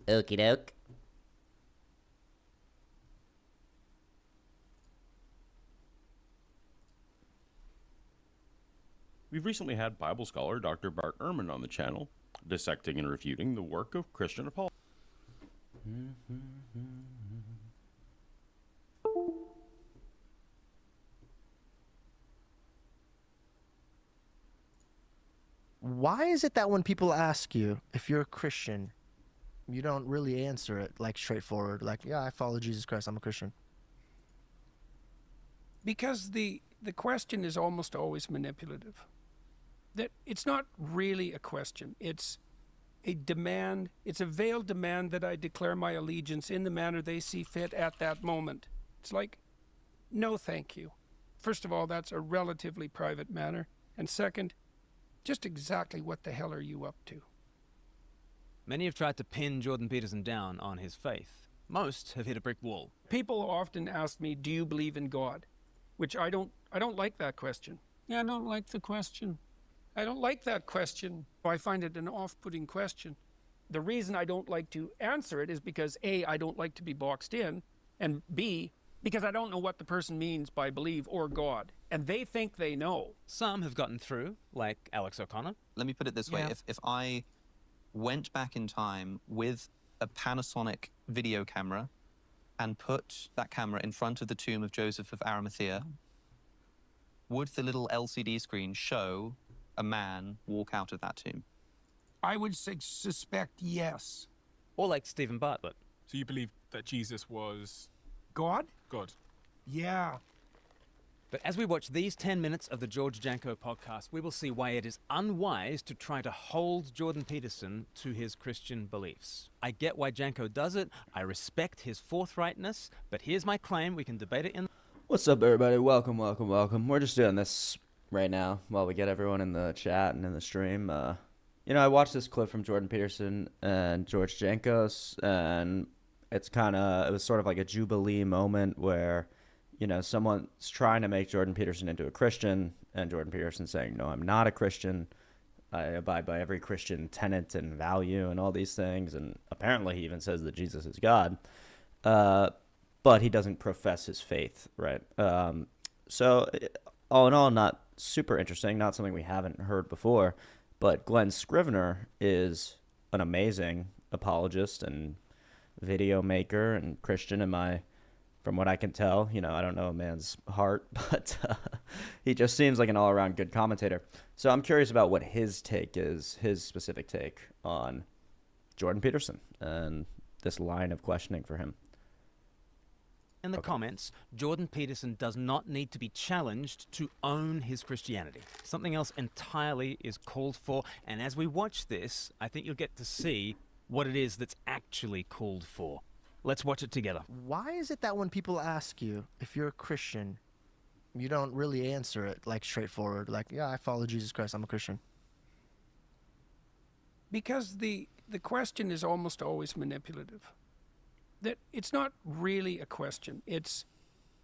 Okie doke. We've recently had Bible scholar Dr. Bart Ehrman on the channel, dissecting and refuting the work of Christian apologists. Why is it that when people ask you if you're a Christian, you don't really answer it like straightforward, like, yeah, I follow Jesus Christ, I'm a Christian? Because the question is almost always manipulative. That it's not really a question. It's a demand. It's a veiled demand that I declare my allegiance in the manner they see fit at that moment. It's like, no, thank you. First of all, that's a relatively private matter. And second, just exactly what the hell are you up to? Many have tried to pin Jordan Peterson down on his faith. Most have hit a brick wall. People often ask me, do you believe in God? Which I don't like that question. Yeah, I don't like the question. I don't like that question. I find it an off-putting question. The reason I don't like to answer it is because A, I don't like to be boxed in, and B, because I don't know what the person means by believe or God. And they think they know. Some have gotten through, like Alex O'Connor. Let me put it this way. If I went back in time with a Panasonic video camera and put that camera in front of the tomb of Joseph of Arimathea, would the little LCD screen show a man walk out of that tomb? I would suspect yes. Or like Stephen Bartlett. So you believe that Jesus was God? God? Yeah. But as we watch these 10 minutes of the George Janko podcast, we will see why it is unwise to try to hold Jordan Peterson to his Christian beliefs. I get why Janko does it. I respect his forthrightness. But here's my claim. We can debate it in... What's up, everybody? Welcome. We're just doing this right now while we get everyone in the chat and in the stream. I watched this clip from Jordan Peterson and George Jankos, and it was sort of like a jubilee moment where, someone's trying to make Jordan Peterson into a Christian, and Jordan Peterson saying, no, I'm not a Christian. I abide by every Christian tenet and value and all these things, and apparently he even says that Jesus is God. But he doesn't profess his faith, right? So all in all, not super interesting, not something we haven't heard before, but Glenn Scrivener is an amazing apologist and video maker and Christian from what I can tell. I don't know a man's heart, but he just seems like an all-around good commentator. So I'm curious about what his take is, his specific take on Jordan Peterson and this line of questioning for him. In the comments, Jordan Peterson does not need to be challenged to own his Christianity. Something else entirely is called for, and as we watch this, I think you'll get to see what it is that's actually called for. Let's watch it together. Why is it that when people ask you if you're a Christian, you don't really answer it like straightforward, like, yeah, I follow Jesus Christ, I'm a Christian? Because the question is almost always manipulative. That it's not really a question. It's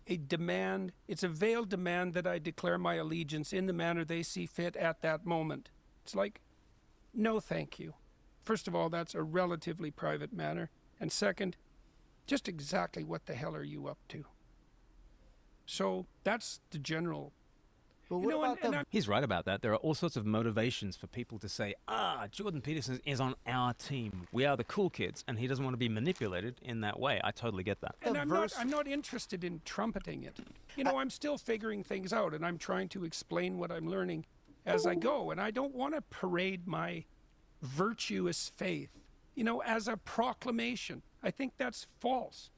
a demand. It's a veiled demand that I declare my allegiance in the manner they see fit at that moment. It's like, no, thank you. First of all, that's a relatively private matter. And second, just exactly what the hell are you up to? So that's the general. He's right about that. There are all sorts of motivations for people to say, Jordan Peterson is on our team. We are the cool kids, and he doesn't want to be manipulated in that way. I totally get that. And I'm not interested in trumpeting it. I'm still figuring things out, and I'm trying to explain what I'm learning as I go. And I don't want to parade my virtuous faith, as a proclamation. I think that's false.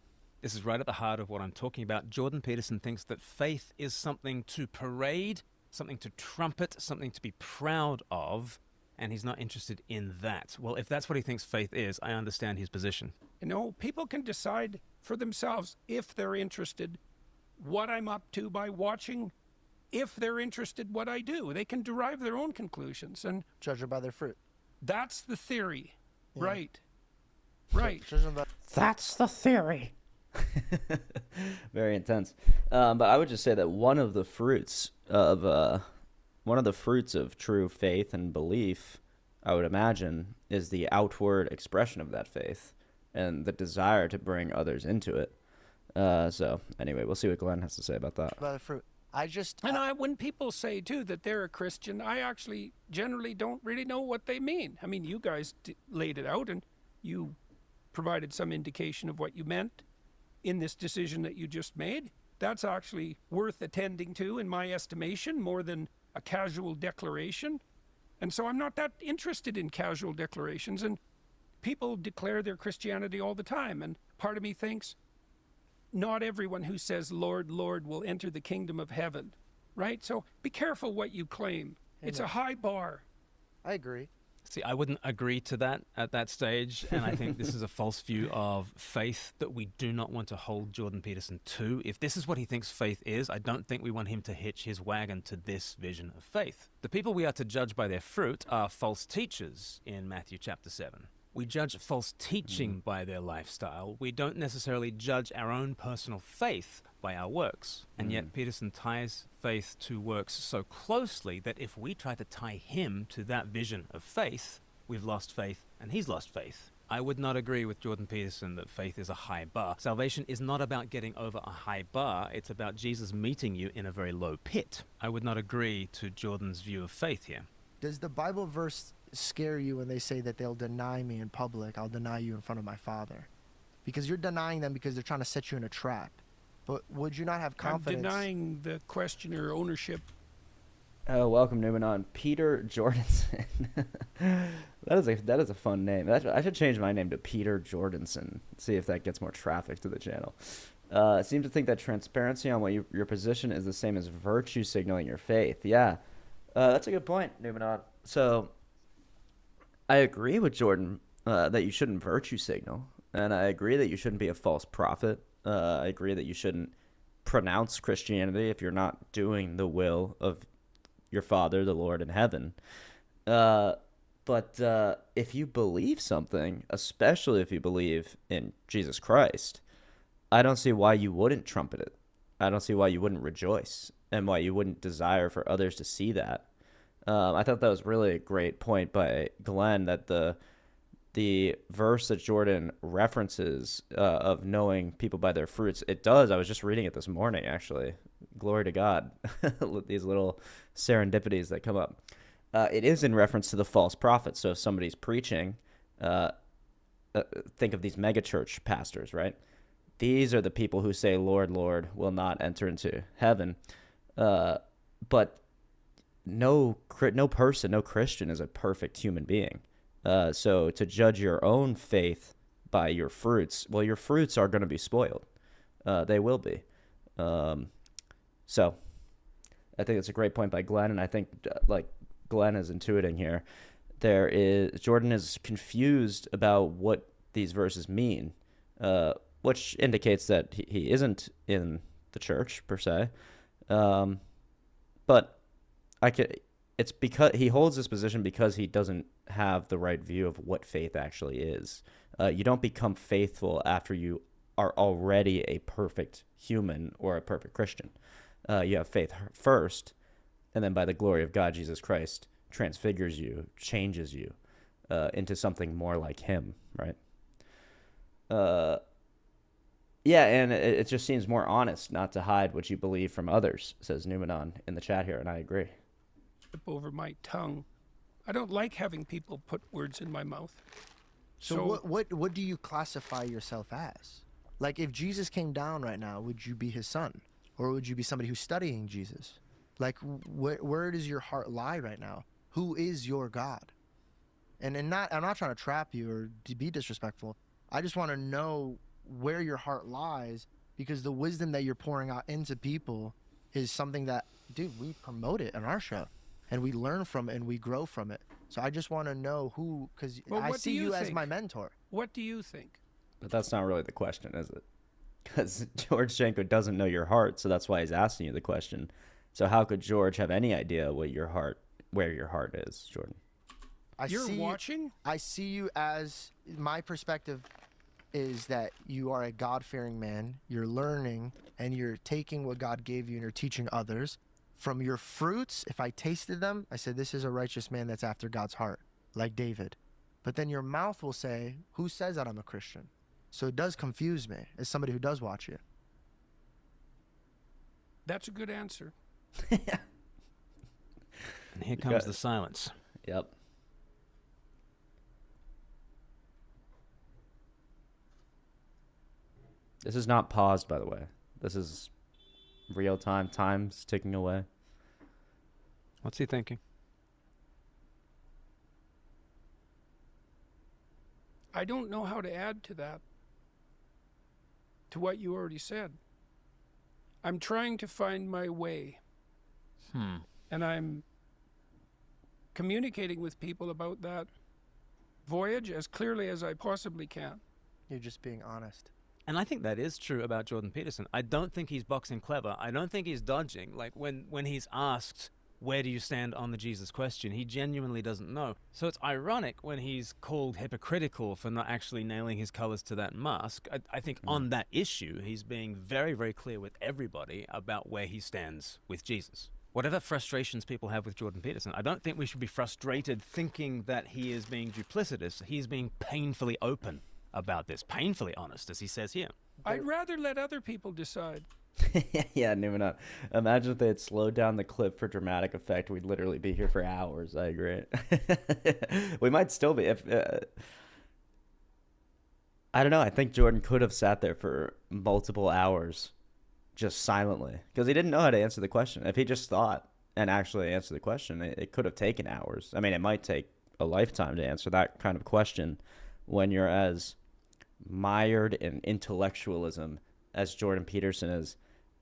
This is right at the heart of what I'm talking about. Jordan Peterson thinks that faith is something to parade, something to trumpet, something to be proud of, and he's not interested in that. Well, if that's what he thinks faith is, I understand his position. People can decide for themselves if they're interested what I'm up to by watching. If they're interested what I do, they can derive their own conclusions and judge it by their fruit. That's the theory. Yeah. Right. That's the theory. Very intense. But I would just say that one of the fruits of true faith and belief, I would imagine, is the outward expression of that faith, and the desire to bring others into it. So anyway, we'll see what Glenn has to say about that. But for And when people say too that they're a Christian, I actually generally don't really know what they mean. I mean, you guys laid it out, and you provided some indication of what you meant in this decision that you just made. That's actually worth attending to, in my estimation, more than a casual declaration. And so I'm not that interested in casual declarations. And people declare their Christianity all the time. And part of me thinks, not everyone who says, Lord, Lord, will enter the kingdom of heaven, right? So be careful what you claim. It's a high bar. I agree. See, I wouldn't agree to that at that stage, and I think this is a false view of faith that we do not want to hold Jordan Peterson to. If this is what he thinks faith is, I don't think we want him to hitch his wagon to this vision of faith. The people we are to judge by their fruit are false teachers in Matthew chapter 7. We judge false teaching by their lifestyle. We don't necessarily judge our own personal faith by our works. And yet Peterson ties faith to works so closely that if we try to tie him to that vision of faith, we've lost faith and he's lost faith. I would not agree with Jordan Peterson that faith is a high bar. Salvation is not about getting over a high bar. It's about Jesus meeting you in a very low pit. I would not agree to Jordan's view of faith here. Does the Bible verse scare you when they say that they'll deny me in public? I'll deny you in front of my Father. Because you're denying them because they're trying to set you in a trap. But would you not have confidence? I'm denying the questioner ownership. Oh, welcome, Newman, on Peter Jordanson. that is a fun name. I should change my name to Peter Jordanson. See if that gets more traffic to the channel. Seem to think that transparency on what your position is the same as virtue signaling your faith. Yeah, that's a good point, Newman. So I agree with Jordan that you shouldn't virtue signal, and I agree that you shouldn't be a false prophet. I agree that you shouldn't pronounce Christianity if you're not doing the will of your Father, the Lord in heaven. But if you believe something, especially if you believe in Jesus Christ, I don't see why you wouldn't trumpet it. I don't see why you wouldn't rejoice and why you wouldn't desire for others to see that. I thought that was really a great point by Glenn, that the verse that Jordan references of knowing people by their fruits, it does. I was just reading it this morning, actually. Glory to God. These little serendipities that come up. It is in reference to the false prophets. So if somebody's preaching, think of these megachurch pastors, right? These are the people who say, Lord, Lord, will not enter into heaven. But no person, no Christian is a perfect human being. So to judge your own faith by your fruits, well, your fruits are going to be spoiled. They will be. So I think it's a great point by Glenn, and I think like Glenn is intuiting here, Jordan is confused about what these verses mean, which indicates that he isn't in the church per se. But it's because he holds this position because he doesn't have the right view of what faith actually is. You don't become faithful after you are already a perfect human or a perfect Christian. You have faith first, and then by the glory of God, Jesus Christ transfigures you, changes you into something more like him, right? Yeah, and it just seems more honest not to hide what you believe from others, says Numenon in the chat here, and I agree. Over my tongue. I don't like having people put words in my mouth. So what do you classify yourself as? Like, if Jesus came down right now, would you be his son? Or would you be somebody who's studying Jesus? Like, where does your heart lie right now? Who is your God? And I'm not trying to trap you or to be disrespectful. I just want to know where your heart lies, because the wisdom that you're pouring out into people is something that, dude, we promote it on our show. And we learn from it and we grow from it. So I just want to know who, because I see you as my mentor. What do you think? But that's not really the question, is it? Because George Janko doesn't know your heart, so that's why he's asking you the question. So how could George have any idea where your heart is, Jordan? You're watching? I see you as, my perspective is that you are a God-fearing man. You're learning and you're taking what God gave you and you're teaching others. From your fruits, if I tasted them, I said, this is a righteous man that's after God's heart, like David. But then your mouth will say, who says that I'm a Christian? So it does confuse me as somebody who does watch you. That's a good answer. And here comes Yeah. the silence. Yep. This is not paused, by the way. This is real time. Time's ticking away. What's he thinking? I don't know how to add to that, to what you already said. I'm trying to find my way. And I'm communicating with people about that voyage as clearly as I possibly can. You're just being honest. And I think that is true about Jordan Peterson. I don't think he's boxing clever. I don't think he's dodging. Like when he's asked, where do you stand on the Jesus question, he genuinely doesn't know. So it's ironic when he's called hypocritical for not actually nailing his colors to that mask. I think on that issue, he's being very, very clear with everybody about where he stands with Jesus. Whatever frustrations people have with Jordan Peterson, I don't think we should be frustrated thinking that he is being duplicitous. He's being painfully open about this, painfully honest, as he says here. I'd rather let other people decide. Yeah, Newman. Imagine if they had slowed down the clip for dramatic effect. We'd literally be here for hours. I agree. We might still be. If I don't know. I think Jordan could have sat there for multiple hours just silently because he didn't know how to answer the question. If he just thought and actually answered the question, it could have taken hours. I mean, it might take a lifetime to answer that kind of question when you're as mired in intellectualism as Jordan Peterson is.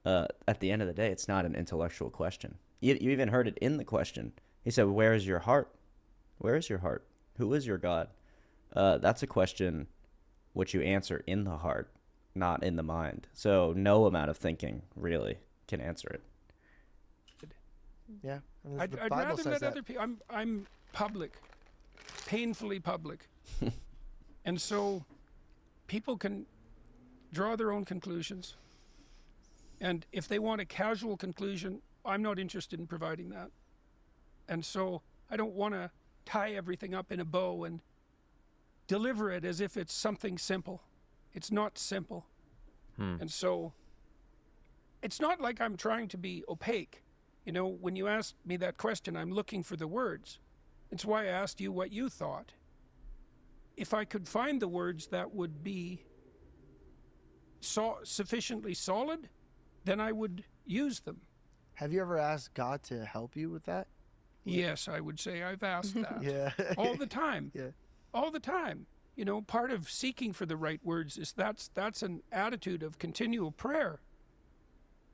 At the end of the day, it's not an intellectual question. You even heard it in the question. He said, where is your heart? Where is your heart? Who is your God? That's a question which you answer in the heart, not in the mind. So no amount of thinking really can answer it. Yeah. And I'd the Bible rather says let that. other people. I'm public, painfully public, and so people can draw their own conclusions. And if they want a casual conclusion, I'm not interested in providing that. And so I don't want to tie everything up in a bow and deliver it as if it's something simple. It's not simple. And so it's not like I'm trying to be opaque. You know, when you asked me that question, I'm looking for the words. It's why I asked you what you thought. If I could find the words that would be sufficiently solid, then I would use them. Have you ever asked God to help you with that? Yes, I would say I've asked that. Yeah. All the time. Yeah. All the time. You know, part of seeking for the right words is that's an attitude of continual prayer.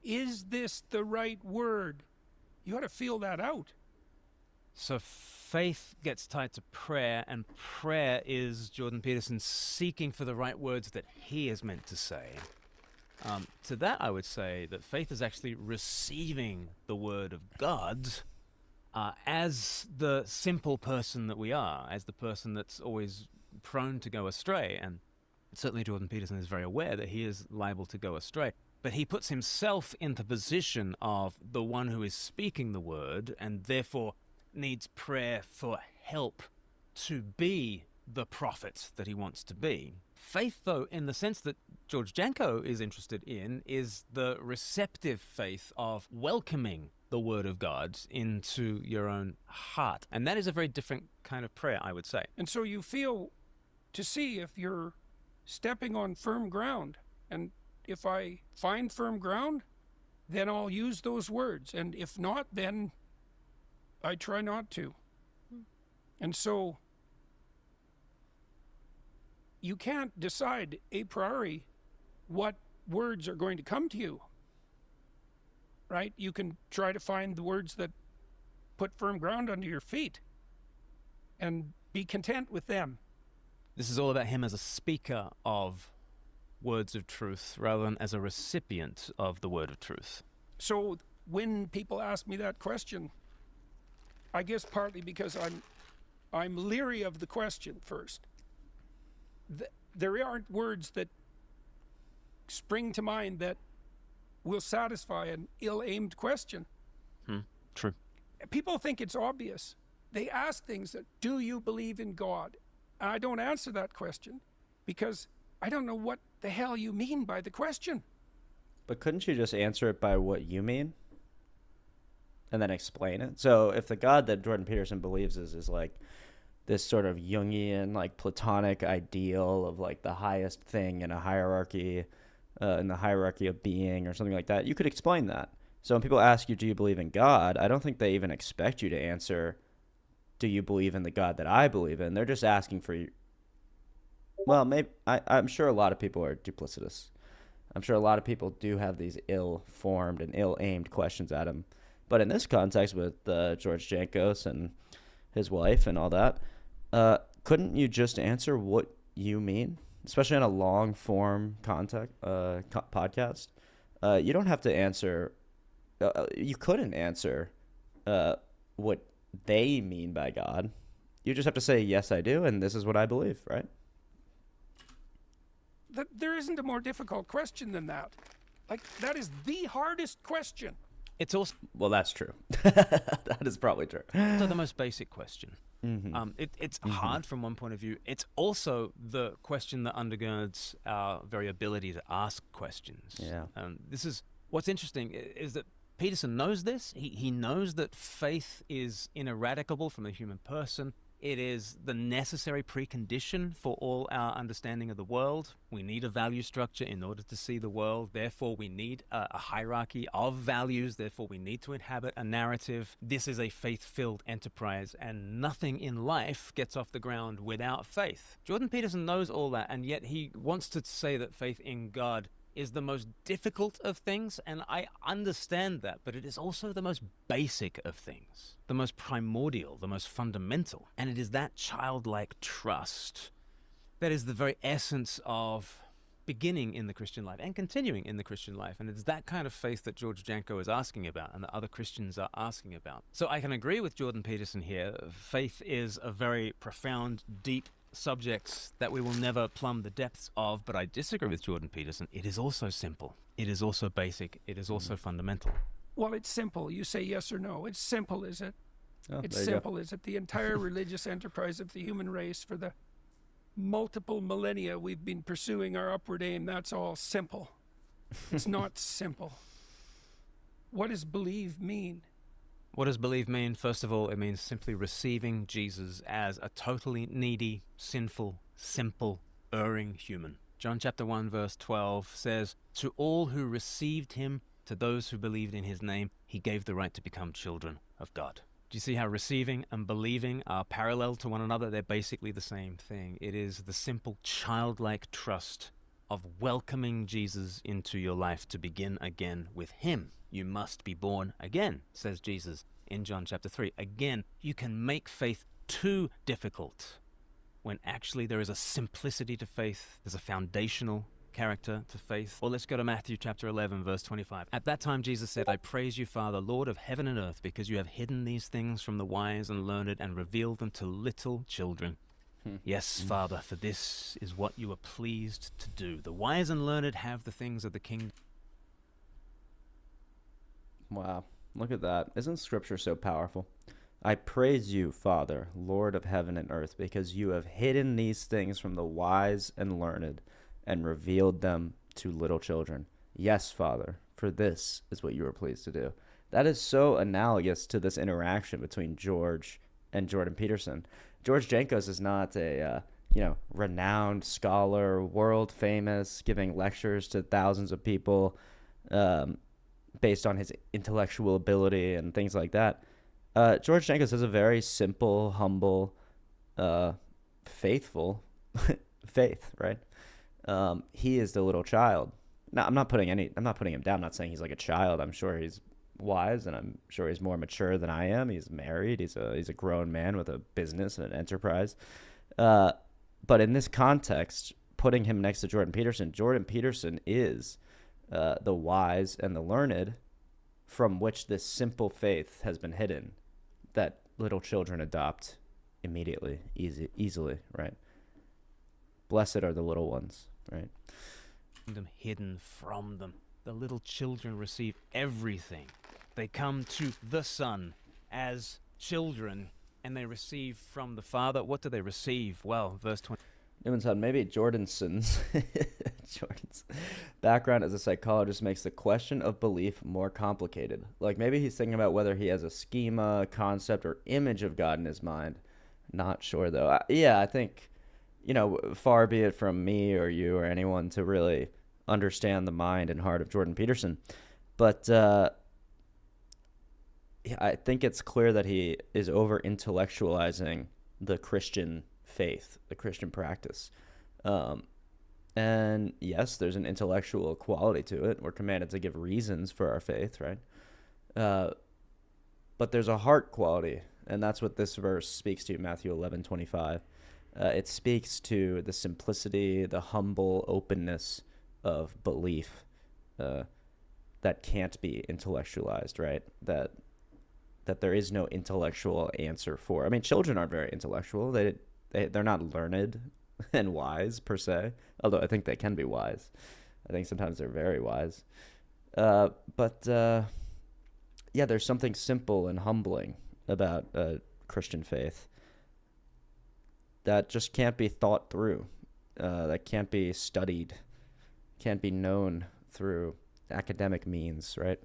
Is this the right word? You got to feel that out. So faith gets tied to prayer, and prayer is Jordan Peterson seeking for the right words that he is meant to say. To that, I would say that faith is actually receiving the word of God as the simple person that we are, as the person that's always prone to go astray. And certainly Jordan Peterson is very aware that he is liable to go astray. But he puts himself in the position of the one who is speaking the word and therefore needs prayer for help to be the prophet that he wants to be. Faith, though, in the sense that George Janko is interested in, is the receptive faith of welcoming the word of God into your own heart. And that is a very different kind of prayer, I would say. And so you feel to see if you're stepping on firm ground. And if I find firm ground, then I'll use those words. And if not, then I try not to. And so you can't decide a priori what words are going to come to you, right? You can try to find the words that put firm ground under your feet and be content with them. This is all about him as a speaker of words of truth rather than as a recipient of the word of truth. So when people ask me that question, I guess partly because I'm leery of the question first. There aren't words that spring to mind that will satisfy an ill-aimed question. True. People think it's obvious. They ask things that, do you believe in God? And I don't answer that question because I don't know what the hell you mean by the question. But couldn't you just answer it by what you mean? And then explain it? So if the God that Jordan Peterson believes is like this sort of Jungian, like Platonic ideal of like the highest thing in a hierarchy, in the hierarchy of being or something like that, you could explain that. So when people ask you, do you believe in God? I don't think they even expect you to answer, do you believe in the God that I believe in? They're just asking for you. Well, maybe I'm sure a lot of people are duplicitous. I'm sure a lot of people do have these ill-formed and ill-aimed questions at him. But in this context with George Jankos and his wife and all that, couldn't you just answer what you mean? Especially in a long-form podcast. You don't have to answer... you couldn't answer what they mean by God. You just have to say, yes, I do, and this is what I believe, right? There isn't a more difficult question than that. Like, that is the hardest question. It's also Well, that's true. That is probably true. the most basic question. It's hard from one point of view. It's also the question that undergirds our very ability to ask questions. Yeah. This is what's interesting is that Peterson knows this. He knows that faith is ineradicable from the human person. It is the necessary precondition for all our understanding of the world. We need a value structure in order to see the world. Therefore, we need a hierarchy of values. Therefore, we need to inhabit a narrative. This is a faith-filled enterprise, and nothing in life gets off the ground without faith. Jordan Peterson knows all that, and yet he wants to say that faith in God is the most difficult of things, and I understand that, but it is also the most basic of things, the most primordial, the most fundamental. And it is that childlike trust that is the very essence of beginning in the Christian life and continuing in the Christian life. And it's that kind of faith that George Janko is asking about and that other Christians are asking about. So I can agree with Jordan Peterson here. Faith is a very profound, deep subjects that we will never plumb the depths of, but I disagree with Jordan Peterson. It is also simple. It is also basic. It is also fundamental. Well, it's simple. You say yes or no. It's simple, is it? Oh, It's there you go. simple, is it? The entire religious enterprise of the human race for the multiple millennia we've been pursuing our upward aim, that's all simple. It's not simple. What does believe mean? What does believe mean? First of all, it means simply receiving Jesus as a totally needy, sinful, simple, erring human. John chapter 1 verse 12 says, "To all who received him, to those who believed in his name, he gave the right to become children of God." Do you see how receiving and believing are parallel to one another? They're basically the same thing. It is the simple childlike trust of welcoming Jesus into your life to begin again with him. You must be born again, says Jesus in John chapter 3. Again, you can make faith too difficult when actually there is a simplicity to faith. There's a foundational character to faith. Or let's go to Matthew chapter 11, verse 25. At that time, Jesus said, "I praise you, Father, Lord of heaven and earth, because you have hidden these things from the wise and learned and revealed them to little children. Yes, Father, for this is what you are pleased to do. The wise and learned have the things of the kingdom." Wow. Look at that. Isn't scripture so powerful? I praise you, Father, Lord of heaven and earth, because you have hidden these things from the wise and learned and revealed them to little children. Yes, Father, for this is what you are pleased to do. That is so analogous to this interaction between George and Jordan Peterson. George Jankos is not a renowned scholar, world famous, giving lectures to thousands of people based on his intellectual ability and things like that. George Jankos is a very simple, humble, faithful faith, right? He is the little child. Now, I'm not putting him down. I'm not saying he's like a child. I'm sure he's wise, and I'm sure he's more mature than I am. He's married. He's a grown man with a business and an enterprise. But in this context, putting him next to Jordan Peterson is the wise and the learned, from which this simple faith has been hidden, that little children adopt immediately, easily, right? Blessed are the little ones, right? Kingdom hidden from them. The little children receive everything. They come to the Son as children, and they receive from the Father. What do they receive? Well, verse 20. Newman said maybe Jordanson's Jordan's background as a psychologist makes the question of belief more complicated. Like maybe he's thinking about whether he has a schema, concept, or image of God in his mind. Not sure though. Yeah, I think, far be it from me or you or anyone to really understand the mind and heart of Jordan Peterson. But I think it's clear that he is over intellectualizing the Christian faith, the Christian practice. And yes, there's an intellectual quality to it. We're commanded to give reasons for our faith, right? But there's a heart quality, and that's what this verse speaks to, Matthew 11:25. It speaks to the simplicity, the humble openness of belief that can't be intellectualized, right? That there is no intellectual answer for. I mean, children aren't very intellectual. They're not learned and wise per se, although I think they can be wise. I think sometimes they're very wise. But there's something simple and humbling about Christian faith that just can't be thought through, that can't be studied, can't be known through academic means, right?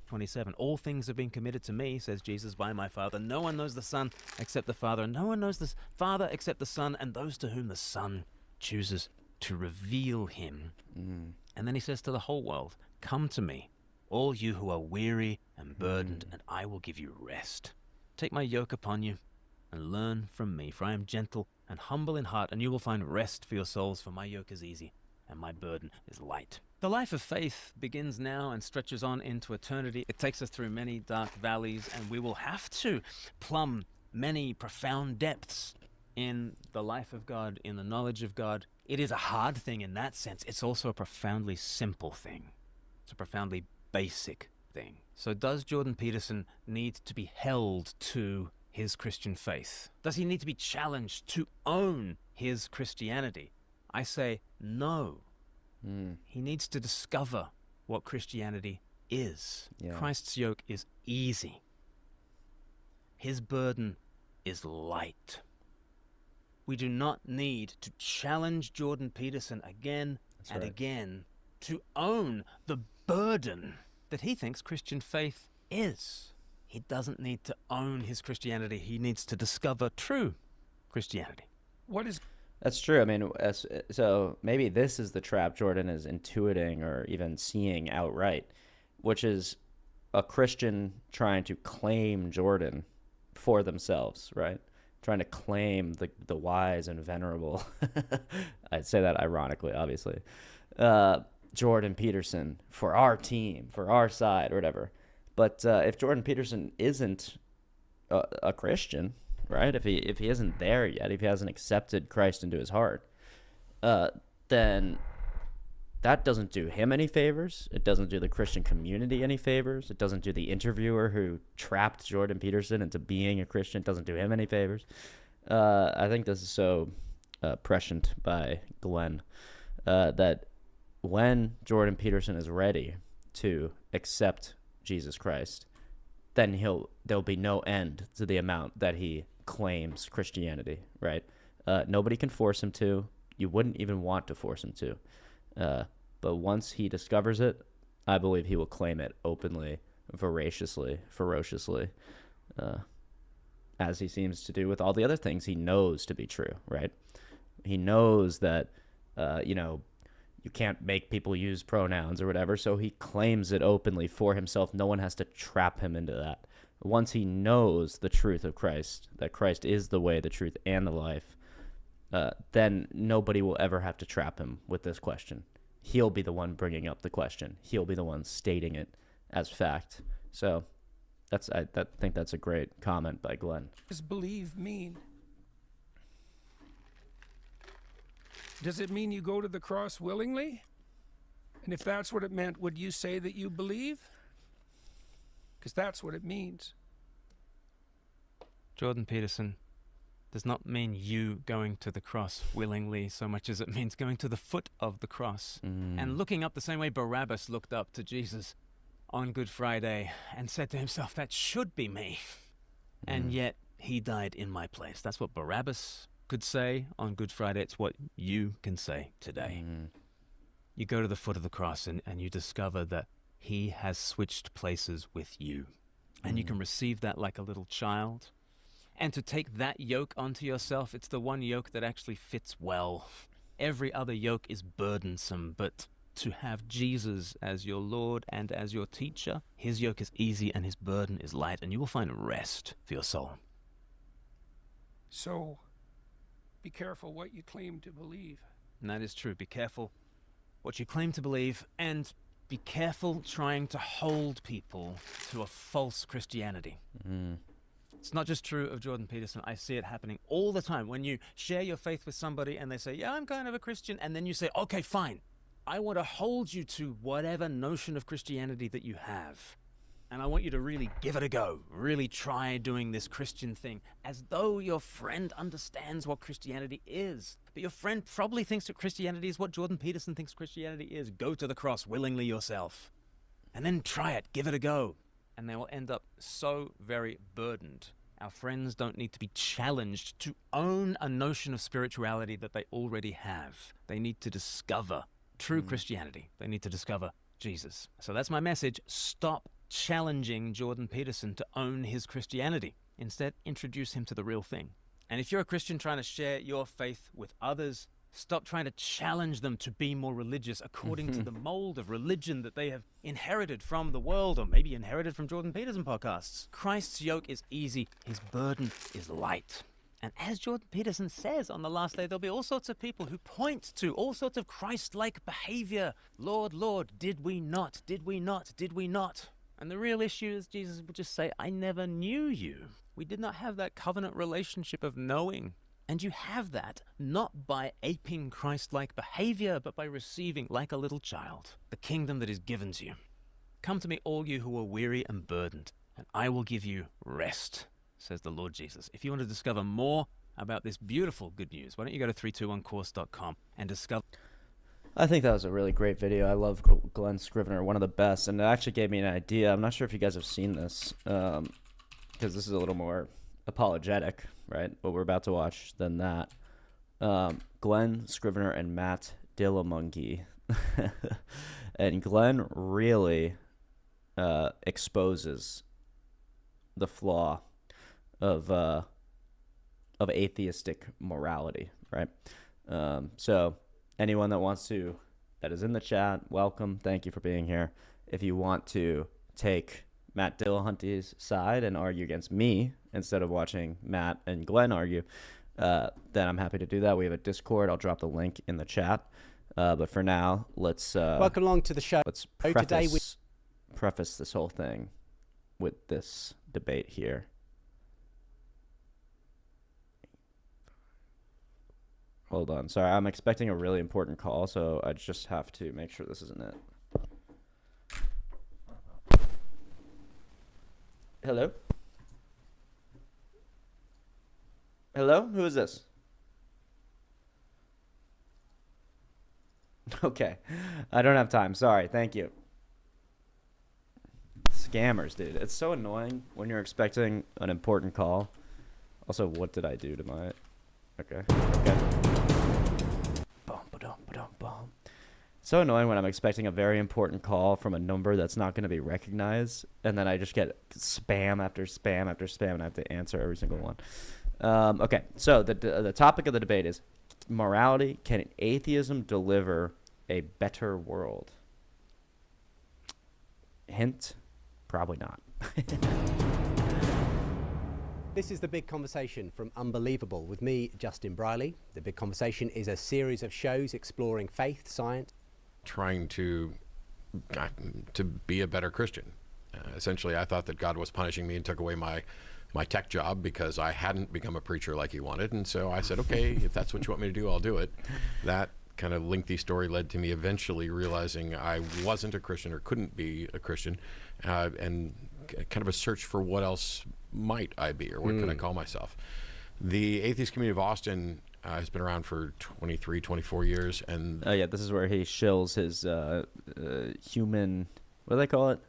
27. All things have been committed to me, says Jesus, by my Father. No one knows the Son except the Father, and no one knows the Father except the Son, and those to whom the Son chooses to reveal him. And then he says to the whole world, come to me, all you who are weary and burdened, and I will give you rest. Take my yoke upon you and learn from me, for I am gentle and humble in heart, and you will find rest for your souls, for my yoke is easy and my burden is light. The life of faith begins now and stretches on into eternity. It takes us through many dark valleys, and we will have to plumb many profound depths in the life of God, in the knowledge of God. It is a hard thing in that sense. It's also a profoundly simple thing. It's a profoundly basic thing. So does Jordan Peterson need to be held to his Christian faith? Does he need to be challenged to own his Christianity? I say no. He needs to discover what Christianity is. Yeah. Christ's yoke is easy. His burden is light. We do not need to challenge Jordan Peterson again and again to own the burden that he thinks Christian faith is. He doesn't need to own his Christianity. He needs to discover true Christianity. That's true. I mean, so maybe this is the trap Jordan is intuiting or even seeing outright, which is a Christian trying to claim Jordan for themselves, right? Trying to claim the wise and venerable. I'd say that ironically, obviously. Jordan Peterson for our team, for our side, or whatever. But if Jordan Peterson isn't a Christian, right? If he isn't there yet, if he hasn't accepted Christ into his heart, then that doesn't do him any favors. It doesn't do the Christian community any favors. It doesn't do the interviewer who trapped Jordan Peterson into being a Christian. It doesn't do him any favors. I think this is so prescient by Glenn that when Jordan Peterson is ready to accept Jesus Christ, then there'll be no end to the amount that he claims Christianity, right? Nobody can force him to. You wouldn't even want to force him to. But once he discovers it, I believe he will claim it openly, voraciously, ferociously, as he seems to do with all the other things he knows to be true, right? He knows that, you can't make people use pronouns or whatever, so he claims it openly for himself. No one has to trap him into that. Once he knows the truth of Christ, that Christ is the way, the truth, and the life, then nobody will ever have to trap him with this question. He'll be the one bringing up the question. He'll be the one stating it as fact. So I think that's a great comment by Glenn. What does believe mean? Does it mean you go to the cross willingly? And if that's what it meant, would you say that you believe? Because that's what it means. Jordan Peterson does not mean you going to the cross willingly so much as it means going to the foot of the cross and looking up the same way Barabbas looked up to Jesus on Good Friday and said to himself, that should be me. And yet he died in my place. That's what Barabbas could say on Good Friday, it's what you can say today. You go to the foot of the cross and you discover that he has switched places with you. And you can receive that like a little child. And to take that yoke onto yourself, it's the one yoke that actually fits well. Every other yoke is burdensome, but to have Jesus as your Lord and as your teacher, his yoke is easy and his burden is light, and you will find rest for your soul. So, be careful what you claim to believe. And that is true. Be careful what you claim to believe, and be careful trying to hold people to a false Christianity. It's not just true of Jordan Peterson. I see it happening all the time. When you share your faith with somebody and they say, yeah, I'm kind of a Christian, and then you say, okay, fine. I want to hold you to whatever notion of Christianity that you have. And I want you to really give it a go. Really try doing this Christian thing as though your friend understands what Christianity is. But your friend probably thinks that Christianity is what Jordan Peterson thinks Christianity is. Go to the cross willingly yourself. And then try it. Give it a go. And they will end up so very burdened. Our friends don't need to be challenged to own a notion of spirituality that they already have. They need to discover true Christianity. They need to discover Jesus. So that's my message. Stop challenging Jordan Peterson to own his Christianity. Instead, introduce him to the real thing. And if you're a Christian trying to share your faith with others, stop trying to challenge them to be more religious according to the mold of religion that they have inherited from the world, or maybe inherited from Jordan Peterson podcasts. Christ's yoke is easy. His burden is light. And as Jordan Peterson says, on the last day, there'll be all sorts of people who point to all sorts of Christ-like behavior. Lord, Lord, did we not? Did we not? Did we not? And the real issue is Jesus would just say, I never knew you. We did not have that covenant relationship of knowing. And you have that not by aping Christ-like behavior, but by receiving, like a little child, the kingdom that is given to you. Come to me, all you who are weary and burdened, and I will give you rest, says the Lord Jesus. If you want to discover more about this beautiful good news, why don't you go to 321course.com and discover... I think that was a really great video. I love Glenn Scrivener, one of the best, and it actually gave me an idea. I'm not sure if you guys have seen this, because this is a little more apologetic, right, what we're about to watch, than that. Glenn Scrivener and Matt Dillamungy. And Glenn really exposes the flaw of atheistic morality, right? So anyone that is in the chat, welcome. Thank you for being here. If you want to take Matt Dillamungy's side and argue against me instead of watching Matt and Glenn argue, then I'm happy to do that. We have a Discord. I'll drop the link in the chat. But for now, let's welcome along to the show. Let's Today preface this whole thing with this debate here. Hold on. Sorry, I'm expecting a really important call, so I just have to make sure this isn't it. Hello? Hello? Who is this? Okay. I don't have time. Sorry. Thank you. Scammers, dude. It's so annoying when you're expecting an important call. Also, what did I do to my... Okay. It's so annoying when I'm expecting a very important call from a number that's not going to be recognized, and then I just get spam after spam after spam, and I have to answer every single one. Okay, so the topic of the debate is morality. Can atheism deliver a better world? Hint, probably not. This is The Big Conversation from Unbelievable with me, Justin Briley. The Big Conversation is a series of shows exploring faith, science. Trying to be a better Christian. Essentially, I thought that God was punishing me and took away my tech job because I hadn't become a preacher like he wanted. And so I said, okay, if that's what you want me to do, I'll do it. That kind of lengthy story led to me eventually realizing I wasn't a Christian or couldn't be a Christian, and kind of a search for what else might I be, or what could I call myself. The atheist community of Austin has been around for 23, 24 years. And yeah, this is where he shills his human, what do they call it?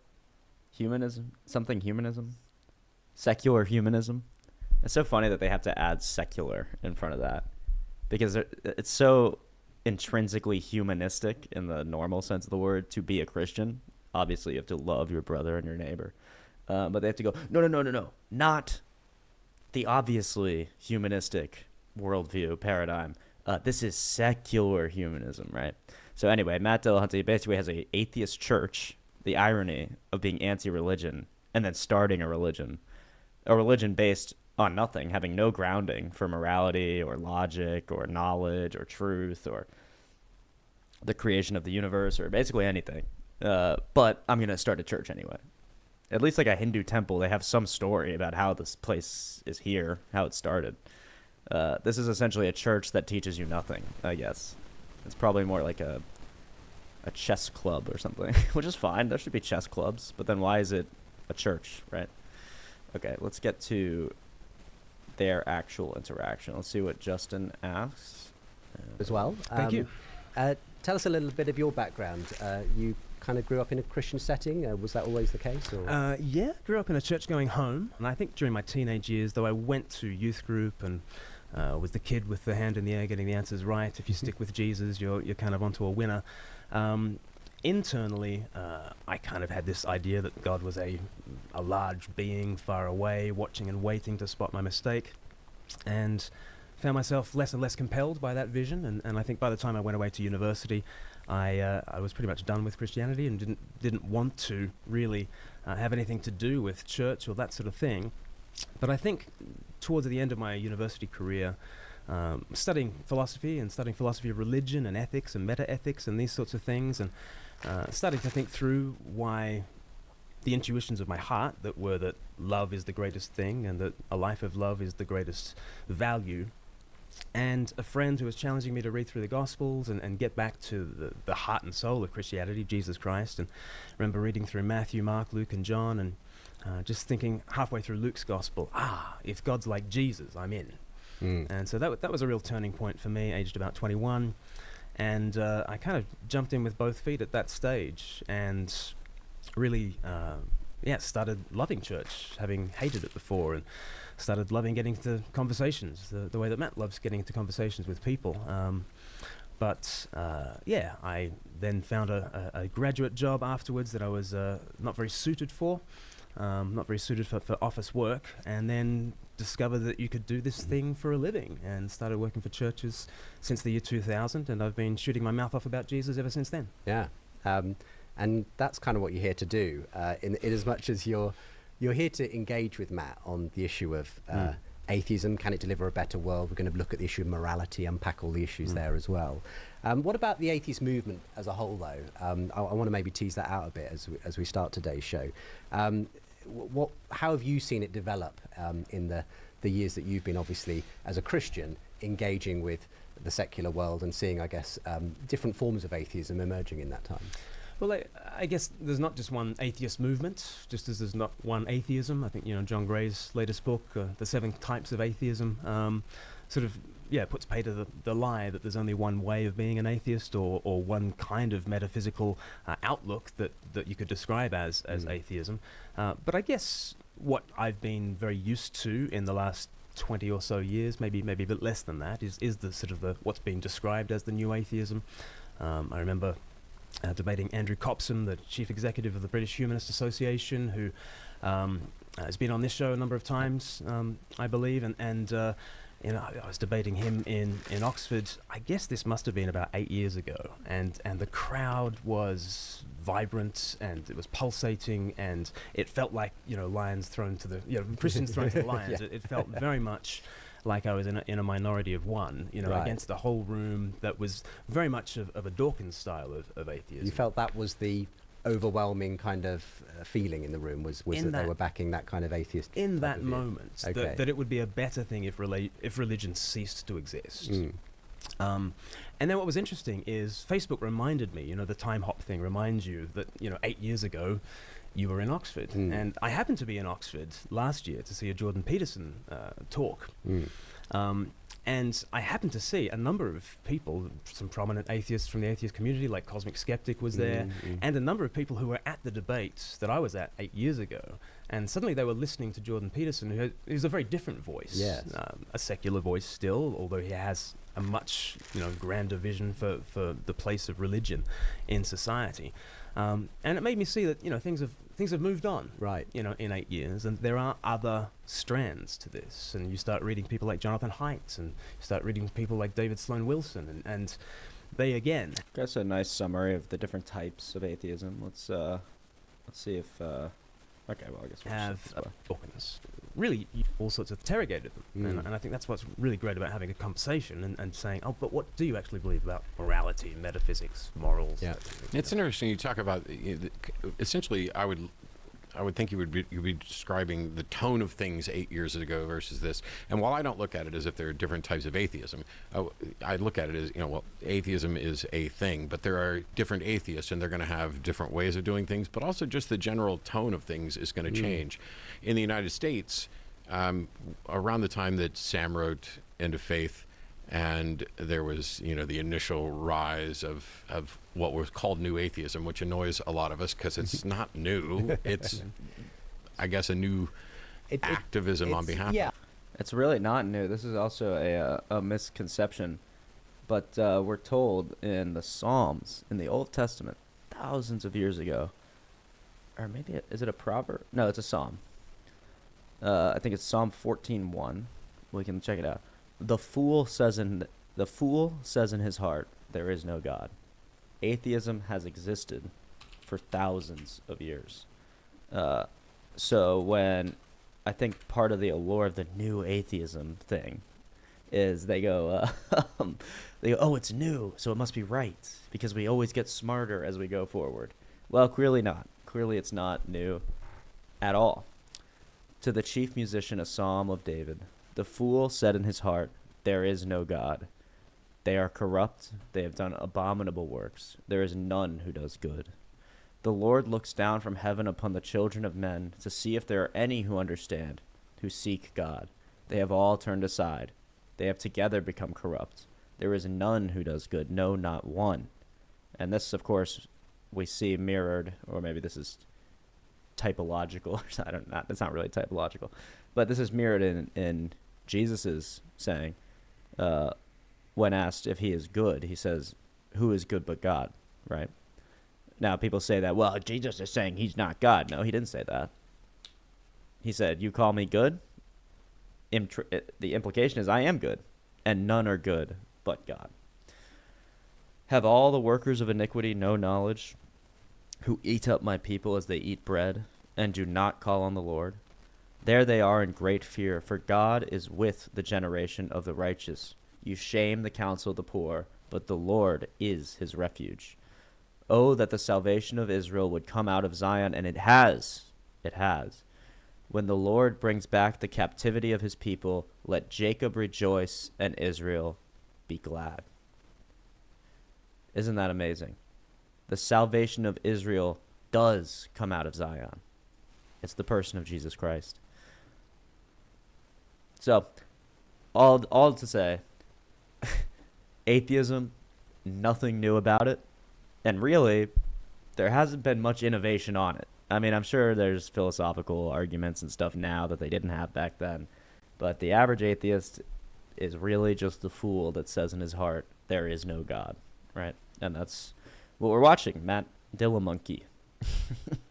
Humanism? Something humanism? Secular humanism? It's so funny that they have to add secular in front of that because it's so intrinsically humanistic in the normal sense of the word to be a Christian. Obviously, you have to love your brother and your neighbor. But they have to go, no, not the obviously humanistic worldview paradigm. This is secular humanism, right? So anyway, Matt Dillahunty basically has a atheist church, the irony of being anti-religion, and then starting a religion based on nothing, having no grounding for morality or logic or knowledge or truth or the creation of the universe or basically anything. But I'm going to start a church anyway. At least like a Hindu temple, they have some story about how this place is here, how it started. This is essentially a church that teaches you nothing, I guess. It's probably more like a chess club or something, which is fine. There should be chess clubs, but then why is it a church, right? Okay, let's get to their actual interaction. Let's see what Justin asks. As well. Thank you. Tell us a little bit of your background. You kind of grew up in a Christian setting. Was that always the case? Or? Yeah, grew up in a church-going home. And I think during my teenage years, though I went to youth group and was the kid with the hand in the air getting the answers right. If you stick with Jesus, you're kind of onto a winner. Internally, I kind of had this idea that God was a large being far away, watching and waiting to spot my mistake. And found myself less and less compelled by that vision. And I think by the time I went away to university, I was pretty much done with Christianity and didn't want to really have anything to do with church or that sort of thing. But I think towards the end of my university career, studying philosophy of religion and ethics and meta-ethics and these sorts of things, and starting to think through why the intuitions of my heart that were that love is the greatest thing and that a life of love is the greatest value, and a friend who was challenging me to read through the Gospels and get back to the heart and soul of Christianity, Jesus Christ. And I remember reading through Matthew, Mark, Luke, and John, and just thinking halfway through Luke's Gospel, if God's like Jesus, I'm in. And so that was a real turning point for me, aged about 21. And I kind of jumped in with both feet at that stage and really, started loving church, having hated it before, and started loving getting into conversations, the way that Matt loves getting into conversations with people. I then found a graduate job afterwards that I was not very suited for, for office work, and then discovered that you could do this thing for a living and started working for churches since the year 2000, and I've been shooting my mouth off about Jesus ever since then. Yeah, and that's kind of what you're here to do, in as much as you're here to engage with Matt on the issue of atheism. Can it deliver a better world? We're going to look at the issue of morality, unpack all the issues there as well. What about the atheist movement as a whole, though? I want to maybe tease that out a bit as we start today's show. How have you seen it develop in the years that you've been, obviously, as a Christian, engaging with the secular world and seeing, I guess, different forms of atheism emerging in that time? Well, I guess there's not just one atheist movement, just as there's not one atheism. I think, John Gray's latest book, The 7 Types of Atheism, puts pay to the lie that there's only one way of being an atheist or one kind of metaphysical outlook that you could describe as atheism. But I guess what I've been very used to in the last 20 or so years, maybe a bit less than that, is the sort of what's being described as the new atheism. I remember debating Andrew Copson, the chief executive of the British Humanist Association, who has been on this show a number of times, I believe, and I was debating him in Oxford. I guess this must have been about 8 years ago, and the crowd was vibrant and it was pulsating, and it felt like lions thrown to the Christians thrown to the lions. It felt very much like I was in a minority of one, right, against the whole room that was very much of a Dawkins style of atheism. You felt that was the overwhelming kind of feeling in the room, was that they were backing that kind of atheist in that moment, okay, that it would be a better thing if religion ceased to exist. And then what was interesting is Facebook reminded me, the time hop thing reminds you that 8 years ago you were in Oxford, and I happened to be in Oxford last year to see a Jordan Peterson talk. And I happened to see a number of people, some prominent atheists from the atheist community, like Cosmic Skeptic was there, and a number of people who were at the debate that I was at 8 years ago. And suddenly they were listening to Jordan Peterson, who's a very different voice. Yes. A secular voice still, although he has a much grander vision for the place of religion in society. And it made me see that things have moved on, Right. in 8 years, and there are other strands to this. And you start reading people like Jonathan Haidt, and you start reading people like David Sloan Wilson, and they again. That's a nice summary of the different types of atheism. Let's see if. Okay, well, I guess we'll have just this way. Dawkins really all sorts of interrogated them, and I think that's what's really great about having a conversation and saying, oh, but what do you actually believe about morality, metaphysics, morals? Yeah. It's interesting you talk about essentially. I would think you'd be describing the tone of things 8 years ago versus this. And while I don't look at it as if there are different types of atheism, I look at it as atheism is a thing, but there are different atheists, and they're going to have different ways of doing things. But also, just the general tone of things is going to change. In the United States, around the time that Sam wrote End of Faith, and there was the initial rise of what was called new atheism, which annoys a lot of us because it's not new. It's I guess a new activism on behalf Yeah. of It's really not new. This is also a misconception, but we're told in the Psalms in the Old Testament, thousands of years ago, or maybe is it a proverb? No, it's a psalm. I think it's Psalm 14:1. We can check it out. The fool says in his heart, there is no God. Atheism has existed for thousands of years. So when I think part of the allure of the new atheism thing is they go, oh, it's new, so it must be right because we always get smarter as we go forward. Well, clearly not. Clearly it's not new at all. To the chief musician, a psalm of David. The fool said in his heart, there is no God. They are corrupt. They have done abominable works. There is none who does good. The Lord looks down from heaven upon the children of men to see if there are any who understand, who seek God. They have all turned aside. They have together become corrupt. There is none who does good, no, not one. And this, of course, we see mirrored, or maybe this is typological. It's not really typological. But this is mirrored in Jesus's saying, when asked if he is good, he says, who is good but God, right? Now, people say that, well, Jesus is saying he's not God. No, he didn't say that. He said, you call me good? The implication is I am good, and none are good but God. Have all the workers of iniquity no knowledge, who eat up my people as they eat bread, and do not call on the Lord? There they are in great fear, for God is with the generation of the righteous. You shame the counsel of the poor, but the Lord is his refuge. Oh, that the salvation of Israel would come out of Zion, and it has. It has. When the Lord brings back the captivity of his people, let Jacob rejoice and Israel be glad. Isn't that amazing? The salvation of Israel does come out of Zion. It's the person of Jesus Christ. So, all to say, atheism, nothing new about it. And really, there hasn't been much innovation on it. I mean, I'm sure there's philosophical arguments and stuff now that they didn't have back then. But the average atheist is really just the fool that says in his heart, there is no God, right? And that's what we're watching, Matt Dillamonkey.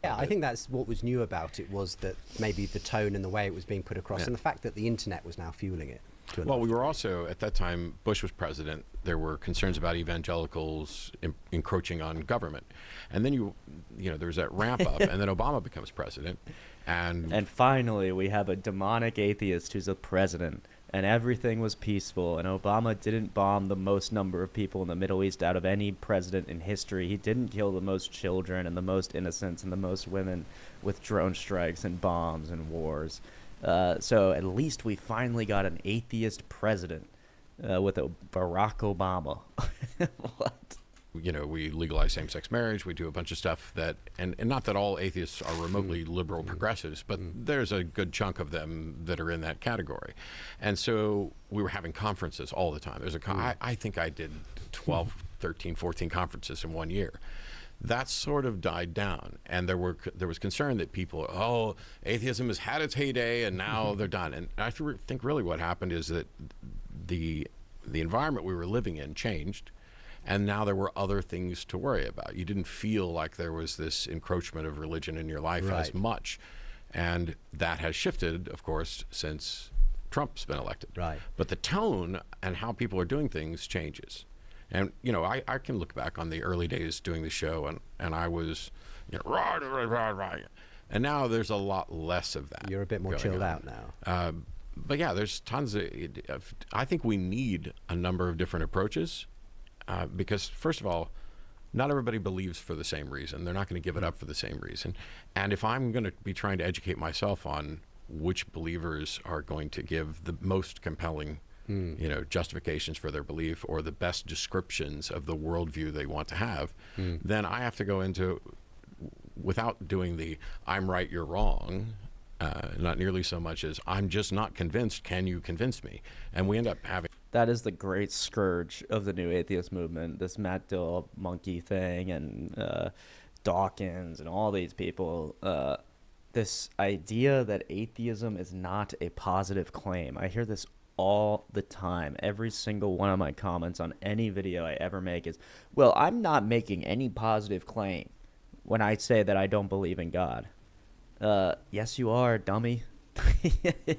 Yeah, I think that's what was new about it, was that maybe the tone and the way it was being put across, Yeah. and the fact that the internet was now fueling it. Well, we were also, at that time, Bush was president, there were concerns about evangelicals encroaching on government. And then, there's that ramp up, and then Obama becomes president. And finally, we have a demonic atheist who's a president, and everything was peaceful, and Obama didn't bomb the most number of people in the Middle East out of any president in history. He didn't kill the most children and the most innocents and the most women with drone strikes and bombs and wars. So at least we finally got an atheist president with a Barack Obama. What? we legalize same-sex marriage. We do a bunch of stuff that, and not that all atheists are remotely liberal progressives, but there's a good chunk of them that are in that category. And so we were having conferences all the time. I think I did 12, 13, 14 conferences in 1 year. That sort of died down, and there was concern that people, atheism has had its heyday and now they're done. And I think really what happened is that the environment we were living in changed, and now there were other things to worry about. You didn't feel like there was this encroachment of religion in your life as much. And that has shifted, of course, since Trump's been elected. Right. But the tone and how people are doing things changes. And, I can look back on the early days doing the show, and I was, right. And now there's a lot less of that. You're a bit more chilled out now. But yeah, there's tons of, I think we need a number of different approaches. Because first of all, not everybody believes for the same reason. They're not going to give it up for the same reason. And if I'm going to be trying to educate myself on which believers are going to give the most compelling, justifications for their belief or the best descriptions of the worldview they want to have, then I have to go into, without doing the I'm right, you're wrong, not nearly so much as I'm just not convinced, can you convince me? And we end up having... That is the great scourge of the new atheist movement, this Matt Dill monkey thing and Dawkins and all these people. This idea that atheism is not a positive claim. I hear this all the time. Every single one of my comments on any video I ever make is, well, I'm not making any positive claim when I say that I don't believe in God. Yes, you are, dummy.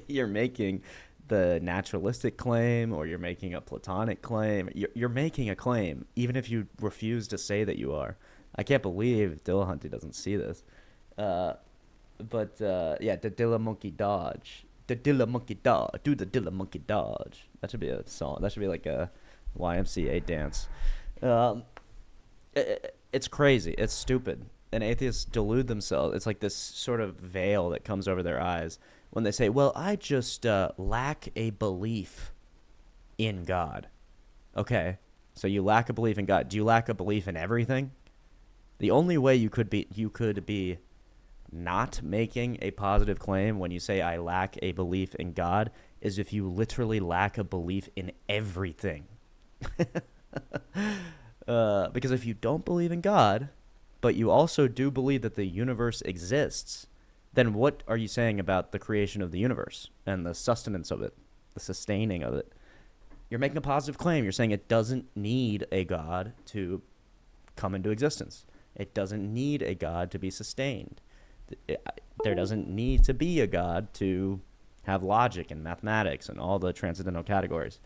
You're making the naturalistic claim, or you're making a Platonic claim. You're making a claim, even if you refuse to say that you are. I can't believe Dillahunty doesn't see this. The Dilla Monkey Dodge. The Dilla Monkey Dodge. Do the Dilla Monkey Dodge. That should be a song. That should be like a YMCA dance. It's crazy. It's stupid. And atheists delude themselves. It's like this sort of veil that comes over their eyes when they say, well, I just lack a belief in God. Okay, so you lack a belief in God. Do you lack a belief in everything? The only way you could be not making a positive claim when you say I lack a belief in God is if you literally lack a belief in everything. Because if you don't believe in God, but you also do believe that the universe exists, then what are you saying about the creation of the universe and the sustenance of it, the sustaining of it? You're making a positive claim. You're saying it doesn't need a God to come into existence. It doesn't need a God to be sustained. There doesn't need to be a God to have logic and mathematics and all the transcendental categories.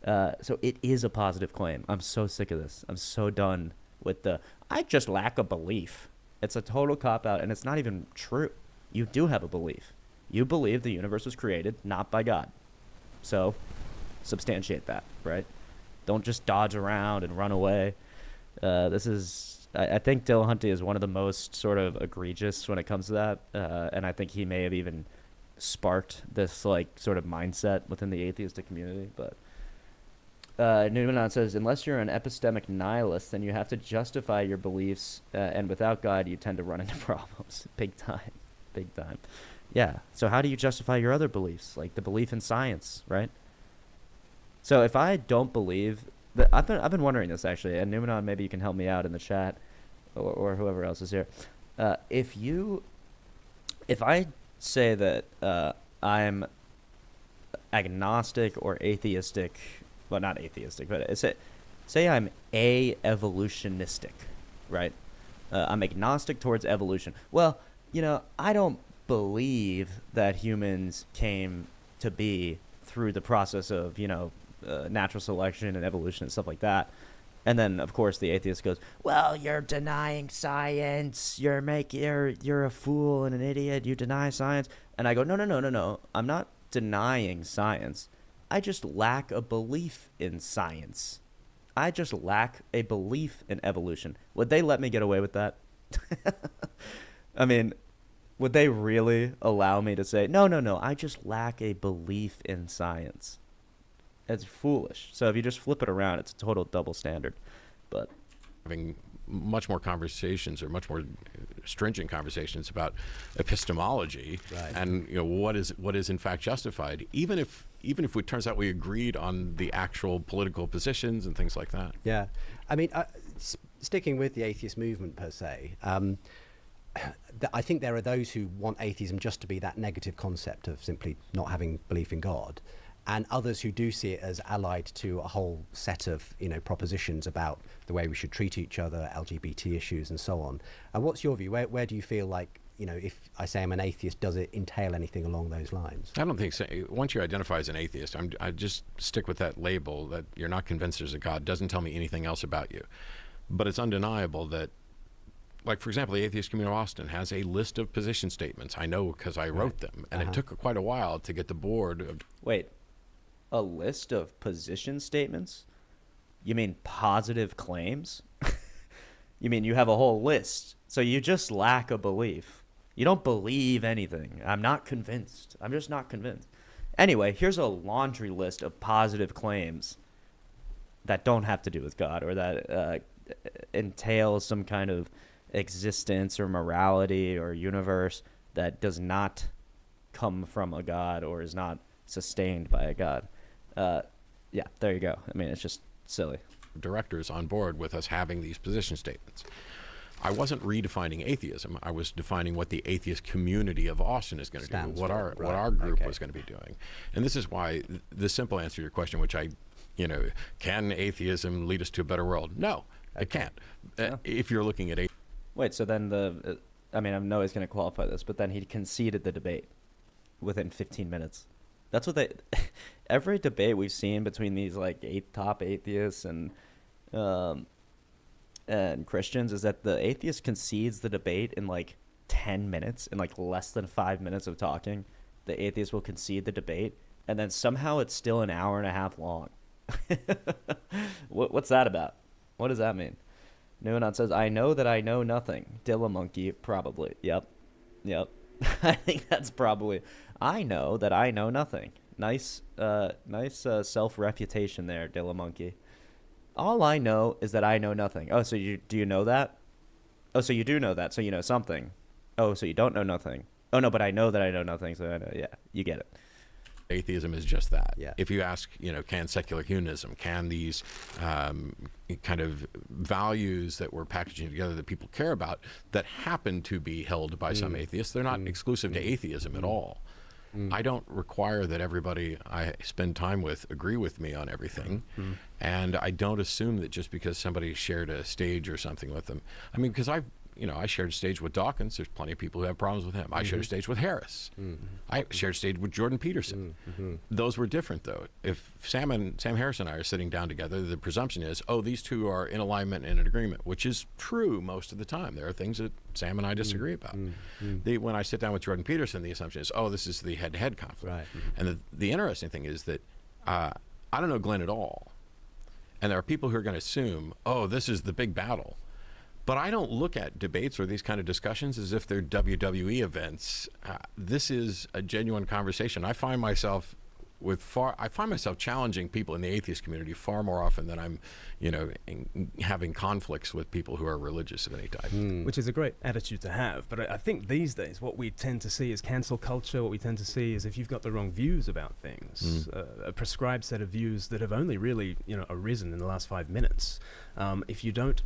So it is a positive claim. I'm so sick of this. I'm so done with I just lack a belief. It's a total cop-out, and it's not even true. You do have a belief. You believe the universe was created not by God. So substantiate that, right? Don't just dodge around and run away. I think Dillahunty is one of the most sort of egregious when it comes to that, and I think he may have even sparked this sort of mindset within the atheistic community. But Newman says, unless you're an epistemic nihilist, then you have to justify your beliefs, and without God, you tend to run into problems. Big time. Yeah. So how do you justify your other beliefs, like the belief in science, right? So if I don't believe that, I've been wondering this actually, and Newman, maybe you can help me out in the chat, or whoever else is here. If I say that I'm agnostic or atheistic, well, not atheistic, but say I'm evolutionistic, right? I'm agnostic towards evolution. Well, I don't believe that humans came to be through the process of, natural selection and evolution and stuff like that. And then, of course, the atheist goes, well, you're denying science. You're a fool and an idiot. You deny science. And I go, no. I'm not denying science. I just lack a belief in science. I just lack a belief in evolution. Would they let me get away with that? I mean, would they really allow me to say, no, I just lack a belief in science? It's foolish. So if you just flip it around, it's a total double standard. But having much more conversations or much more stringent conversations about epistemology and what is in fact justified, even if it turns out we agreed on the actual political positions and things like that. Yeah, I mean, sticking with the atheist movement per se, I think there are those who want atheism just to be that negative concept of simply not having belief in God, and others who do see it as allied to a whole set of propositions about the way we should treat each other, LGBT issues and so on. And what's your view? Where do you feel like, if I say I'm an atheist, does it entail anything along those lines? I don't think so. Once you identify as an atheist, I just stick with that label that you're not convinced there's a God. Doesn't tell me anything else about you. But it's undeniable that, like, for example, the Atheist Community of Austin has a list of position statements. I know because I wrote them. And it took quite a while to get the board of... Wait, a list of position statements? You mean positive claims? You mean you have a whole list, so you just lack a belief. You don't believe anything. I'm not convinced. I'm just not convinced. Anyway, here's a laundry list of positive claims that don't have to do with God, or that entail some kind of existence or morality or universe that does not come from a God or is not sustained by a God. Yeah, there you go. I mean, it's just silly. Directors on board with us having these position statements. I wasn't redefining atheism. I was defining what the atheist community of Austin is going to do, what our group was going to be doing. And this is why the simple answer to your question, which can atheism lead us to a better world? No, it can't. If you're looking at Wait, so then I know he's going to qualify this, but then he conceded the debate within 15 minutes. That's what every debate we've seen between these top atheists and Christians is that the atheist concedes the debate in 10 minutes, in less than 5 minutes of talking. The atheist will concede the debate, and then somehow it's still an hour and a half long. What's that about? What does that mean? Nuanon says, I know that I know nothing. Dilla Monkey, probably. Yep. I think that's probably... I know that I know nothing. Nice self-refutation there, Dilla Monkey. All I know is that I know nothing. Oh, so do you know that? Oh, so you do know that, so you know something. Oh, so you don't know nothing. Oh, no, but I know that I know nothing, so I know. Yeah, you get it. Atheism is just that. Yeah. If you ask, can secular humanism, can these kind of values that we're packaging together that people care about that happen to be held by some atheists, they're not exclusive to atheism at all. I don't require that everybody I spend time with agree with me on everything. And I don't assume that just because somebody shared a stage or something with them. I mean, because I shared a stage with Dawkins. There's plenty of people who have problems with him. I shared a stage with Harris. I shared a stage with Jordan Peterson. Those were different, though. If Sam Harris and I are sitting down together, the presumption is, these two are in alignment and in agreement, which is true most of the time. There are things that Sam and I disagree about. When I sit down with Jordan Peterson, the assumption is, this is the head-to-head conflict. Right. And the interesting thing is that I don't know Glenn at all. And there are people who are going to assume, this is the big battle. But I don't look at debates or these kind of discussions as if they're WWE events. This is a genuine conversation. I find myself challenging people in the atheist community far more often than I'm, having conflicts with people who are religious of any type. Which is a great attitude to have. But I think these days what we tend to see is cancel culture. What we tend to see is if you've got the wrong views about things, a prescribed set of views that have only really, arisen in the last 5 minutes, if you don't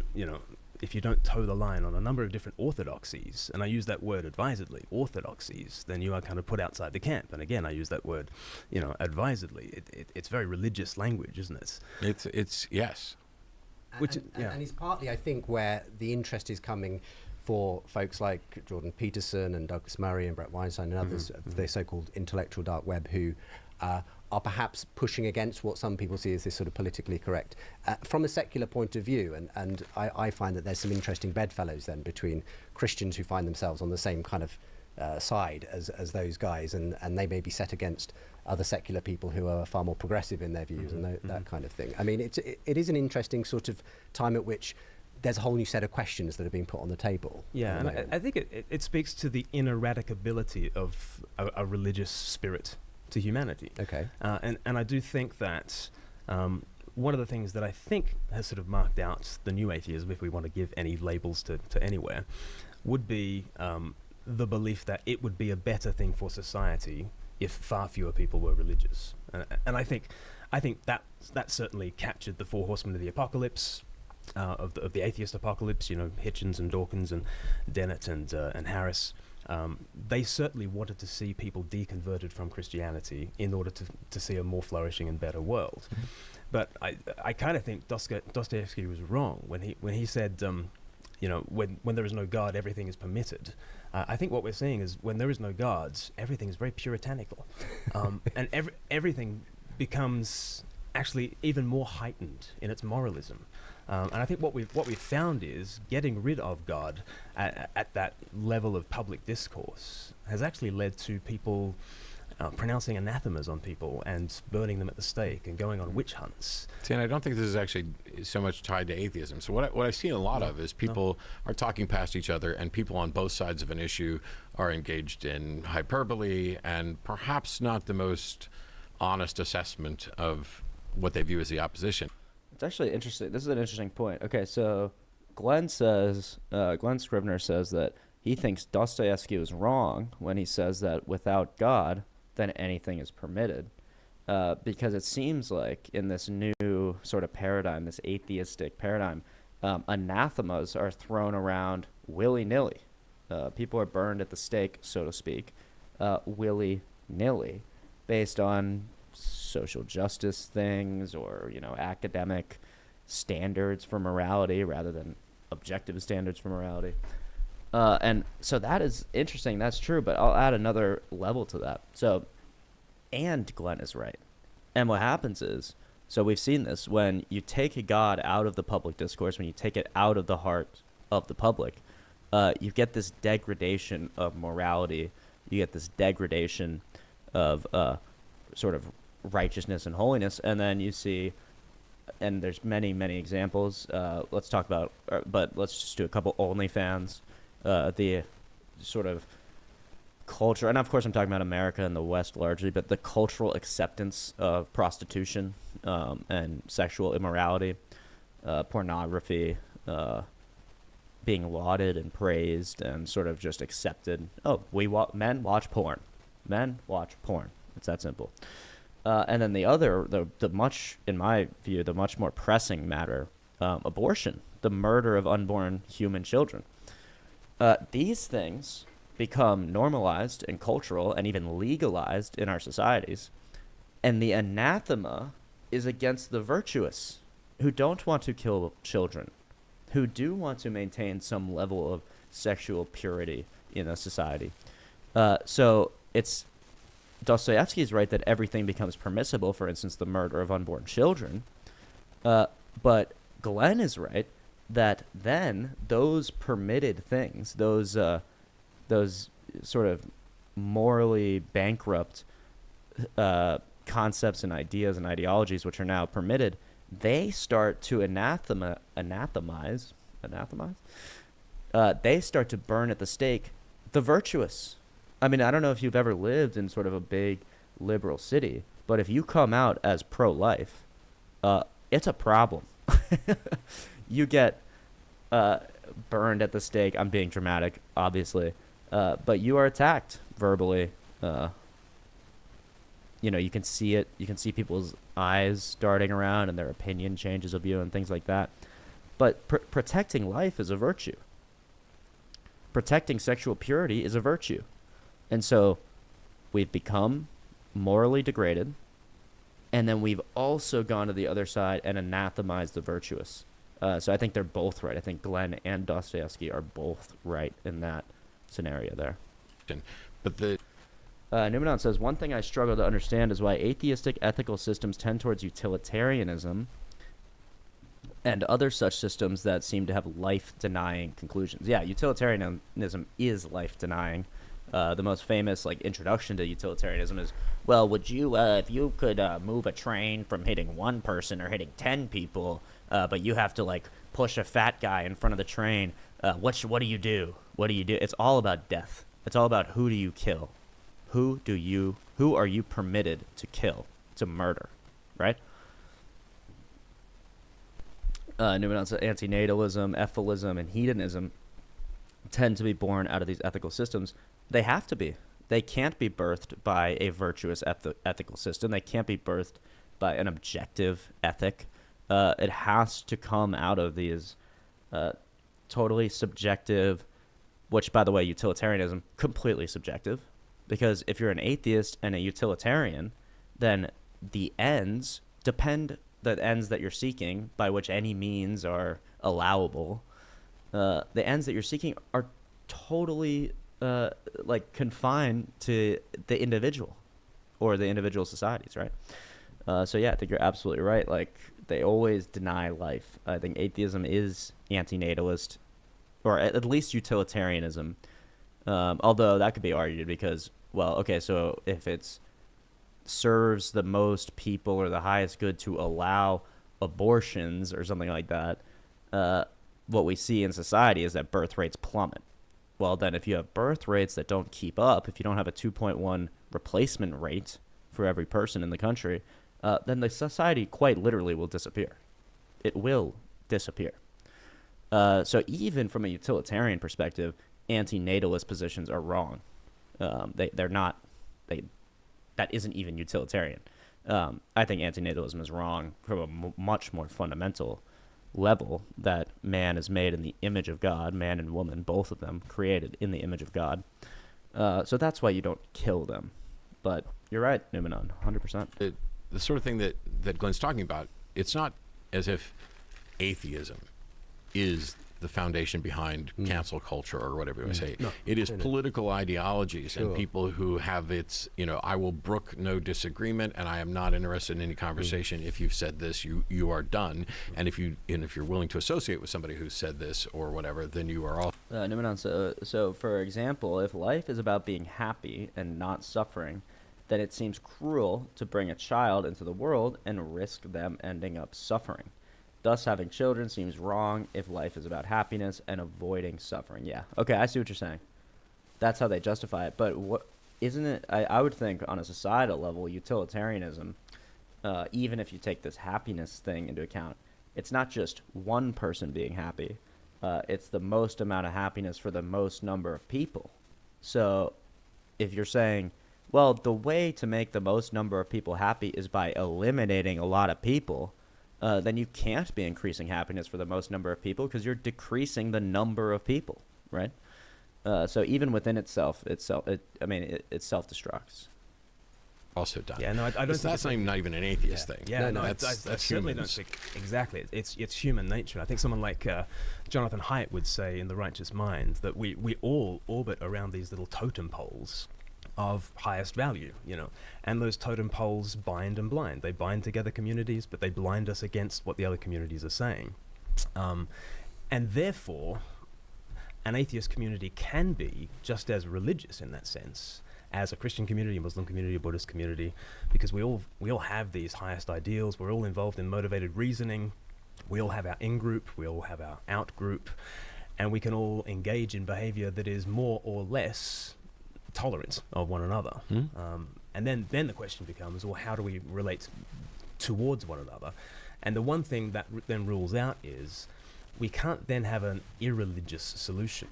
toe the line on a number of different orthodoxies, and I use that word advisedly, orthodoxies, then you are kind of put outside the camp. And again, I use that word, advisedly. It's very religious language, isn't it? It's yes. And it's partly, I think, where the interest is coming for folks like Jordan Peterson and Douglas Murray and Brett Weinstein and others of the so-called intellectual dark web who are perhaps pushing against what some people see as this sort of politically correct. From a secular point of view, and I find that there's some interesting bedfellows then between Christians who find themselves on the same kind of side as those guys, and they may be set against other secular people who are far more progressive in their views and that kind of thing. I mean, it is an interesting sort of time at which there's a whole new set of questions that are being put on the table. Yeah, and I think it speaks to the ineradicability of a religious spirit to humanity. Okay. And I do think that one of the things that I think has sort of marked out the new atheism, if we want to give any labels to anywhere, would be the belief that it would be a better thing for society if far fewer people were religious. And I think that certainly captured the four horsemen of the apocalypse, of the atheist apocalypse. You know, Hitchens and Dawkins and Dennett and Harris. They certainly wanted to see people deconverted from Christianity in order to see a more flourishing and better world. But I kind of think Dostoevsky was wrong when he said, you know, when there is no God, everything is permitted. I think what we're seeing is when there is no gods, everything is very puritanical, and everything becomes actually even more heightened in its moralism. And I think what we've found is getting rid of God at that level of public discourse has actually led to people pronouncing anathemas on people and burning them at the stake and going on witch hunts. See, and I don't think this is actually so much tied to atheism. So what I've seen a lot of is people are talking past each other, and people on both sides of an issue are engaged in hyperbole and perhaps not the most honest assessment of what they view as the opposition. It's actually interesting. This is an interesting point. Okay, so Glenn Scrivener says that he thinks Dostoevsky was wrong when he says that without God, then anything is permitted. Because it seems like in this new sort of paradigm, this atheistic paradigm, anathemas are thrown around willy-nilly. People are burned at the stake, so to speak, willy-nilly, based on social justice things or, you know, academic standards for morality rather than objective standards for morality. And so that is interesting. That's true. But I'll add another level to that. So, and Glenn is right. And what happens is, so we've seen this, when you take God out of the public discourse, when you take it out of the heart of the public, you get this degradation of morality. You get this degradation of sort of righteousness and holiness. And then you see, and there's many, many examples. Let's talk about, but let's just do a couple. OnlyFans. The sort of culture, and of course I'm talking about America and the West largely, but the cultural acceptance of prostitution and sexual immorality, pornography, being lauded and praised and sort of just accepted. Oh, men watch porn. Men watch porn. It's that simple. And then the much, in my view, the much more pressing matter, abortion, the murder of unborn human children. These things become normalized and cultural and even legalized in our societies. And the anathema is against the virtuous who don't want to kill children, who do want to maintain some level of sexual purity in a society. So it's Dostoevsky is right that everything becomes permissible, for instance, the murder of unborn children. But Glenn is right that then those permitted things, those sort of morally bankrupt concepts and ideas and ideologies which are now permitted, they start to anathemize. They start to burn at the stake the virtuous. I mean, I don't know if you've ever lived in sort of a big liberal city, but if you come out as pro-life, it's a problem. You get burned at the stake. I'm being dramatic, obviously, but you are attacked verbally. You know, you can see it. You can see people's eyes darting around and their opinion changes of you and things like that. But protecting life is a virtue. Protecting sexual purity is a virtue. And so we've become morally degraded, and then we've also gone to the other side and anathemized the virtuous. So I think they're both right. I think Glenn and Dostoevsky are both right in that scenario there. But the Numenon says, one thing I struggle to understand is why atheistic ethical systems tend towards utilitarianism and other such systems that seem to have life-denying conclusions. Yeah, utilitarianism is life-denying. The most famous introduction to utilitarianism is, well, would you, if you could move a train from hitting one person or hitting 10 people, but you have to push a fat guy in front of the train, what do you do? What do you do? It's all about death. It's all about who do you kill? Who are you permitted to kill, to murder, right? nuance of antinatalism, ephilism, and hedonism tend to be born out of these ethical systems. They have to be. They can't be birthed by a virtuous ethical system. They can't be birthed by an objective ethic. It has to come out of these totally subjective, which, by the way, utilitarianism, completely subjective. Because if you're an atheist and a utilitarian, then the ends that you're seeking, by which any means are allowable, the ends that you're seeking are totally confined to the individual or the individual societies, right? So yeah, I think you're absolutely right. Like, they always deny life. I think atheism is antinatalist, or at least utilitarianism. Although that could be argued because, well, okay, so if it's serves the most people or the highest good to allow abortions or something like that, what we see in society is that birth rates plummet. Well, then if you have birth rates that don't keep up, if you don't have a 2.1 replacement rate for every person in the country, then the society quite literally will disappear. It will disappear. So even from a utilitarian perspective, antinatalist positions are wrong. They're not. That isn't even utilitarian. I think antinatalism is wrong from a much more fundamental level, that man is made in the image of God, man and woman, both of them created in the image of God. So that's why you don't kill them. But you're right, Numenon, 100%. The sort of thing that Glenn's talking about, it's not as if atheism is the foundation behind cancel culture or whatever you want to say. No, it is political ideologies and people who have I will brook no disagreement, and I am not interested in any conversation. If you've said this, you are done. And if you're willing to associate with somebody who said this or whatever, then you are all. So for example, if life is about being happy and not suffering, then it seems cruel to bring a child into the world and risk them ending up suffering. Thus, having children seems wrong if life is about happiness and avoiding suffering. Yeah. Okay, I see what you're saying. That's how they justify it. But what isn't it? I would think on a societal level, utilitarianism, even if you take this happiness thing into account, it's not just one person being happy. It's the most amount of happiness for the most number of people. So if you're saying, well, the way to make the most number of people happy is by eliminating a lot of people, then you can't be increasing happiness for the most number of people because you're decreasing the number of people, right? So even within itself, it self-destructs. Also done. Yeah, no, I don't think that's not even an atheist thing. Yeah, no, that's I certainly don't think exactly. It's human nature. I think someone like Jonathan Haidt would say in The Righteous Mind that we all orbit around these little totem poles of highest value, and those totem poles bind and blind. They bind together communities, but they blind us against what the other communities are saying. And therefore, an atheist community can be just as religious in that sense as a Christian community, a Muslim community, a Buddhist community, because we all have these highest ideals. We're all involved in motivated reasoning. We all have our in-group, we all have our out-group, and we can all engage in behavior that is more or less tolerant of one another. And then the question becomes, well, how do we relate towards one another? And the one thing that then rules out is we can't then have an irreligious solution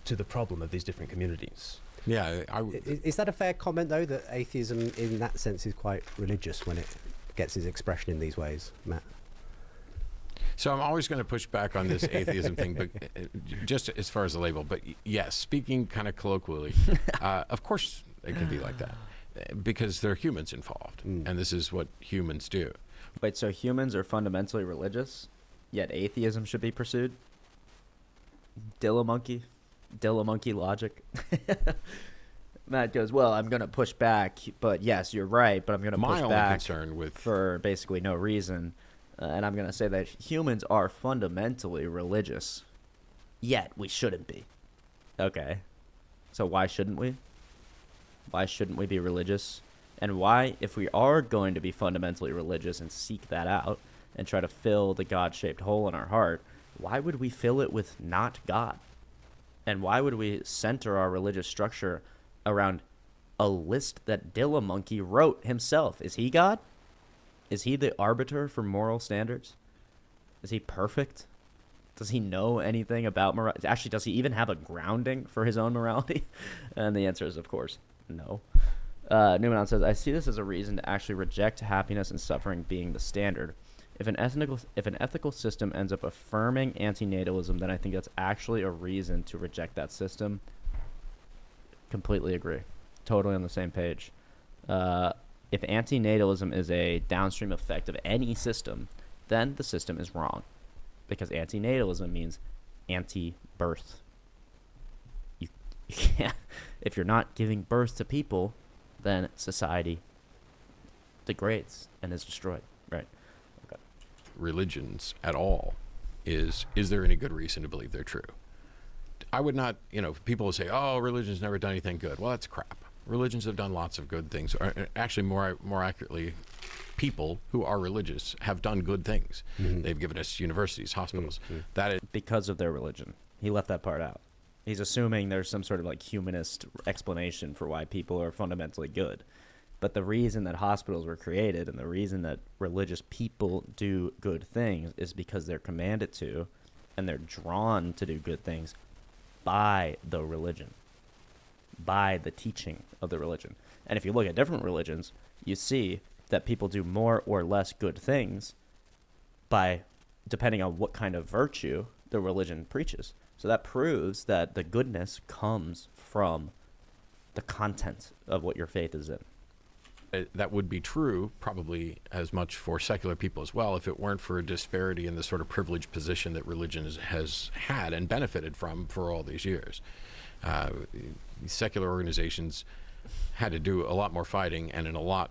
to the problem of these different communities. Yeah. Is that a fair comment, though, that atheism in that sense is quite religious when it gets its expression in these ways, Matt? So I'm always going to push back on this atheism thing, but just as far as the label. But yes, speaking kind of colloquially, of course it can be like that because there are humans involved, and this is what humans do. Wait, so humans are fundamentally religious, yet atheism should be pursued? Dilla monkey logic. Matt goes, well, I'm going to push back, but yes, you're right, but I'm going to push back for basically no reason. And I'm going to say that humans are fundamentally religious, yet we shouldn't be. Okay. So why shouldn't we? Why shouldn't we be religious? And why, if we are going to be fundamentally religious and seek that out and try to fill the God-shaped hole in our heart, why would we fill it with not God? And why would we center our religious structure around a list that Dilla Monkey wrote himself? Is he God? Is he the arbiter for moral standards? Is he perfect? Does he know anything about morality? Actually, does he even have a grounding for his own morality? And the answer is, of course, no. Newman says, I see this as a reason to actually reject happiness and suffering being the standard. If an ethical system ends up affirming antinatalism, then I think that's actually a reason to reject that system. Completely agree. Totally on the same page. If antinatalism is a downstream effect of any system, then the system is wrong. Because antinatalism means anti-birth. You can't, if you're not giving birth to people, then society degrades and is destroyed. Right. Okay. Religions at all is there any good reason to believe they're true? I would not, people will say, oh, religion's never done anything good. Well, that's crap. Religions have done lots of good things. Or actually, more accurately, people who are religious have done good things. Mm-hmm. They've given us universities, hospitals. Mm-hmm. That is because of their religion. He left that part out. He's assuming there's some sort of like humanist explanation for why people are fundamentally good. But the reason that hospitals were created and the reason that religious people do good things is because they're commanded to, and they're drawn to do good things by the religion, by the teaching of the religion. And if you look at different religions, you see that people do more or less good things by depending on what kind of virtue the religion preaches. So that proves that the goodness comes from the content of what your faith is in. That would be true probably as much for secular people as well if it weren't for a disparity in the sort of privileged position that religion has had and benefited from for all these years. Secular organizations had to do a lot more fighting and in a lot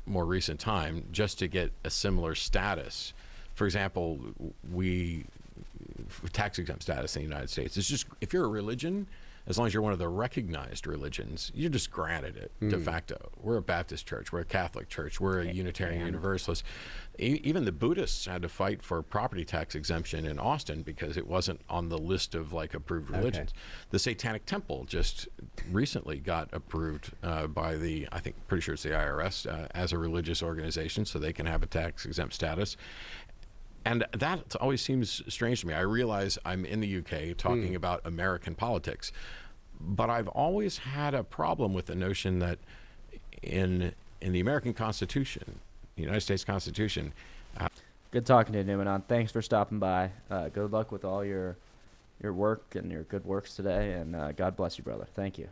more recent time just to get a similar status. For example, tax exempt status in the United States. It's just, if you're a religion, as long as you're one of the recognized religions, you're just granted it de facto. We're a Baptist church, we're a Catholic church, we're a Unitarian Universalist. Even the Buddhists had to fight for property tax exemption in Austin because it wasn't on the list of like approved religions. Okay. The Satanic Temple just recently got approved by pretty sure it's the IRS as a religious organization, so they can have a tax exempt status. And that always seems strange to me. I realize I'm in the UK talking about American politics, but I've always had a problem with the notion that in the American Constitution, the United States Constitution. Good talking to you, Newman. Thanks for stopping by. Good luck with all your work and your good works today, and God bless you, brother. Thank you.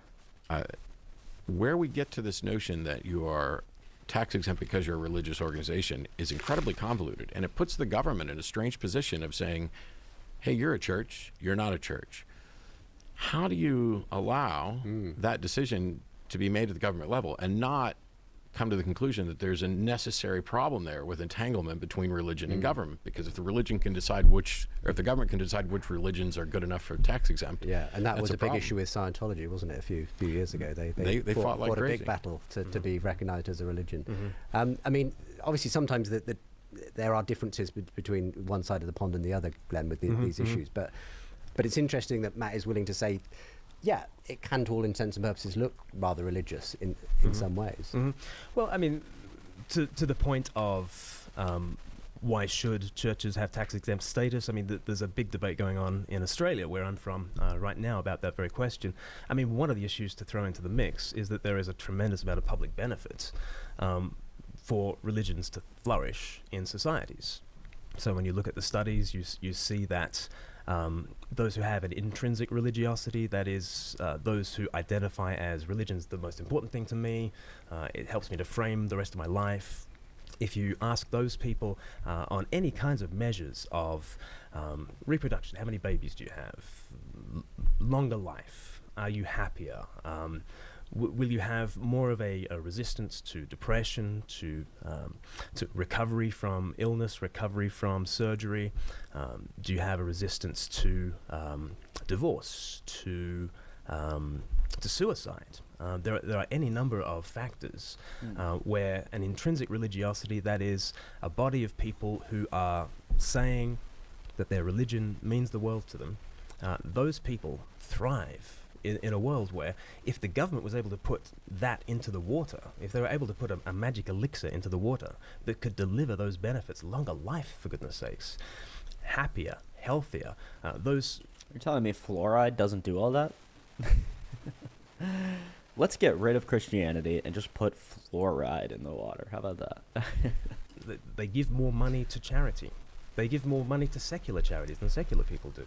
Where we get to this notion that you are tax exempt because you're a religious organization is incredibly convoluted, and it puts the government in a strange position of saying, hey, you're a church, you're not a church. How do you allow that decision to be made at the government level and not come to the conclusion that there's a necessary problem there with entanglement between religion and government? Because if the religion can decide if the government can decide which religions are good enough for tax exempt, and that was a big issue with Scientology, wasn't it? A few years ago, they fought like crazy. A big battle to be recognized as a religion. I mean, obviously, sometimes there are differences between one side of the pond and the other, Glenn, with these issues. But it's interesting that Matt is willing to say, yeah, it can, to all intents and purposes, look rather religious in some ways. Well, I mean, to the point of why should churches have tax exempt status? I mean, there's a big debate going on in Australia, where I'm from right now, about that very question. I mean, one of the issues to throw into the mix is that there is a tremendous amount of public benefit for religions to flourish in societies. So when you look at the studies, you see that those who have an intrinsic religiosity, that is, those who identify as religion's the most important thing to me, it helps me to frame the rest of my life. If you ask those people on any kinds of measures of reproduction, how many babies do you have? Longer life? Are you happier? Will you have more of a resistance to depression, to recovery from illness, recovery from surgery? Do you have a resistance to divorce, to suicide? There are any number of factors where an intrinsic religiosity, that is, a body of people who are saying that their religion means the world to them, those people thrive in a world where, if the government was able to put that into the water, if they were able to put a magic elixir into the water that could deliver those benefits, longer life, for goodness sakes, happier, healthier. Those You're telling me fluoride doesn't do all that? Let's get rid of Christianity and just put fluoride in the water. How about that? they give more money to charity. They give more money to secular charities than secular people do.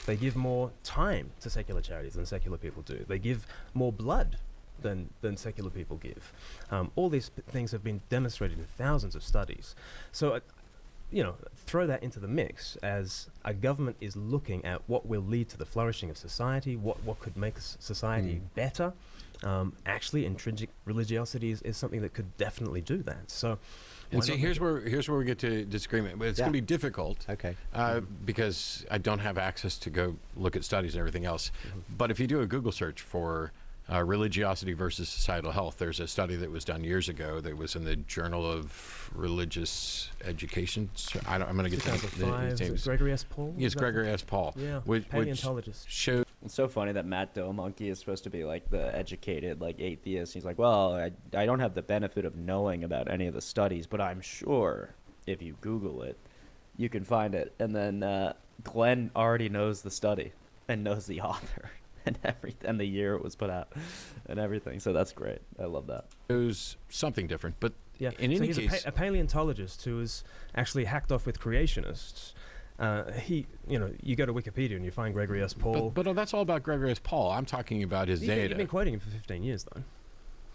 They give more time to secular charities than secular people do. They give more blood than secular people give. All these things have been demonstrated in thousands of studies. So, throw that into the mix as a government is looking at what will lead to the flourishing of society, what could make society better. Actually, intrinsic religiosity is something that could definitely do that. So, and see, here's where we get to disagreement. But it's going to be difficult, Okay. because I don't have access to go look at studies and everything else. But if you do a Google search for religiosity versus societal health, there's a study that was done years ago that was in the Journal of Religious Education. I'm going to get that. 2005, Gregory S. Paul? Yes, Gregory S. Paul. Yeah, which paleontologist. showed. It's so funny that Matt Monkey is supposed to be like the educated, like atheist. He's like, well, I don't have the benefit of knowing about any of the studies, but I'm sure if you Google it, you can find it. And then Glenn already knows the study and knows the author and everything, and the year it was put out and everything. So that's great. I love that. It was something different, but Yeah, in so any he's case, a paleontologist who was actually hacked off with creationists. You go to Wikipedia and you find Gregory S. Paul. but that's all about Gregory S. Paul. I'm talking about his data. You've been quoting him for 15 years, though.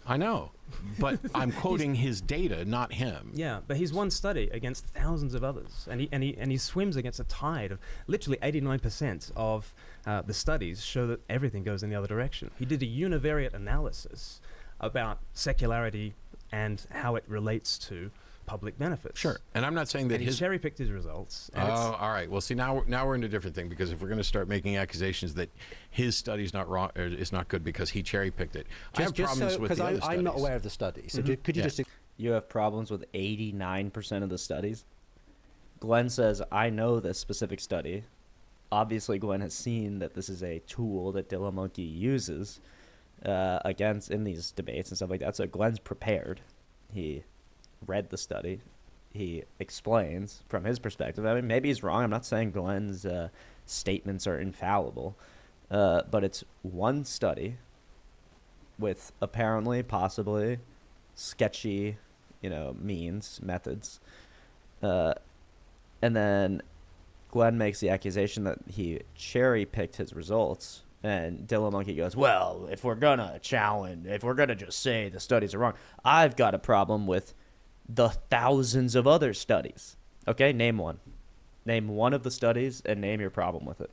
I know, but I'm quoting his data, not him. Yeah, but he's one study against thousands of others, and he swims against a tide of literally 89% of the studies show that everything goes in the other direction. He did a univariate analysis about secularity and how it relates to public benefits. Sure, and I'm not saying that and he cherry-picked his results. Oh, all right. Well, see, now we're in a different thing, because if we're going to start making accusations that his study's not wrong or is not good because he cherry-picked it, I have problems with the other studies. I'm not aware of the study, so could you just... You have problems with 89% of the studies? Glenn says, I know this specific study. Obviously, Glenn has seen that this is a tool that Monkey uses against in these debates and stuff like that. So Glenn's prepared. He read the study. He explains from his perspective. I mean, maybe he's wrong. I'm not saying Glenn's statements are infallible, but it's one study with apparently, possibly sketchy, methods. And then Glenn makes the accusation that he cherry-picked his results. And Monkey goes, well, if we're going to just say the studies are wrong, I've got a problem with the thousands of other studies. Okay, name one. Name one of the studies and name your problem with it.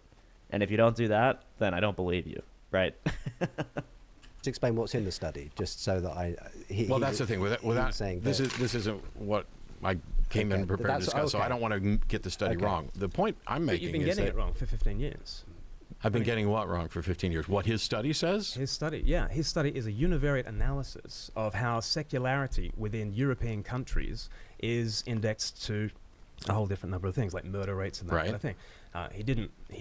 And if you don't do that, then I don't believe you, right? Just explain what's in the study, just so that that's the thing. Without saying this isn't what I came in prepared to discuss, so I don't want to get the study wrong. The point I'm making is you've been getting it wrong for 15 years. I've been getting what wrong for 15 years? What his study says? His study is a univariate analysis of how secularity within European countries is indexed to a whole different number of things, like murder rates and that kind of thing. He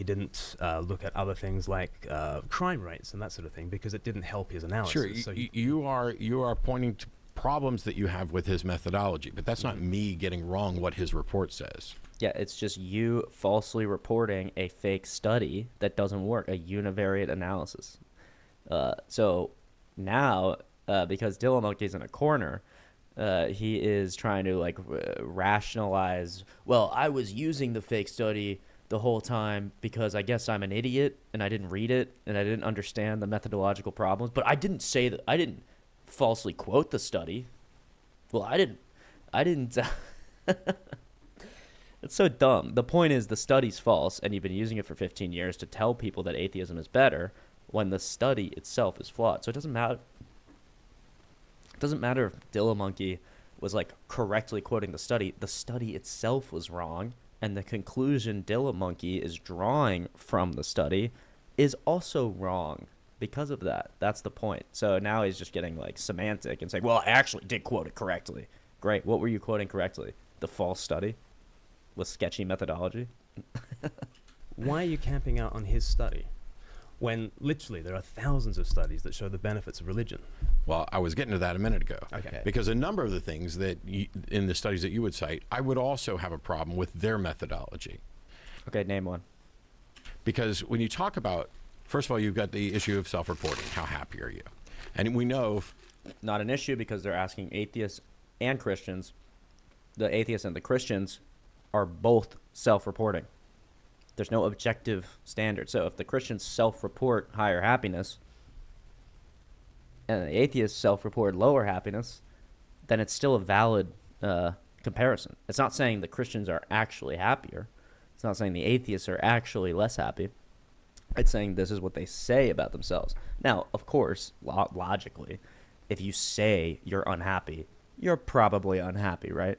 didn't look at other things like crime rates and that sort of thing, because it didn't help his analysis. Sure, so you are pointing to problems that you have with his methodology, but that's not me getting wrong what his report says. Yeah, it's just you falsely reporting a fake study that doesn't work, a univariate analysis. So now, because Monkey's in a corner, he is trying to rationalize, well, I was using the fake study the whole time because I guess I'm an idiot and I didn't read it and I didn't understand the methodological problems, but I didn't say that, I didn't falsely quote the study. Well, I didn't It's so dumb. The point is the study's false, and you've been using it for 15 years to tell people that atheism is better when the study itself is flawed. So it doesn't matter. It doesn't matter if Monkey was correctly quoting the study. The study itself was wrong, and the conclusion Monkey is drawing from the study is also wrong because of that. That's the point. So now he's just getting semantic and saying, well, I actually did quote it correctly. Great. What were you quoting correctly? The false study with sketchy methodology? Why are you camping out on his study when literally there are thousands of studies that show the benefits of religion? Well, I was getting to that a minute ago. Okay. Because a number of the things that in the studies that you would cite, I would also have a problem with their methodology. Okay, name one. Because when you talk about, first of all, you've got the issue of self-reporting. How happy are you? And we know Not an issue because they're asking atheists and Christians. The atheists and the Christians are both self-reporting. There's no objective standard. So if the Christians self-report higher happiness and the atheists self-report lower happiness, then it's still a valid comparison. It's not saying the Christians are actually happier. It's not saying the atheists are actually less happy. It's saying this is what they say about themselves. Now, of course, logically, if you say you're unhappy, you're probably unhappy, right?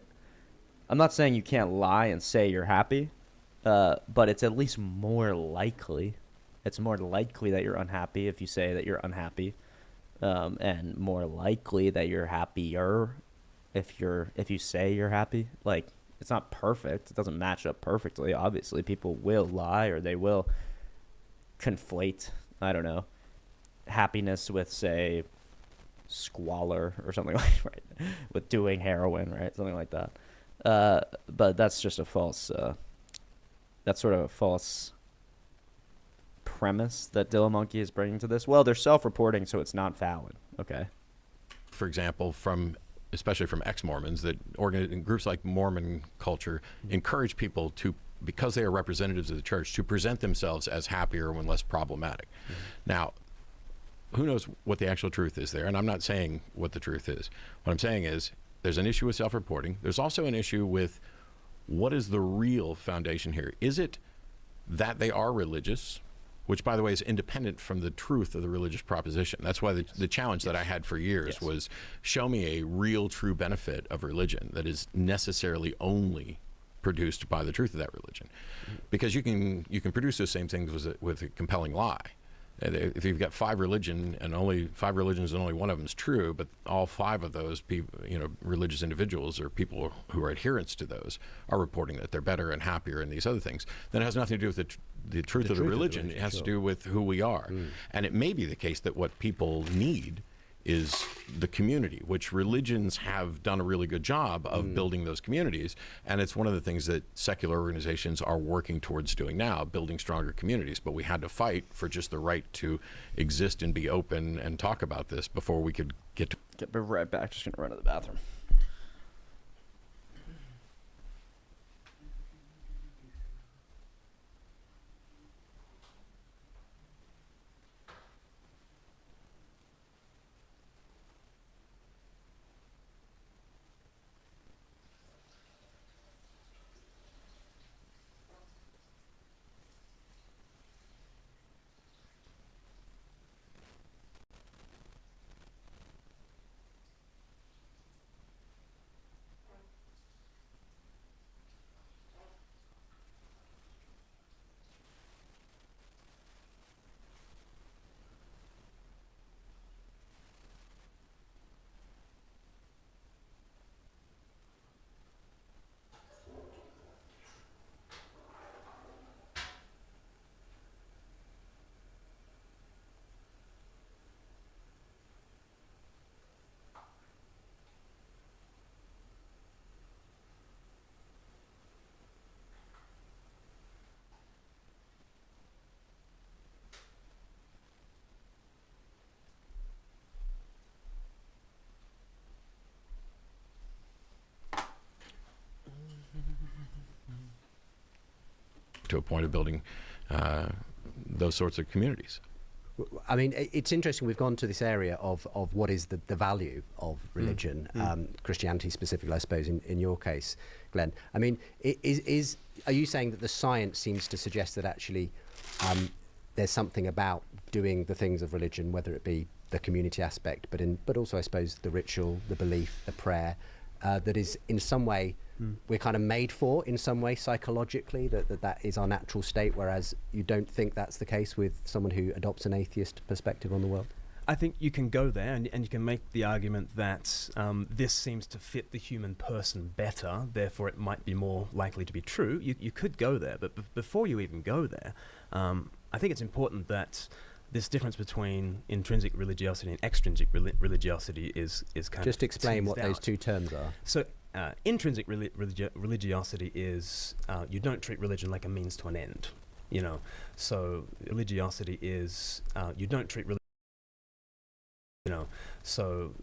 I'm not saying you can't lie and say you're happy, but it's at least more likely. It's more likely that you're unhappy if you say that you're unhappy, and more likely that you're happier if you say you're happy. Like, it's not perfect. It doesn't match up perfectly. Obviously, people will lie or they will conflate, I don't know, happiness with, say, squalor or something like, right? With doing heroin, right? Something like that. But that's just a false, that's sort of a false premise that Monkey is bringing to this. Well, they're self-reporting, so it's not valid. Okay. for example, especially from ex-Mormons, that groups like Mormon culture encourage people to, because they are representatives of the church, to present themselves as happier when less problematic. Now, who knows what the actual truth is there? And I'm not saying what the truth is. What I'm saying is there's an issue with self-reporting. There's also an issue with what is the real foundation here? Is it that they are religious, which, by the way, is independent from the truth of the religious proposition? That's why the challenge that I had for years was show me a real, true benefit of religion that is necessarily only produced by the truth of that religion. Because you can produce those same things with a compelling lie. If you've got five religions and only one of them is true, but all five of those people, religious individuals or people who are adherents to those are reporting that they're better and happier and these other things, then it has nothing to do with the truth of the religion. It has to do with who we are. And it may be the case that what people need is the community, which religions have done a really good job of building those communities. And it's one of the things that secular organizations are working towards doing now, building stronger communities. But we had to fight for just the right to exist and be open and talk about this before we could get to... Get right back. Just going to run to the bathroom. to a point of building those sorts of communities. I mean, it's interesting. We've gone to this area of what is the value of religion, Christianity specifically, I suppose, in your case, Glenn. I mean, are you saying that the science seems to suggest that actually there's something about doing the things of religion, whether it be the community aspect, but also, I suppose, the ritual, the belief, the prayer, that is in some way we're kind of made for, in some way psychologically, that is our natural state, whereas you don't think that's the case with someone who adopts an atheist perspective on the world? I think you can go there and you can make the argument that this seems to fit the human person better, therefore it might be more likely to be true. You could go there, but before you even go there, I think it's important that this difference between intrinsic religiosity and extrinsic religiosity is kind of just explain what teased those out. two terms are. So Intrinsic religiosity is you don't treat religion like a means to an end. You know, so religiosity is you don't treat religion. You know, so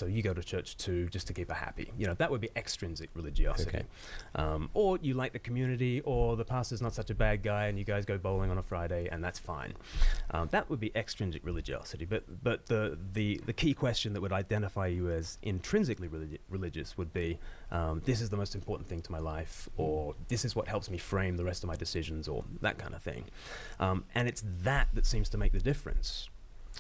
you go to church just to keep her happy. You know, that would be extrinsic religiosity. Okay. Or you like the community, or the pastor's not such a bad guy, and you guys go bowling on a Friday, and that's fine. That would be extrinsic religiosity. But the key question that would identify you as intrinsically religious would be, this is the most important thing to my life, or this is what helps me frame the rest of my decisions, or that kind of thing. And it's that seems to make the difference.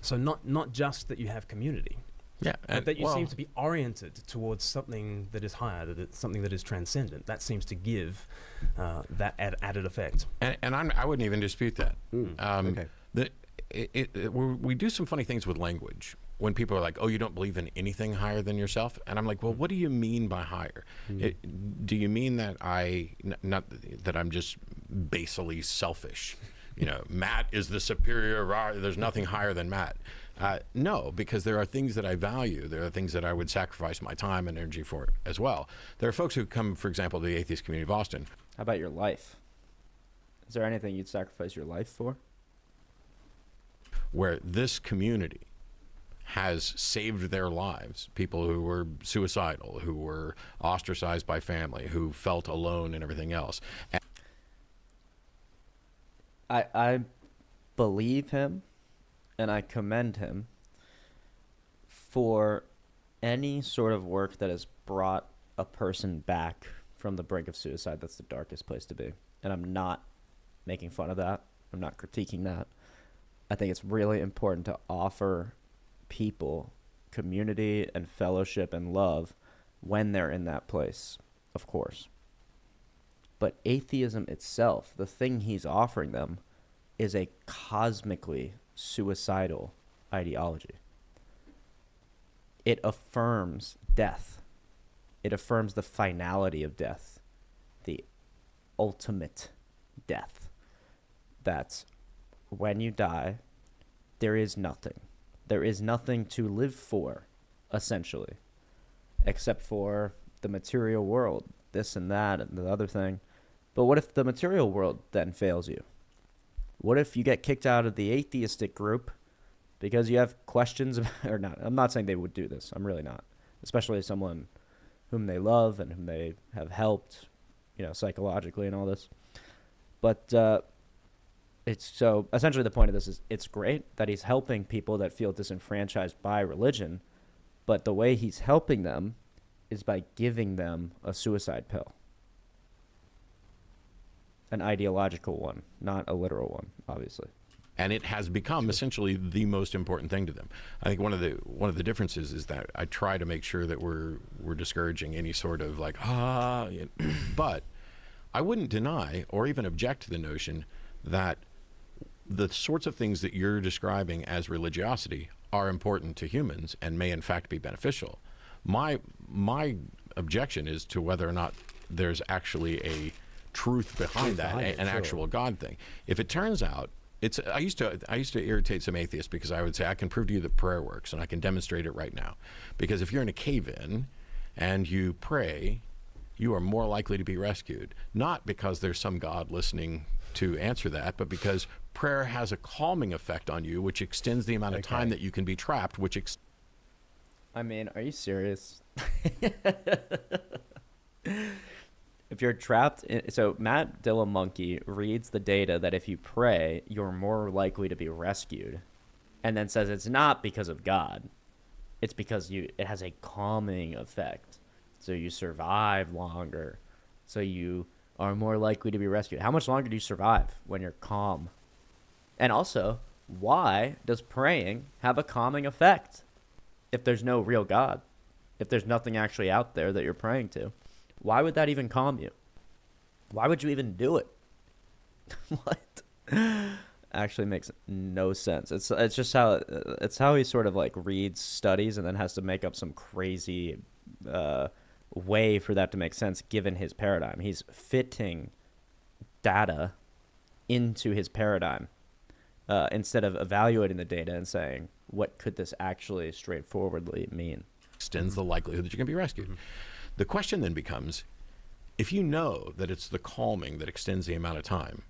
So not just that you have community. Yeah, But that you seem to be oriented towards something that is higher, something that is transcendent. That seems to give that added effect. And I wouldn't even dispute that. Okay. We do some funny things with language. When people are like, "Oh, you don't believe in anything higher than yourself," and I'm like, "Well, what do you mean by higher? Do you mean that not that I'm just basally selfish? You know, Matt is the superior. There's nothing higher than Matt." No, because there are things that I value. There are things that I would sacrifice my time and energy for as well. There are folks who come, for example, to the atheist community of Austin. How about your life? Is there anything you'd sacrifice your life for? Where this community has saved their lives, people who were suicidal, who were ostracized by family, who felt alone and everything else. I believe him, and I commend him for any sort of work that has brought a person back from the brink of suicide. That's the darkest place to be. And I'm not making fun of that. I'm not critiquing that. I think it's really important to offer people community and fellowship and love when they're in that place, of course. But atheism itself, the thing he's offering them, is a cosmically suicidal ideology. It affirms death. It affirms the finality of death, the ultimate death. That when you die, there is nothing. There is nothing to live for, essentially, except for the material world, this and that and the other thing. But what if the material world then fails you? What if you get kicked out of the atheistic group because you have questions or not? I'm not saying they would do this. I'm really not. Especially someone whom they love and whom they have helped, psychologically and all this. But it's so essentially the point of this is it's great that he's helping people that feel disenfranchised by religion, but the way he's helping them is by giving them a suicide pill. An ideological one, not a literal one, obviously. And it has become essentially the most important thing to them. I think one of the differences is that I try to make sure that we're discouraging any sort of but I wouldn't deny or even object to the notion that the sorts of things that you're describing as religiosity are important to humans and may in fact be beneficial. My objection is to whether or not there's actually a truth behind that, an actual God thing. If it turns out I used to irritate some atheists because I would say I can prove to you that prayer works and I can demonstrate it right now. Because if you're in a cave-in and you pray, you are more likely to be rescued. Not because there's some God listening to answer that, but because prayer has a calming effect on you, which extends the amount of time that you can be trapped, I mean, are you serious? If you're trapped so Matt Monkey reads the data that if you pray, you're more likely to be rescued, and then says it's not because of God. It's because it has a calming effect. So you survive longer. So you are more likely to be rescued. How much longer do you survive when you're calm? And also, why does praying have a calming effect if there's no real God? If there's nothing actually out there that you're praying to? Why would that even calm you? Why would you even do it? What? Actually makes no sense. It's just how he sort of reads studies and then has to make up some crazy way for that to make sense given his paradigm. He's fitting data into his paradigm instead of evaluating the data and saying, what could this actually straightforwardly mean? extends the likelihood that you can be rescued. The question then becomes, if you know that it's the calming that extends the amount of time,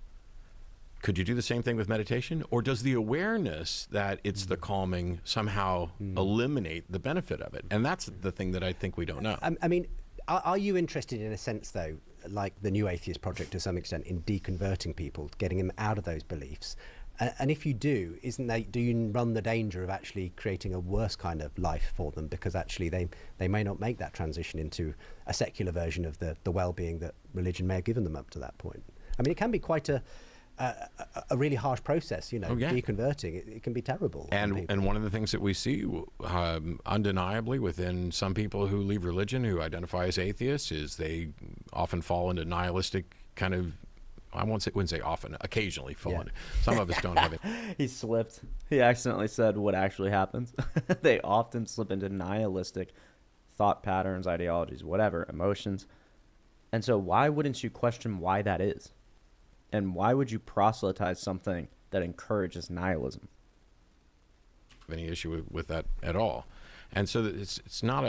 could you do the same thing with meditation? Or does the awareness that it's the calming somehow eliminate the benefit of it? And that's the thing that I think we don't know. I mean, are you interested in a sense, though, like the New Atheist Project to some extent, in deconverting people, getting them out of those beliefs? And if you do, do you run the danger of actually creating a worse kind of life for them, because actually they may not make that transition into a secular version of the well-being that religion may have given them up to that point? I mean, it can be quite a really harsh process, deconverting. It can be terrible. And one of the things that we see undeniably within some people who leave religion, who identify as atheists, is they often fall into nihilistic kind of, I wouldn't say often, occasionally fall into. Some of us don't have it. He slipped. He accidentally said what actually happens. They often slip into nihilistic thought patterns, ideologies, whatever, emotions. And so why wouldn't you question why that is? And why would you proselytize something that encourages nihilism? Any issue with that at all? And so it's not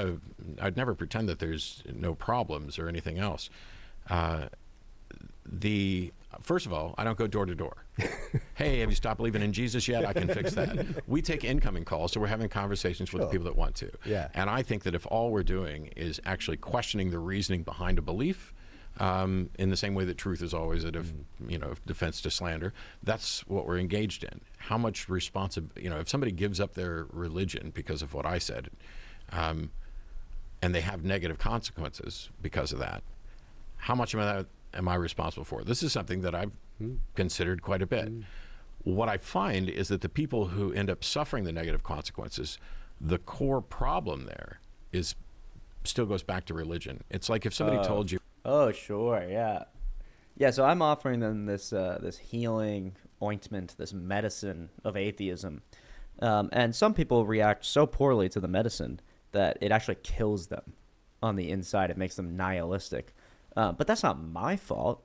I'd never pretend that there's no problems or anything else. First of all, I don't go door to door. Hey, have you stopped believing in Jesus yet? I can fix that. We take incoming calls, so we're having conversations with the people that want to. Yeah. And I think that if all we're doing is actually questioning the reasoning behind a belief, in the same way that truth is always a defense to slander, that's what we're engaged in. How much if somebody gives up their religion because of what I said, and they have negative consequences because of that, how much of that am I responsible for? This is something that I've considered quite a bit. What I find is that the people who end up suffering the negative consequences, the core problem there still goes back to religion. It's like if somebody told you, oh, sure, yeah. Yeah, so I'm offering them this healing ointment, this medicine of atheism. And some people react so poorly to the medicine that it actually kills them on the inside. It makes them nihilistic. But that's not my fault.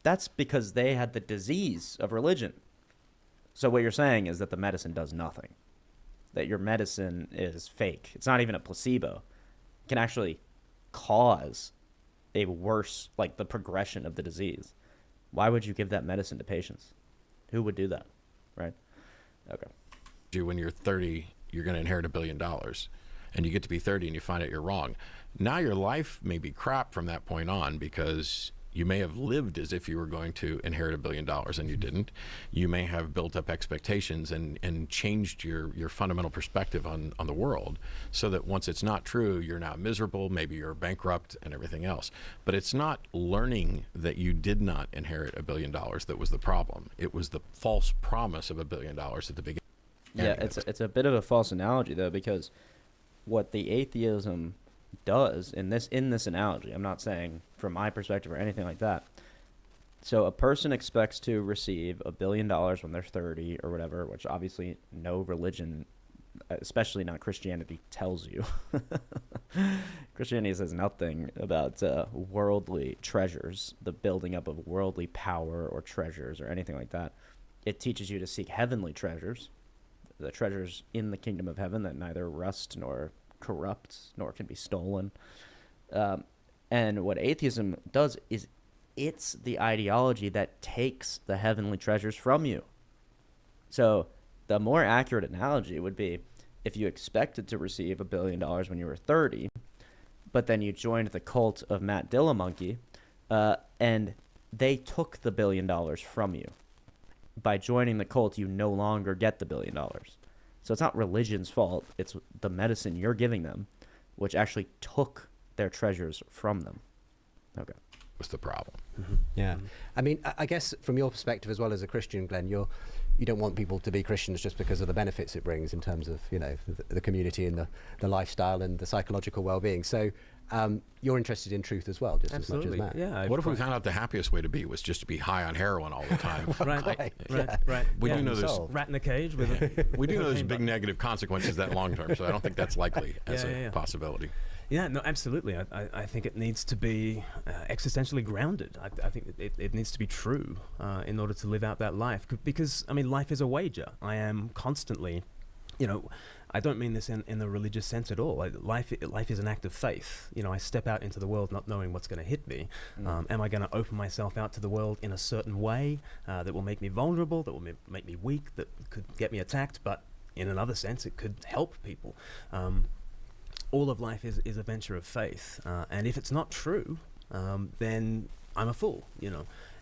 That's because they had the disease of religion. So what you're saying is that the medicine does nothing, that your medicine is fake. It's not even a placebo. It can actually cause a worse, like the progression of the disease. Why would you give that medicine to patients? Who would do that, right? Okay. When you're 30, you're going to inherit $1 billion, and you get to be 30 and you find out you're wrong. Now your life may be crap from that point on, because you may have lived as if you were going to inherit $1 billion and you didn't. You may have built up expectations and changed your fundamental perspective on the world, so that once it's not true, you're now miserable, maybe you're bankrupt and everything else. But it's not learning that you did not inherit $1 billion that was the problem. It was the false promise of $1 billion at the beginning. Yeah, it's a bit of a false analogy, though, because what the atheism does in this analogy, I'm not saying from my perspective or anything like that. So a person expects to receive $1 billion when they're 30 or whatever, which obviously no religion, especially not Christianity, tells you. Christianity says nothing about worldly treasures, the building up of worldly power or treasures or anything like that. It teaches you to seek heavenly treasures, the treasures in the kingdom of heaven that neither rust nor corrupt nor can be stolen. And what atheism does is it's the ideology that takes the heavenly treasures from you. So the more accurate analogy would be if you expected to receive $1 billion when you were 30, but then you joined the cult of Matt Dillamonkey, and they took the $1 billion from you. By joining the cult, you no longer get the $1 billion. So it's not religion's fault. It's the medicine you're giving them, which actually took their treasures from them. Okay. Was the problem. Yeah. I mean, I guess from your perspective as well as a Christian, Glenn, you don't want people to be Christians just because of the benefits it brings in terms of, the community and the lifestyle and the psychological well-being. So you're interested in truth as well, just Absolutely. as much as Matt. Yeah. What if we found out the happiest way to be was just to be high on heroin all the time? Right. We Yeah. do know there's Solved. Rat in a cage with a we do know there's big negative consequences that long term, so I don't think that's likely as Yeah. a possibility. Yeah, no, absolutely. I think it needs to be existentially grounded. I think it needs to be true in order to live out that life. Because, life is a wager. I am constantly I don't mean this in a religious sense at all. Life is an act of faith. I step out into the world not knowing what's going to hit me. Am I going to open myself out to the world in a certain way that will make me vulnerable, that will make me weak, that could get me attacked, but in another sense it could help people. All of life is a venture of faith, and if it's not true, then I'm a fool,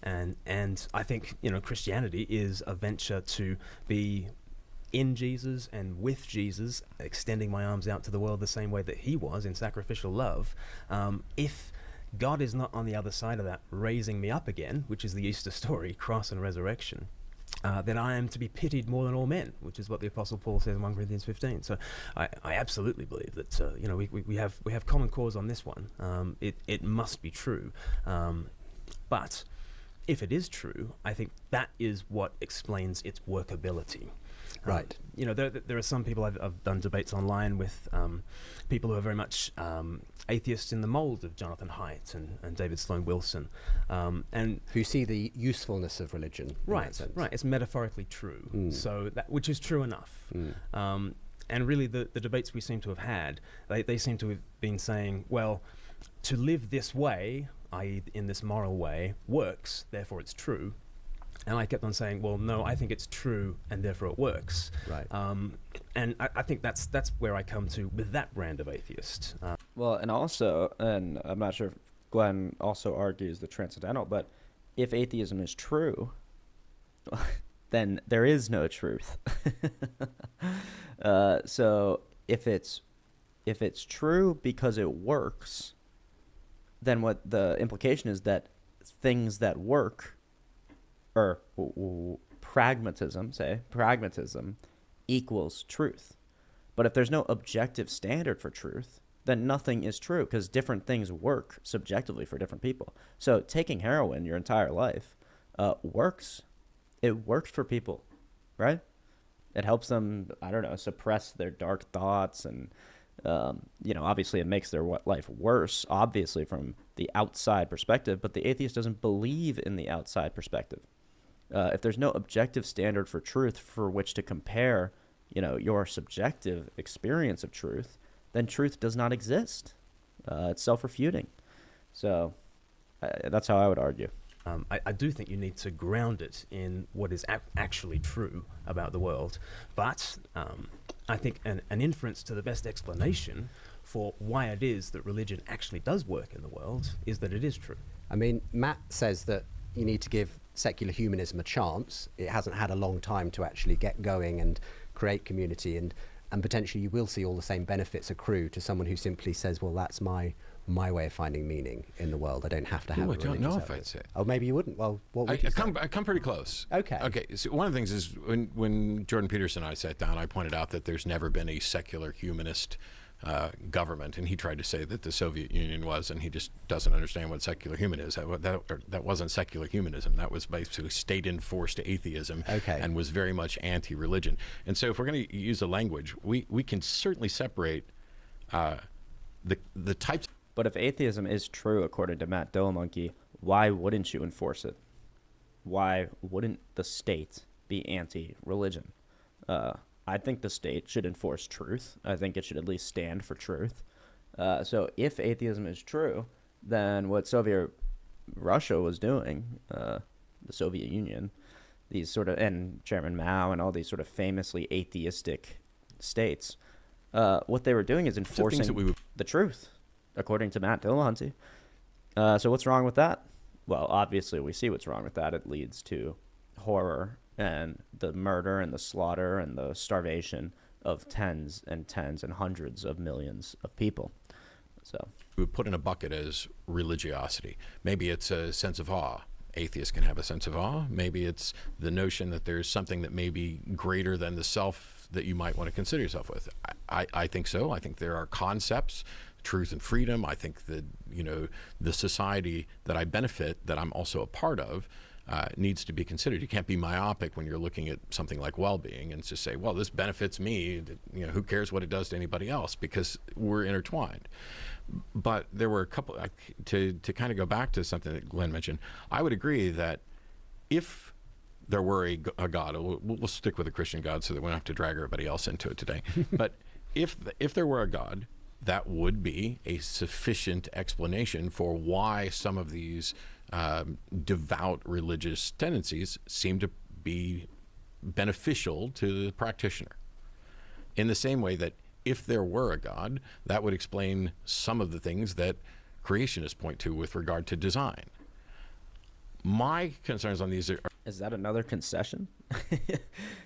and I think Christianity is a venture to be in Jesus and with Jesus, extending my arms out to the world the same way that he was in sacrificial love. If God is not on the other side of that, raising me up again, which is the Easter story, cross and resurrection, then I am to be pitied more than all men, which is what the Apostle Paul says in 1 Corinthians 15. So I absolutely believe that we have common cause on this one. It must be true, but if it is true, I think that is what explains its workability. Right. There are some people, I've done debates online with people who are very much atheists in the mold of Jonathan Haidt and David Sloan Wilson, and who see the usefulness of religion. Right. It's metaphorically true. So which is true enough. And really, the debates we seem to have had, they seem to have been saying, well, to live this way, i.e., in this moral way, works. Therefore, it's true. And I kept on saying, well, no, I think it's true, and therefore it works. Right. And I think that's where I come to with that brand of atheist. Well, and I'm not sure if Glenn also argues the transcendental, but if atheism is true, then there is no truth. So if it's true because it works, then what the implication is that things that work, or pragmatism equals truth. But if there's no objective standard for truth, then nothing is true, because different things work subjectively for different people. So taking heroin your entire life works. It works for people, right? It helps them, suppress their dark thoughts, and obviously it makes their life worse, obviously from the outside perspective, but the atheist doesn't believe in the outside perspective. If there's no objective standard for truth for which to compare, your subjective experience of truth, then truth does not exist. It's self-refuting. So that's how I would argue. I do think you need to ground it in what is actually true about the world. But I think an inference to the best explanation for why it is that religion actually does work in the world is that it is true. I mean, Matt says that you need to give secular humanism a chance. It hasn't had a long time to actually get going and create community, and potentially you will see all the same benefits accrue to someone who simply says, well, that's my way of finding meaning in the world. I don't have to have I a don't know religious if I'd outlet. say. Oh, maybe you wouldn't. Well, what would you say? I come pretty close. Okay. So one of the things is when Jordan Peterson and I sat down, I pointed out that there's never been a secular humanist government, and he tried to say that the Soviet Union was, and he just doesn't understand what secular human is. That wasn't secular humanism. That was basically state-enforced atheism, and was very much anti-religion. And so if we're going to use the language, we can certainly separate the types. But if atheism is true, according to Matt Dillmonkey, why wouldn't you enforce it? Why wouldn't the state be anti-religion? I think the state should enforce truth. I think it should at least stand for truth. So if atheism is true, then what Soviet Russia was doing, the Soviet Union, these sort of, and Chairman Mao and all these sort of famously atheistic states, what they were doing is enforcing the truth, according to Matt Dillmonkey. So what's wrong with that? Well, obviously we see what's wrong with that. It leads to horror and the murder and the slaughter and the starvation of tens and hundreds of millions of people. So we would put in a bucket as religiosity. Maybe it's a sense of awe. Atheists can have a sense of awe. Maybe it's the notion that there's something that may be greater than the self that you might want to consider yourself with. I think so. I think there are concepts, truth and freedom. I think that, the society that I benefit, that I'm also a part of, needs to be considered. You can't be myopic when you're looking at something like well-being and just say, well, this benefits me. Who cares what it does to anybody else? Because we're intertwined. But there were a couple, to kind of go back to something that Glenn mentioned, I would agree that if there were a God, we'll stick with a Christian God so that we don't have to drag everybody else into it today. But if there were a God, that would be a sufficient explanation for why some of these devout religious tendencies seem to be beneficial to the practitioner. In the same way that if there were a God, that would explain some of the things that creationists point to with regard to design. My concerns on these are... Is that another concession?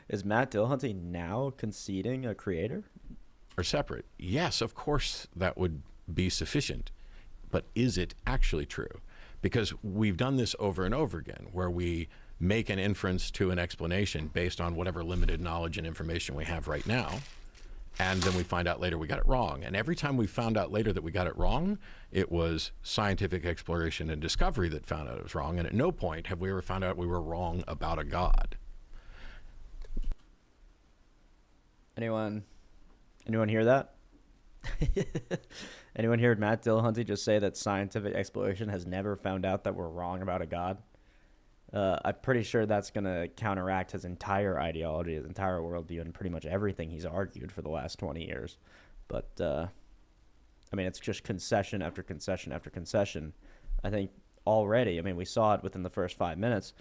Is Matt Dillahunty now conceding a creator? Are separate. Yes, of course that would be sufficient. But is it actually true? Because we've done this over and over again, where we make an inference to an explanation based on whatever limited knowledge and information we have right now, and then we find out later we got it wrong. And every time we found out later that we got it wrong, it was scientific exploration and discovery that found out it was wrong, and at no point have we ever found out we were wrong about a God. Anyone hear that? Anyone heard Matt Dillahunty just say that scientific exploration has never found out that we're wrong about a God? I'm pretty sure that's going to counteract his entire ideology, his entire worldview, and pretty much everything he's argued for the last 20 years. But, I mean, it's just concession after concession after concession. I think already, I mean, we saw it within the first 5 minutes,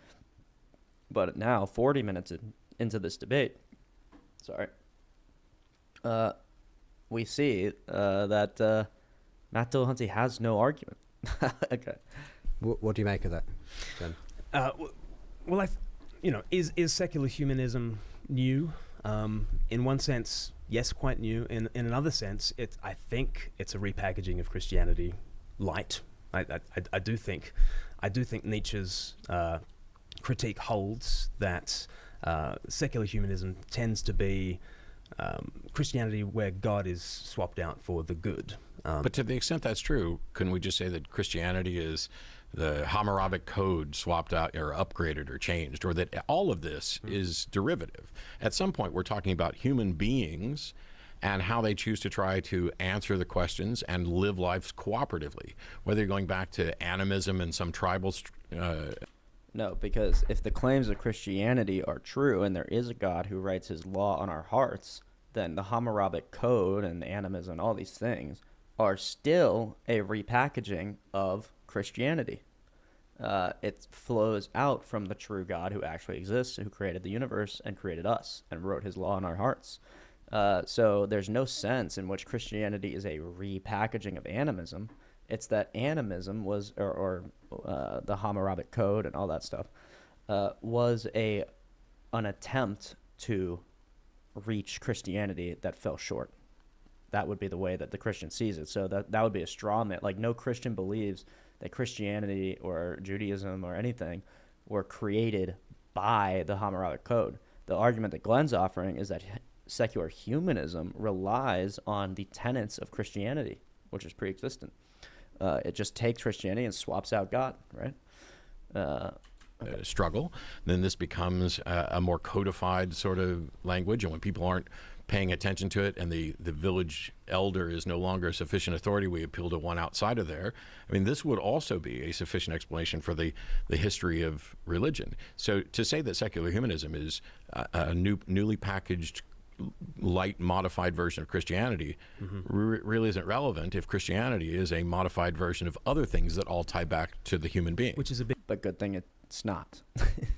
but now 40 minutes into this debate, we see that Matt Dillahunty has no argument. Okay. What do you make of that, Ben? Well, is secular humanism new? In one sense, yes, quite new. In another sense, I think it's a repackaging of Christianity light. I do think Nietzsche's critique holds that secular humanism tends to be Christianity where God is swapped out for the good. But to the extent that's true, couldn't we just say that Christianity is the Hammurabic code swapped out or upgraded or changed, or that all of this is derivative? At some point, we're talking about human beings and how they choose to try to answer the questions and live lives cooperatively, whether you're going back to animism and some tribal... No, because if the claims of Christianity are true and there is a God who writes his law on our hearts, then the Hammurabic code and animism and all these things are still a repackaging of Christianity. It flows out from the true God who actually exists, who created the universe and created us and wrote his law in our hearts. So there's no sense in which Christianity is a repackaging of animism. It's that animism was, or the Hammurabic code and all that stuff, was an attempt to reach Christianity that fell short. That would be the way that the Christian sees it. So that would be a straw man. Like, no Christian believes that Christianity or Judaism or anything were created by the Hammurabic code. The argument that Glenn's offering is that secular humanism relies on the tenets of Christianity, which is pre-existent. It just takes Christianity and swaps out God, right? Struggle. Then this becomes a more codified sort of language, and when people aren't paying attention to it and the village elder is no longer a sufficient authority, we appeal to one outside of there. I mean, this would also be a sufficient explanation for the history of religion. So to say that secular humanism is a newly packaged, light, modified version of Christianity really isn't relevant if Christianity is a modified version of other things that all tie back to the human being. Which is a big... But good thing it's not.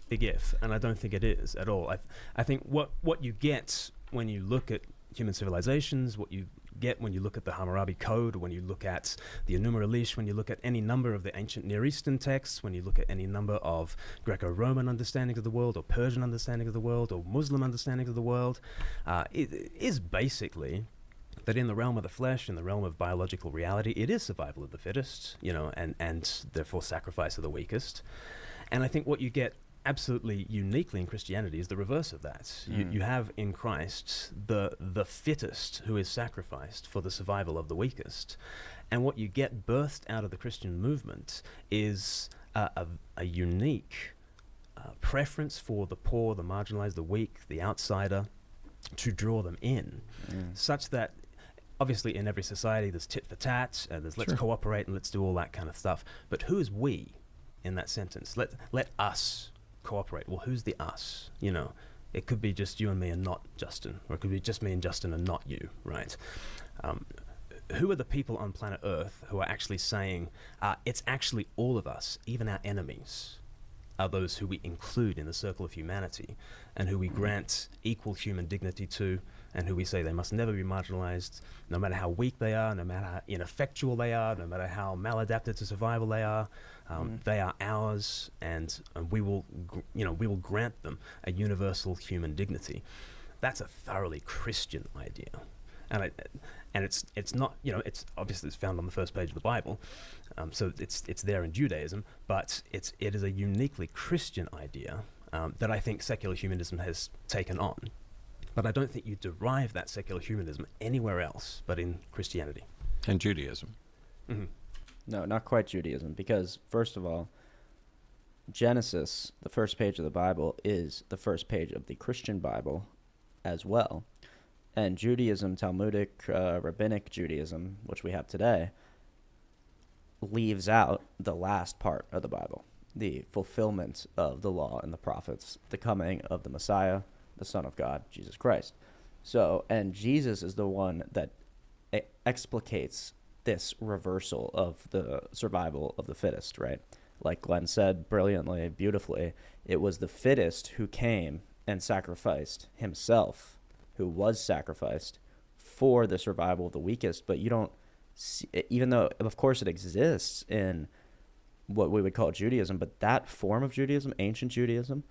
big if, and I don't think it is at all. I think what you get when you look at human civilizations, what you get when you look at the Hammurabi Code, when you look at the Enuma Elish, when you look at any number of the ancient Near Eastern texts, when you look at any number of Greco-Roman understandings of the world, or Persian understanding of the world, or Muslim understanding of the world, it is basically that in the realm of the flesh, in the realm of biological reality, it is survival of the fittest, and therefore sacrifice of the weakest. And I think what you get absolutely uniquely in Christianity is the reverse of that. You have in Christ the fittest who is sacrificed for the survival of the weakest. And what you get birthed out of the Christian movement is a unique preference for the poor, the marginalized, the weak, the outsider, to draw them in, such that obviously in every society there's tit for tat, there's let's cooperate and let's do all that kind of stuff. But who is we in that sentence? Let us cooperate. Well, who's the us? You know, it could be just you and me and not Justin, or it could be just me and Justin and not you, right? Who are the people on planet Earth who are actually saying it's actually all of us, even our enemies, are those who we include in the circle of humanity and who we grant equal human dignity to, and who we say they must never be marginalized, no matter how weak they are, no matter how ineffectual they are, no matter how maladapted to survival they are. They are ours, and we will grant them a universal human dignity. That's a thoroughly Christian idea. And it's not, it's obviously it's found on the first page of the Bible, so it's there in Judaism, but it is a uniquely Christian idea that I think secular humanism has taken on. But I don't think you derive that secular humanism anywhere else but in Christianity. And Judaism. Mm-hmm. No, not quite Judaism, because first of all, Genesis, the first page of the Bible, is the first page of the Christian Bible as well. And Judaism, Talmudic, Rabbinic Judaism, which we have today, leaves out the last part of the Bible, the fulfillment of the law and the prophets, the coming of the Messiah, the Son of God, Jesus Christ. So, and Jesus is the one that explicates this reversal of the survival of the fittest, right? Like Glenn said brilliantly, beautifully, it was the fittest who came and sacrificed himself, who was sacrificed for the survival of the weakest. But you don't see, even though, of course, it exists in what we would call Judaism, but that form of Judaism, ancient Judaism,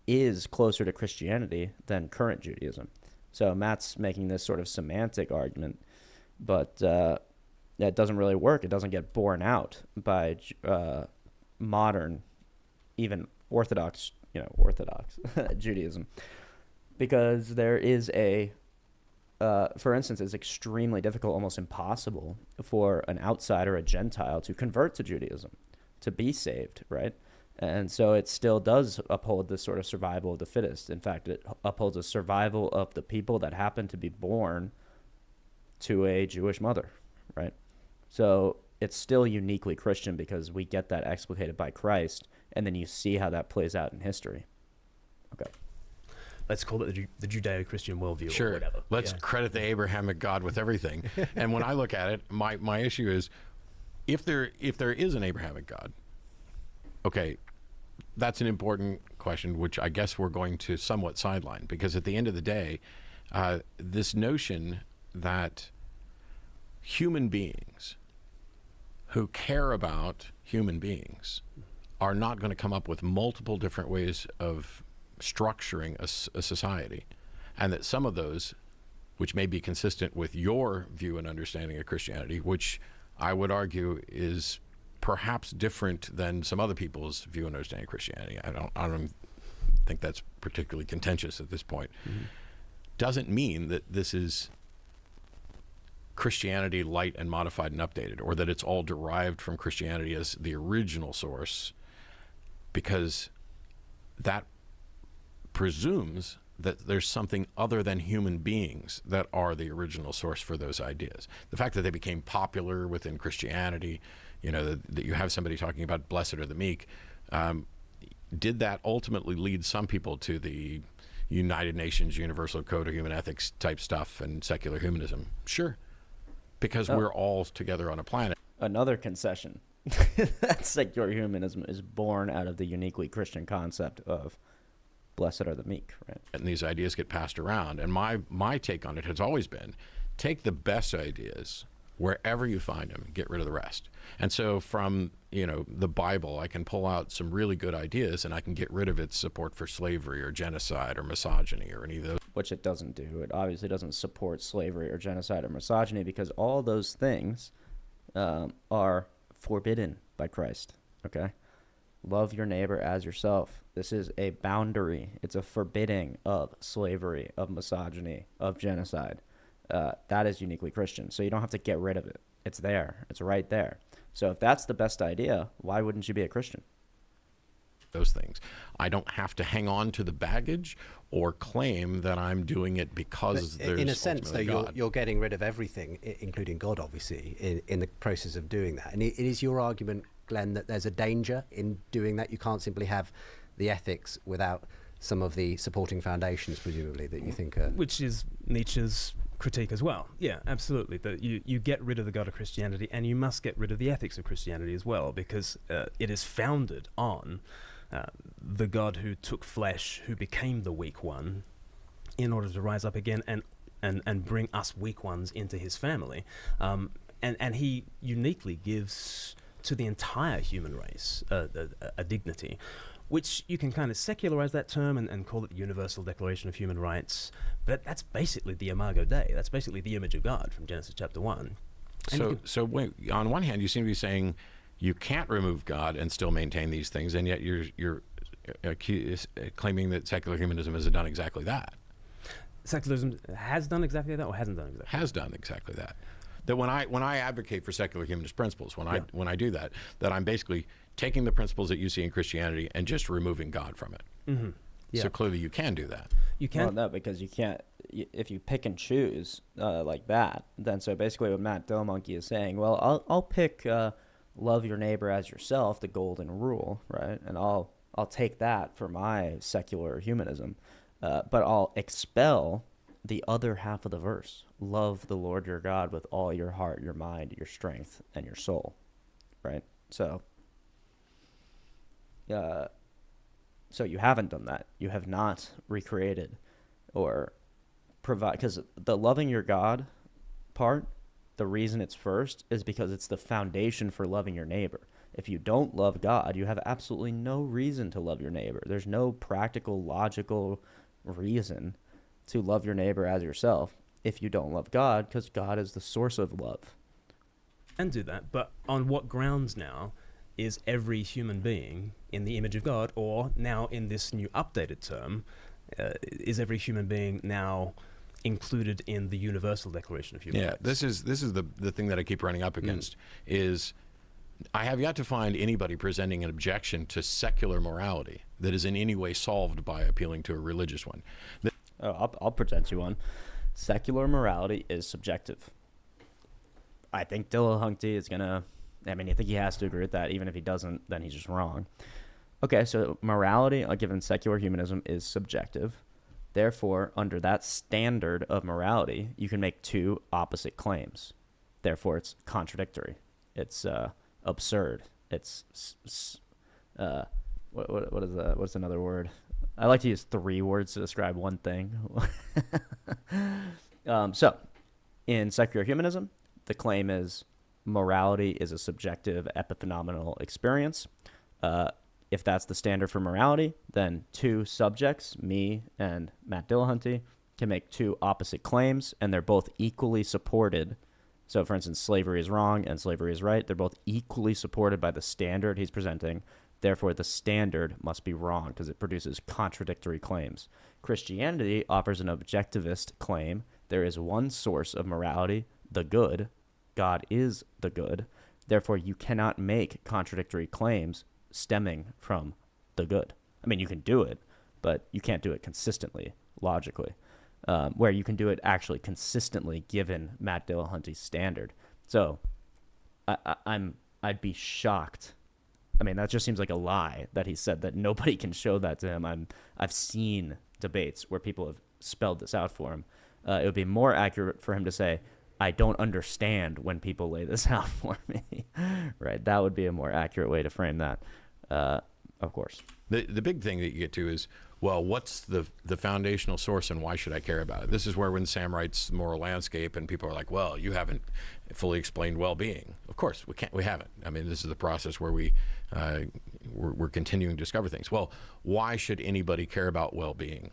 is closer to Christianity than current Judaism. So Matt's making this sort of semantic argument, but that doesn't really work. It doesn't get borne out by modern, even Orthodox Judaism, because there is for instance, it's extremely difficult, almost impossible for an outsider, a Gentile, to convert to Judaism, to be saved, right? And so it still does uphold this sort of survival of the fittest. In fact, it upholds a survival of the people that happen to be born to a Jewish mother, right? So it's still uniquely Christian because we get that explicated by Christ, and then you see how that plays out in history. Okay. Let's call it the Judeo-Christian worldview, Sure. or whatever. Let's credit the Abrahamic God with everything. And when I look at it, my issue is, if there is an Abrahamic God, okay, that's an important question, which I guess we're going to somewhat sideline, because at the end of the day, this notion that human beings who care about human beings are not going to come up with multiple different ways of structuring a society, and that some of those, which may be consistent with your view and understanding of Christianity, which I would argue is perhaps different than some other people's view and understanding of Christianity. I don't think that's particularly contentious at this point. Mm-hmm. Doesn't mean that this is Christianity light and modified and updated, or that it's all derived from Christianity as the original source, because that presumes that there's something other than human beings that are the original source for those ideas. The fact that they became popular within Christianity, that you have somebody talking about blessed are the meek, did that ultimately lead some people to the United Nations Universal Code of Human Ethics type stuff and secular humanism? Sure, because we're all together on a planet. Another concession. That secular humanism is born out of the uniquely Christian concept of blessed are the meek, right? And these ideas get passed around. And my take on it has always been, take the best ideas wherever you find them, get rid of the rest. And so from, the Bible, I can pull out some really good ideas, and I can get rid of its support for slavery or genocide or misogyny or any of those. Which it doesn't do. It obviously doesn't support slavery or genocide or misogyny, because all those things are forbidden by Christ, okay? Love your neighbor as yourself. This is a boundary. It's a forbidding of slavery, of misogyny, of genocide. That is uniquely Christian. So you don't have to get rid of it. It's there. It's right there. So if that's the best idea, why wouldn't you be a Christian? Those things. I don't have to hang on to the baggage or claim that I'm doing it because there's in a sense, though, God. you're getting rid of everything, including God, obviously, in the process of doing that. And it is your argument, Glenn, that there's a danger in doing that. You can't simply have the ethics without some of the supporting foundations, presumably, that you think are... Which is Nietzsche's critique as well. Yeah, absolutely. That you get rid of the God of Christianity, and you must get rid of the ethics of Christianity as well, because it is founded on the God who took flesh, who became the weak one, in order to rise up again and bring us weak ones into his family. And he uniquely gives to the entire human race a dignity, which you can kind of secularize that term and call it the Universal Declaration of Human Rights. But that's basically the Imago Dei. That's basically the image of God from Genesis chapter 1. So wait, on one hand, you seem to be saying you can't remove God and still maintain these things, and yet you're claiming that secular humanism has done exactly that. Secularism has done exactly that, or hasn't done exactly that? Has done exactly that. That when I advocate for secular humanist principles, when I do that, that I'm basically taking the principles that you see in Christianity and just removing God from it. Mm-hmm. Yeah. So clearly you can do that. You can. Well, no, because you can't. If you pick and choose like that, then so basically what Matt Dillmonkey is saying, well, I'll pick love your neighbor as yourself, the golden rule, right? And I'll take that for my secular humanism, but I'll expel the other half of the verse. Love the Lord your God with all your heart, your mind, your strength, and your soul, right? So you haven't done that. You have not recreated or provide, because the loving your God part, the reason it's first is because it's the foundation for loving your neighbor. If you don't love God, you have absolutely no reason to love your neighbor. There's no practical, logical reason to love your neighbor as yourself if you don't love God, because God is the source of love. And do that, but on what grounds now is every human being in the image of God, or now in this new updated term, is every human being now included in the Universal Declaration of Human Rights? This is the thing that I keep running up against is I have yet to find anybody presenting an objection to secular morality that is in any way solved by appealing to a religious one. I'll present you one. Secular morality is subjective. I think Dillahunty is gonna. I think he has to agree with that. Even if he doesn't, then he's just wrong. Okay, so morality, given secular humanism, is subjective. Therefore, under that standard of morality, you can make two opposite claims. Therefore, it's contradictory. It's absurd. It's what is that? What's another word? I like to use 3 words to describe one thing. So, in secular humanism, the claim is morality is a subjective epiphenomenal experience. If that's the standard for morality, then 2 subjects, me and Matt Dillahunty, can make 2 opposite claims, and they're both equally supported. So, for instance, slavery is wrong and slavery is right. They're both equally supported by the standard he's presenting. Therefore, the standard must be wrong because it produces contradictory claims. Christianity offers an objectivist claim. There is one source of morality, the good. God is the good. Therefore, you cannot make contradictory claims stemming from the good. You can do it, but you can't do it consistently, logically, where you can do it actually consistently given Matt Dillahunty's standard. So I'd be shocked. That just seems like a lie that he said that nobody can show that to him. I've seen debates where people have spelled this out for him. It would be more accurate for him to say, I don't understand when people lay this out for me. Right? That would be a more accurate way to frame that, of course. The big thing that you get to is, well, what's the foundational source and why should I care about it? This is where when Sam writes Moral Landscape and people are like, well, you haven't fully explained well-being. Of course, we haven't. This is the process where we're continuing to discover things. Well, why should anybody care about well-being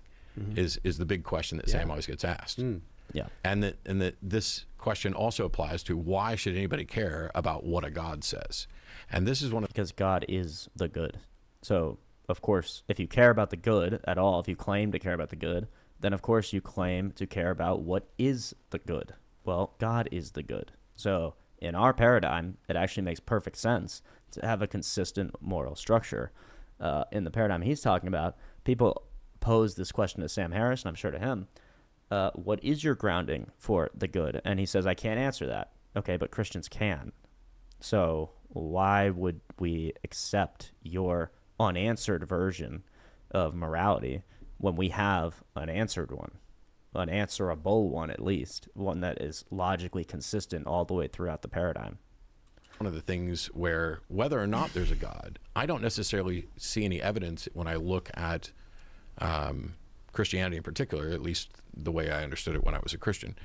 is the big question that Sam always gets asked. Yeah. And that this question also applies to why should anybody care about what a God says? And this is because God is the good. So, of course, if you care about the good at all, if you claim to care about the good, then of course you claim to care about what is the good. Well, God is the good. So in our paradigm, it actually makes perfect sense to have a consistent moral structure. In the paradigm he's talking about, people pose this question to Sam Harris, and I'm sure to him, what is your grounding for the good? And he says, I can't answer that. Okay, but Christians can. So why would we accept your unanswered version of morality when we have an answered one, an answerable one at least, one that is logically consistent all the way throughout the paradigm. One of the things where, whether or not there's a God, I don't necessarily see any evidence when I look at Christianity in particular, at least the way I understood it when I was a Christian,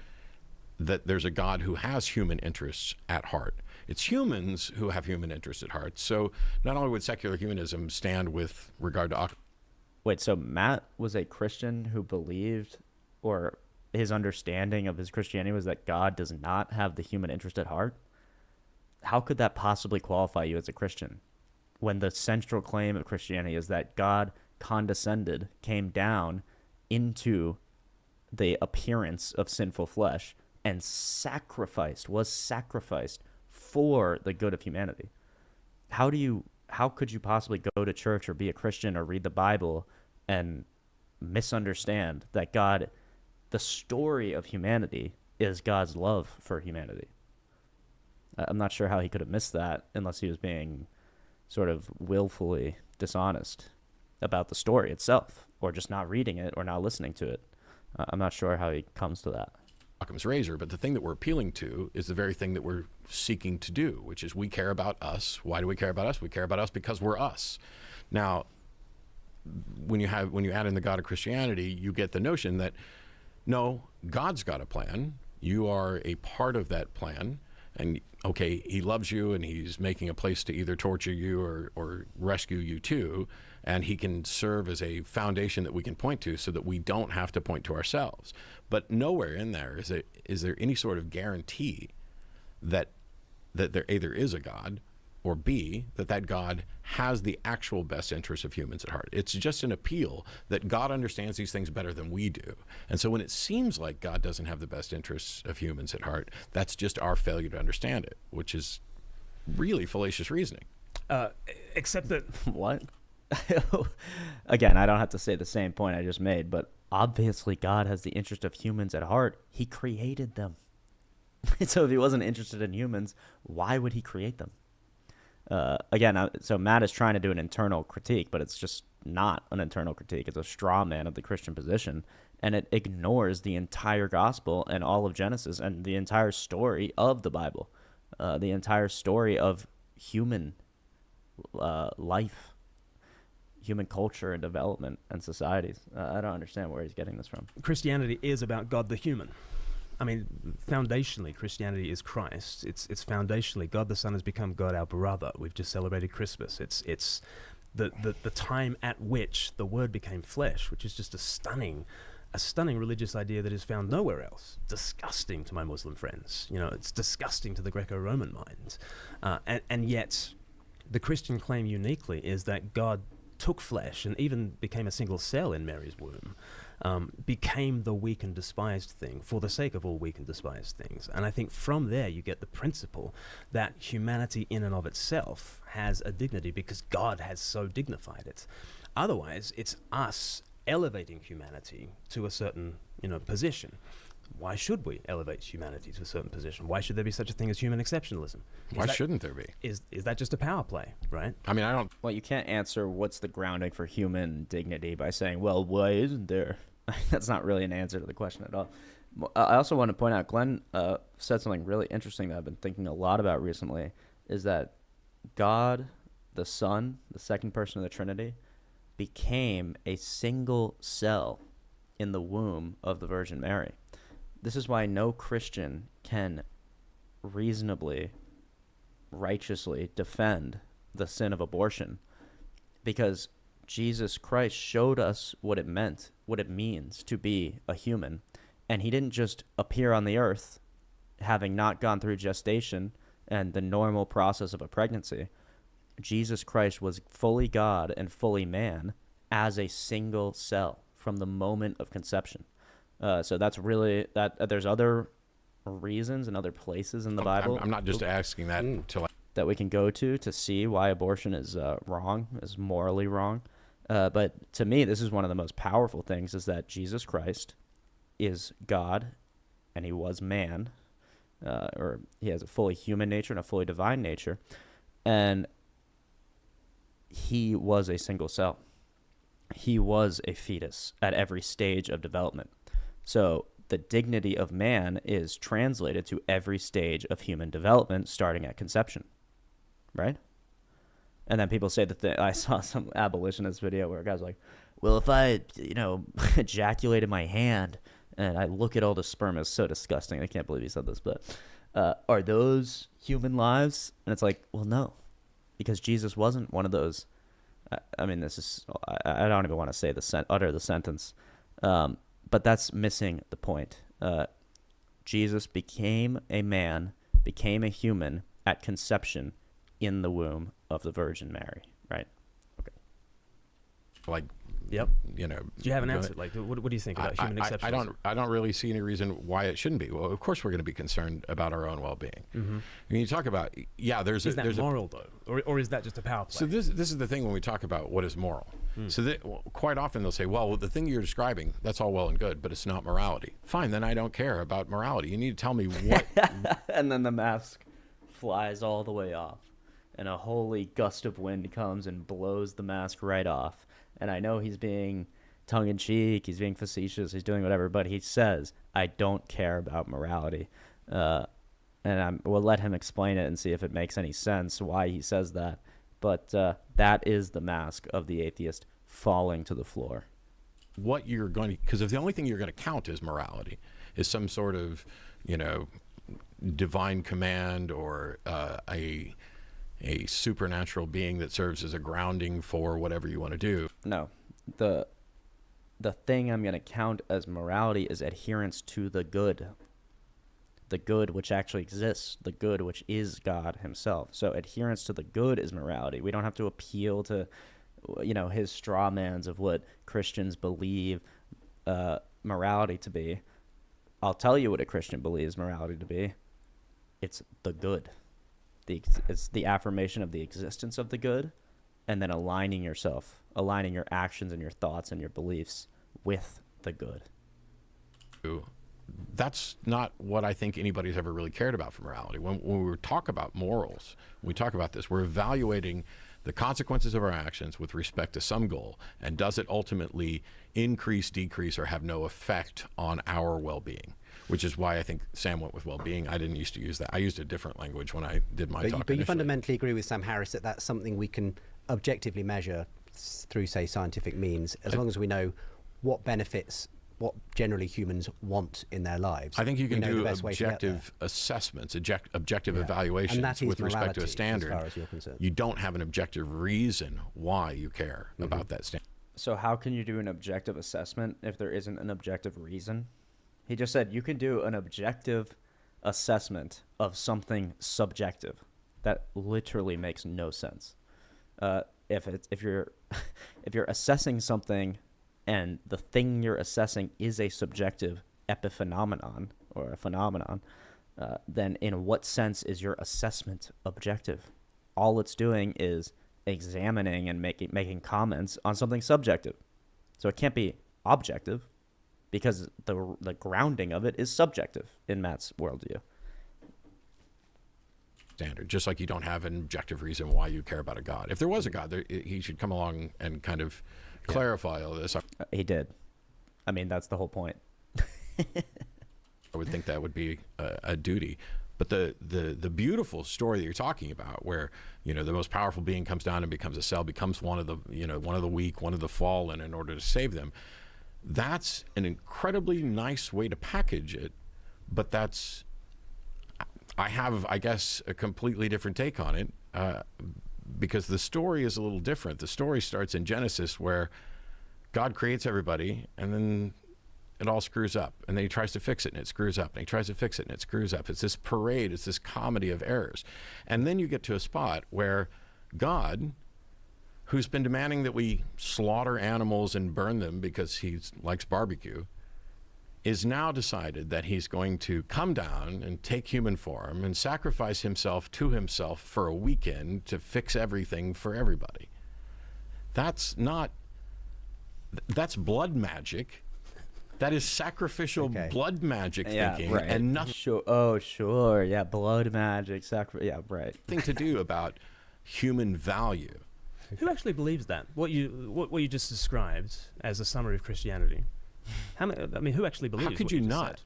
that there's a God who has human interests at heart. It's humans who have human interests at heart. So not only would secular humanism stand with regard to... Wait, so Matt was a Christian who believed, or his understanding of his Christianity was that God does not have the human interest at heart? How could that possibly qualify you as a Christian when the central claim of Christianity is that God condescended, came down into the appearance of sinful flesh and was sacrificed for the good of humanity? How could you possibly go to church or be a Christian or read the Bible and misunderstand that God, the story of humanity, is God's love for humanity? I'm not sure how he could have missed that unless he was being sort of willfully dishonest about the story itself, or just not reading it or not listening to it. I'm not sure how he comes to that. Occam's razor, but the thing that we're appealing to is the very thing that we're seeking to do, which is we care about us. Why do we care about us? We care about us because we're us. Now, when you add in the God of Christianity, you get the notion that no, God's got a plan. You are a part of that plan. And okay, he loves you and he's making a place to either torture you or rescue you too. And he can serve as a foundation that we can point to so that we don't have to point to ourselves. But nowhere in there is there any sort of guarantee that there either is a God, or B, that God has the actual best interests of humans at heart. It's just an appeal that God understands these things better than we do. And so when it seems like God doesn't have the best interests of humans at heart, that's just our failure to understand it, which is really fallacious reasoning. Except that... What? Again, I don't have to say the same point I just made, but obviously God has the interest of humans at heart. He created them. So if he wasn't interested in humans, why would he create them? So Matt is trying to do an internal critique, but it's just not an internal critique. It's a straw man of the Christian position, and it ignores the entire gospel and all of Genesis and the entire story of the Bible, the entire story of human life, human culture and development and societies. I don't understand where he's getting this from. Christianity is about God the human. I mean, foundationally, Christianity is Christ. It's foundationally, God the Son has become God our brother. We've just celebrated Christmas. It's the time at which the Word became flesh, which is just a stunning religious idea that is found nowhere else. Disgusting to my Muslim friends. You know, it's disgusting to the Greco-Roman mind. And yet, the Christian claim uniquely is that God took flesh and even became a single cell in Mary's womb. Became the weak and despised thing for the sake of all weak and despised things. And I think from there you get the principle that humanity in and of itself has a dignity because God has so dignified it. Otherwise, it's us elevating humanity to a certain, position. Why should we elevate humanity to a certain position? Why should there be such a thing as human exceptionalism? Why shouldn't there be? Is that just a power play, right? I mean, I don't... Well, you can't answer what's the grounding for human dignity by saying, well, why isn't there? That's not really an answer to the question at all. I also want to point out, Glenn said something really interesting that I've been thinking a lot about recently, is that God, the Son, the second person of the Trinity, became a single cell in the womb of the Virgin Mary. This is why no Christian can reasonably, righteously defend the sin of abortion, because Jesus Christ showed us what it means to be a human. And he didn't just appear on the earth having not gone through gestation and the normal process of a pregnancy. Jesus Christ was fully God and fully man as a single cell from the moment of conception. So that's really that. There's other reasons and other places in the Bible. I'm not just asking that that we can go to see why abortion is wrong, is morally wrong. But to me, this is one of the most powerful things, is that Jesus Christ is God and he was man, or he has a fully human nature and a fully divine nature, and he was a single cell. he was a fetus at every stage of development. So the dignity of man is translated to every stage of human development, starting at conception, right? And then people say that I saw some abolitionist video where a guy's like, well, if I, ejaculated my hand and I look at all the sperm, it's so disgusting. I can't believe he said this, but are those human lives? And it's like, well, no, because Jesus wasn't one of those. I mean, this is, I don't even want to say utter the sentence, but that's missing the point. Jesus became a man, became a human at conception in the womb of the Virgin Mary, right? Okay. Like, Yep. Do Do you have an answer? Like, what do you think about human exceptionalism? I don't really see any reason why it shouldn't be. Well, of course we're going to be concerned about our own well-being. Mm-hmm. When you talk about, is that moral though, or is that just a power play? So this is the thing when we talk about what is moral. So quite often they'll say, well, the thing you're describing, that's all well and good, but it's not morality. Fine, then I don't care about morality. You need to tell me what. And then the mask flies all the way off, and a holy gust of wind comes and blows the mask right off. And I know he's being tongue-in-cheek, he's being facetious, he's doing whatever, but he says, I don't care about morality. And we'll let him explain it and see if it makes any sense why he says that. But that is the mask of the atheist falling to the floor. What you're going to, because if the only thing you're going to count is morality, is some sort of, divine command or a supernatural being that serves as a grounding for whatever you want to do. No, the thing I'm going to count as morality is adherence to the good which actually exists, the good which is God himself. So adherence to the good is morality. We don't have to appeal to, his straw mans of what Christians believe morality to be. I'll tell you what a Christian believes morality to be. It's the good. It's the affirmation of the existence of the good, and then aligning your actions and your thoughts and your beliefs with the good. That's not what I think anybody's ever really cared about for morality. When we talk about morals, when we talk about this, we're evaluating the consequences of our actions with respect to some goal, and does it ultimately increase, decrease, or have no effect on our well-being? Which is why I think Sam went with well-being. I didn't used to use that. I used a different language when I did my talk. But you fundamentally agree with Sam Harris that that's something we can objectively measure through, say, scientific means, as long as we know what benefits, what generally humans want in their lives. I think you can do objective assessments, objective evaluations with respect to a standard. As far as you're concerned. You don't have an objective reason why you care about that standard. So how can you do an objective assessment if there isn't an objective reason? He just said you can do an objective assessment of something subjective. That literally makes no sense. If you're assessing something and the thing you're assessing is a subjective epiphenomenon or a phenomenon, then in what sense is your assessment objective? All it's doing is examining and making comments on something subjective. So it can't be objective, because the grounding of it is subjective in Matt's worldview. Standard, just like you don't have an objective reason why you care about a God. If there was a God, he should come along and kind of clarify all this. He did. I mean, that's the whole point. I would think that would be a duty. But the beautiful story that you're talking about, where the most powerful being comes down and becomes a cell, becomes one of the weak, one of the fallen, in order to save them. That's an incredibly nice way to package it, but I have, I guess, a completely different take on it, because the story is a little different. The story starts in Genesis, where God creates everybody, and then it all screws up, and then he tries to fix it, and it screws up, and he tries to fix it, and it screws up. It's this parade, it's this comedy of errors. And then you get to a spot where God, who's been demanding that we slaughter animals and burn them because he likes barbecue, is now decided that he's going to come down and take human form and sacrifice himself to himself for a weekend to fix everything for everybody. That's blood magic. That is sacrificial blood magic thinking, right. And nothing. Sure, yeah, blood magic, yeah, right. Nothing to do about human value. Who actually believes that? What you just described as a summary of Christianity. Who actually believes? How could what you just not? said?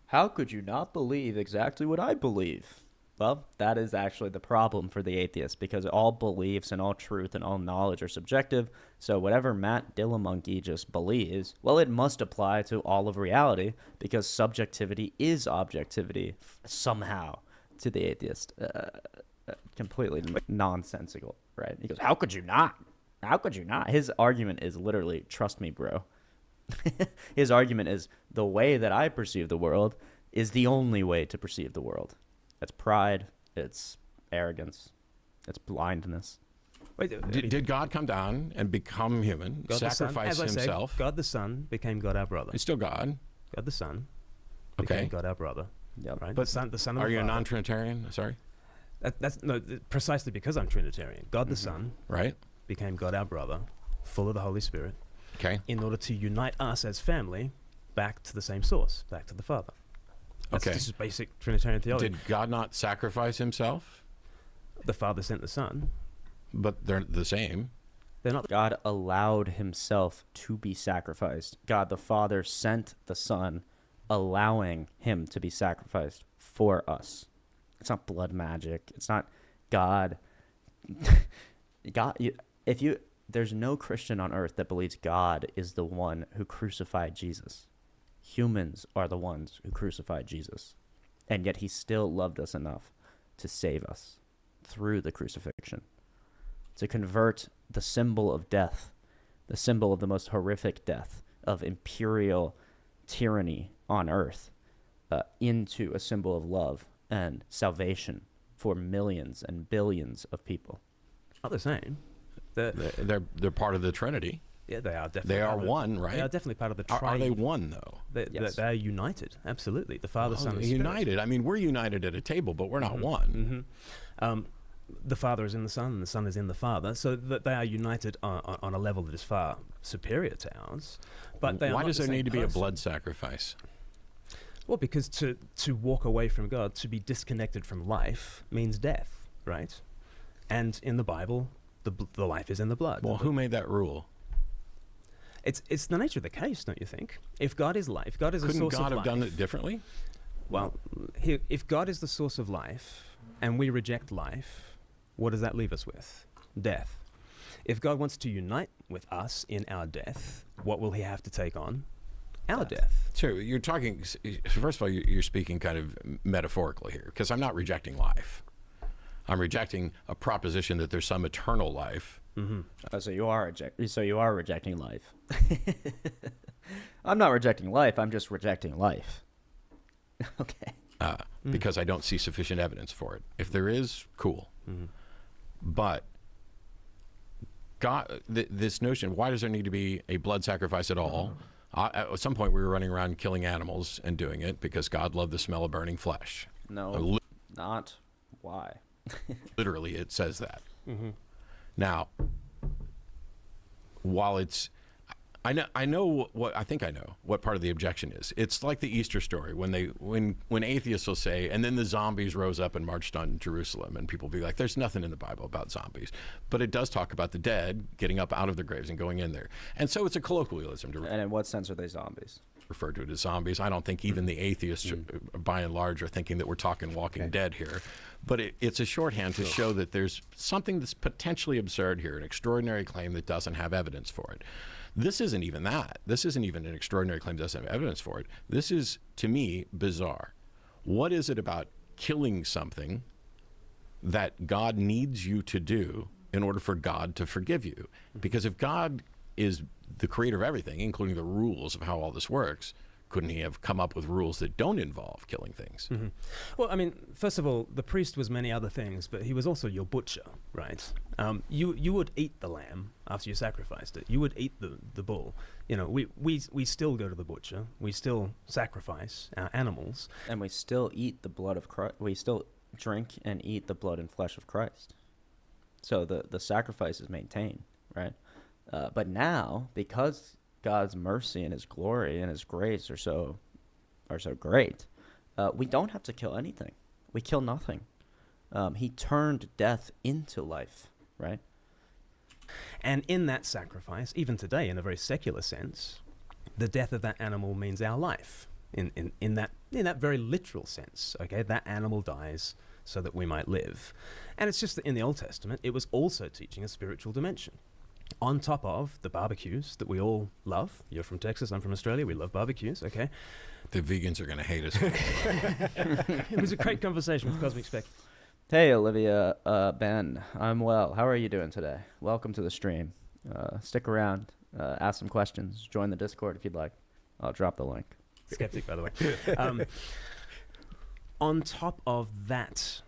How could you not believe exactly what I believe? Well, that is actually the problem for the atheist, because all beliefs and all truth and all knowledge are subjective. So whatever Matt Dillamonkey just believes, well, it must apply to all of reality, because subjectivity is objectivity somehow to the atheist. Completely nonsensical, right? He goes, how could you not? How could you not? His argument is literally, trust me, bro. His argument is, the way that I perceive the world is the only way to perceive the world. It's pride, it's arrogance, it's blindness. Wait, Did God come down and become human, God the Son, sacrifice as I said, himself? God the Son became God our brother. He's still God. God the Son Okay. became God our brother. Yep. Right? But the son of Are the you a Father. non-Trinitarian? Sorry. Precisely because I'm Trinitarian. God the Son Right. became God our brother, full of the Holy Spirit, Okay. in order to unite us as family back to the same source, back to the Father. That's Okay. just basic Trinitarian theology. Did God not sacrifice himself? The Father sent the Son. But they're the same. They're not. God allowed himself to be sacrificed. God the Father sent the Son, allowing him to be sacrificed for us. It's not blood magic. It's not God. There's no Christian on earth that believes God is the one who crucified Jesus. Humans are the ones who crucified Jesus. And yet he still loved us enough to save us through the crucifixion, to convert the symbol of death, the symbol of the most horrific death, of imperial tyranny on earth, into a symbol of love and salvation for millions and billions of people. Not the same. They're part of the Trinity. Yeah, they are definitely. They are part of one, right? They are definitely part of the Are triune. they one though? They are united. Absolutely, the Father, Son, and Spirit. United. I mean, we're united at a table, but we're not one. The Father is in the Son, and the Son is in the Father, so that they are united on a level that is far superior to ours. But they are Why not does the there same need to be a person. blood sacrifice? Well, because to walk away from God, to be disconnected from life, means death, right? And in the Bible, the life is in the blood. Well, who made that rule? It's the nature of the case, don't you think? If God is life, God is a Couldn't source God of have done life. it differently? Well, if God is the source of life, and we reject life, what does that leave us with? Death. If God wants to unite with us in our death, what will he have to take on? Our death. So you're talking, first of all, you're speaking kind of metaphorically here, because I'm not rejecting life. I'm rejecting a proposition that there's some eternal life. So you are rejecting life. I'm not rejecting life. I'm just rejecting life. Okay. Because I don't see sufficient evidence for it. If there is, cool. But God, this notion, why does there need to be a blood sacrifice at all? At some point, we were running around killing animals and doing it because God loved the smell of burning flesh. No, not why. Literally, it says that. Now, while it's, I know what I think I know what part of the objection is. It's like the Easter story when atheists will say, and then the zombies rose up and marched on Jerusalem, and people will be like, "There's nothing in the Bible about zombies," but it does talk about the dead getting up out of their graves and going in there, and so it's a colloquialism to And in what sense are they zombies? refer to it as zombies. I don't think even the atheists, by and large, are thinking that we're talking Walking Dead here. But it's a shorthand to show that there's something that's potentially absurd here, an extraordinary claim that doesn't have evidence for it. This isn't even that. This isn't even an extraordinary claim that doesn't have evidence for it. This is, to me, bizarre. What is it about killing something that God needs you to do in order for God to forgive you? Because if God is the creator of everything, including the rules of how all this works, couldn't he have come up with rules that don't involve killing things? Well, I mean, first of all, the priest was many other things, but he was also your butcher, right? You would eat the lamb after you sacrificed it. You would eat the bull. You know, we still go to the butcher. We still sacrifice our animals. And we still eat the blood of Christ. We still drink and eat the blood and flesh of Christ. So the sacrifice is maintained, right? But now, because God's mercy and his glory and his grace are so great, we don't have to kill anything. We kill nothing. He turned death into life. right? And in that sacrifice, even today, in a very secular sense, the death of that animal means our life. In that very literal sense, okay, that animal dies so that we might live. And it's just that in the Old Testament, it was also teaching a spiritual dimension. On top of the barbecues that we all love. You're from Texas, I'm from Australia, we love barbecues, okay? The vegans are going to hate us. It was a great conversation with Cosmic Spec. Hey, Olivia, Ben, I'm well. How are you doing today? Welcome to the stream. Stick around, ask some questions, join the Discord if you'd like. I'll drop the link. Skeptic, by the way. On top of that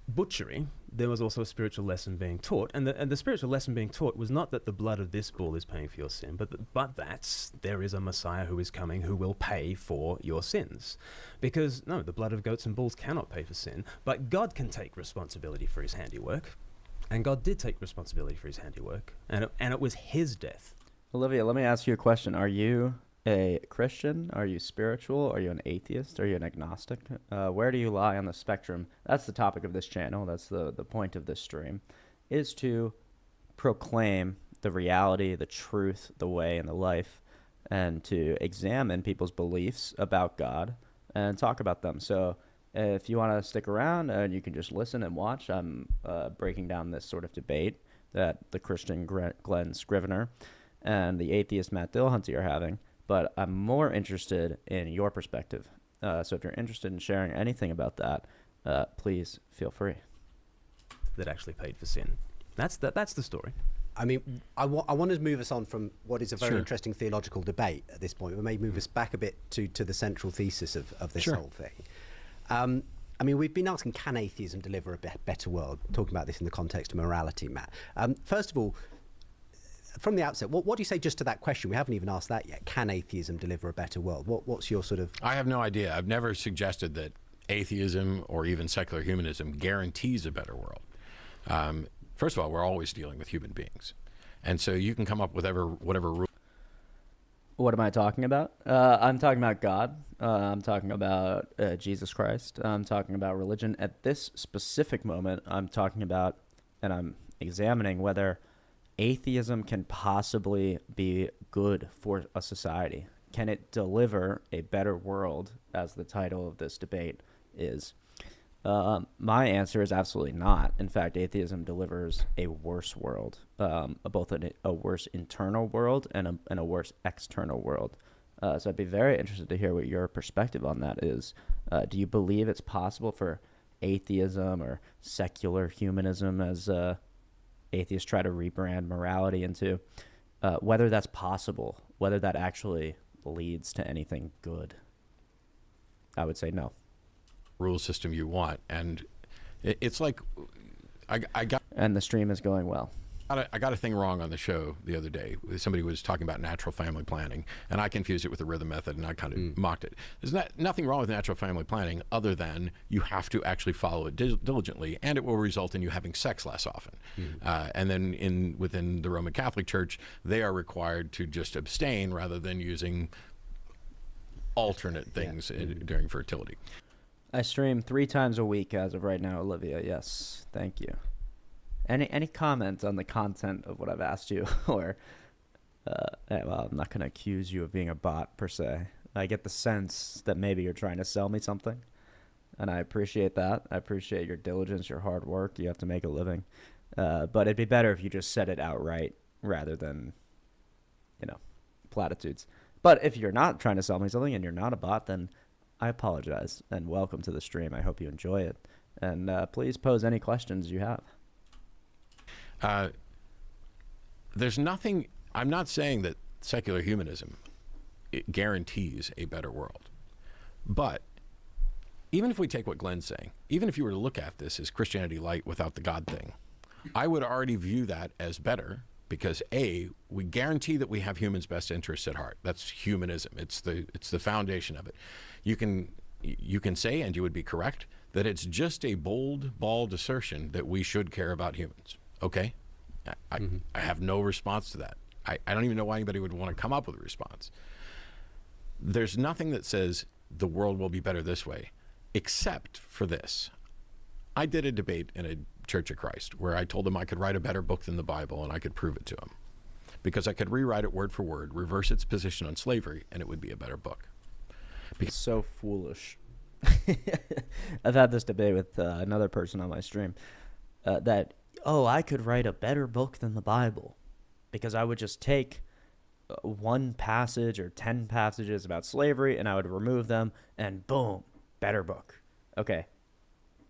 butchery, there was also a spiritual lesson being taught, and the spiritual lesson being taught was not that the blood of this bull is paying for your sin, but that there is a Messiah who is coming who will pay for your sins. Because no, the blood of goats and bulls cannot pay for sin, but God can take responsibility for his handiwork, and God did take responsibility for his handiwork, and it was his death. Olivia, let me ask you a question. Are you a Christian? Are you spiritual? Are you an atheist? Are you an agnostic? Where do you lie on the spectrum? That's the topic of this channel. That's the point of this stream, is to proclaim the reality, the truth, the way, and the life, and to examine people's beliefs about God and talk about them. So if you want to stick around and you can just listen and watch, I'm breaking down this sort of debate that the Christian Glenn Scrivener and the atheist Matt Dillahunty are having. But I'm more interested in your perspective. So if you're interested in sharing anything about that, please feel free. That actually paid for sin. That's the story. I mean, I want to move us on from what is a very Sure. interesting theological debate at this point. We may move us back a bit to the central thesis of this Sure. whole thing. I mean, we've been asking, can atheism deliver a better world? Talking about this in the context of morality, Matt. First of all, from the outset, what do you say just to that question? We haven't even asked that yet. Can atheism deliver a better world? What's your sort of... I have no idea. I've never suggested that atheism or even secular humanism guarantees a better world. First of all, we're always dealing with human beings. And so you can come up with whatever rule. What am I talking about? I'm talking about God. I'm talking about Jesus Christ. I'm talking about religion. At this specific moment, I'm talking about, and I'm examining whether atheism can possibly be good for a society. Can it deliver a better world, as the title of this debate is? My answer is absolutely not. In fact, atheism delivers a worse world, both a worse internal world and a worse external world. So I'd be very interested to hear what your perspective on that is. Do you believe it's possible for atheism or secular humanism, as atheists try to rebrand morality into, whether that's possible, whether that actually leads to anything good? I would say no. Rule system you want, and it's like I got And the stream is going well. I got a thing wrong on the show the other day. Somebody was talking about natural family planning, and I confused it with the rhythm method, and I kind of mocked it. There's nothing wrong with natural family planning other than you have to actually follow it diligently, and it will result in you having sex less often. And then within the Roman Catholic Church, they are required to just abstain rather than using alternate things during fertility. I stream 3 times a week as of right now, Olivia. Yes, thank you. Any comment on the content of what I've asked you? Or, well, I'm not going to accuse you of being a bot, per se. I get the sense that maybe you're trying to sell me something, and I appreciate that. I appreciate your diligence, your hard work. You have to make a living. But it'd be better if you just said it outright rather than, platitudes. But if you're not trying to sell me something and you're not a bot, then I apologize, and welcome to the stream. I hope you enjoy it. And please pose any questions you have. There's nothing, I'm not saying that secular humanism guarantees a better world. But even if we take what Glenn's saying, even if you were to look at this as Christianity light without the God thing, I would already view that as better because A, we guarantee that we have humans' best interests at heart. That's humanism. It's the foundation of it. You can say, and you would be correct, that it's just a bold, bald assertion that we should care about humans. Okay? I have no response to that. I don't even know why anybody would want to come up with a response. There's nothing that says the world will be better this way, except for this. I did a debate in a Church of Christ, where I told them I could write a better book than the Bible, and I could prove it to them. Because I could rewrite it word for word, reverse its position on slavery, and it would be a better book. It's so foolish. I've had this debate with another person on my stream that, I could write a better book than the Bible because I would just take one passage or 10 passages about slavery and I would remove them and boom, better book. Okay.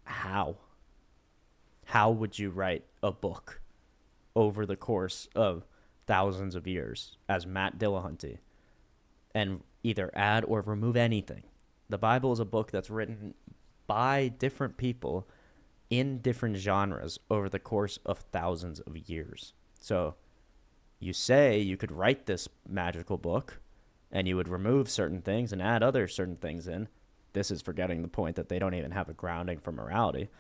How would you write a book over the course of thousands of years as Matt Dillahunty and either add or remove anything? The Bible is a book that's written by different people in different genres over the course of thousands of years. So you say you could write this magical book and you would remove certain things and add other certain things in. This is forgetting the point that they don't even have a grounding for morality.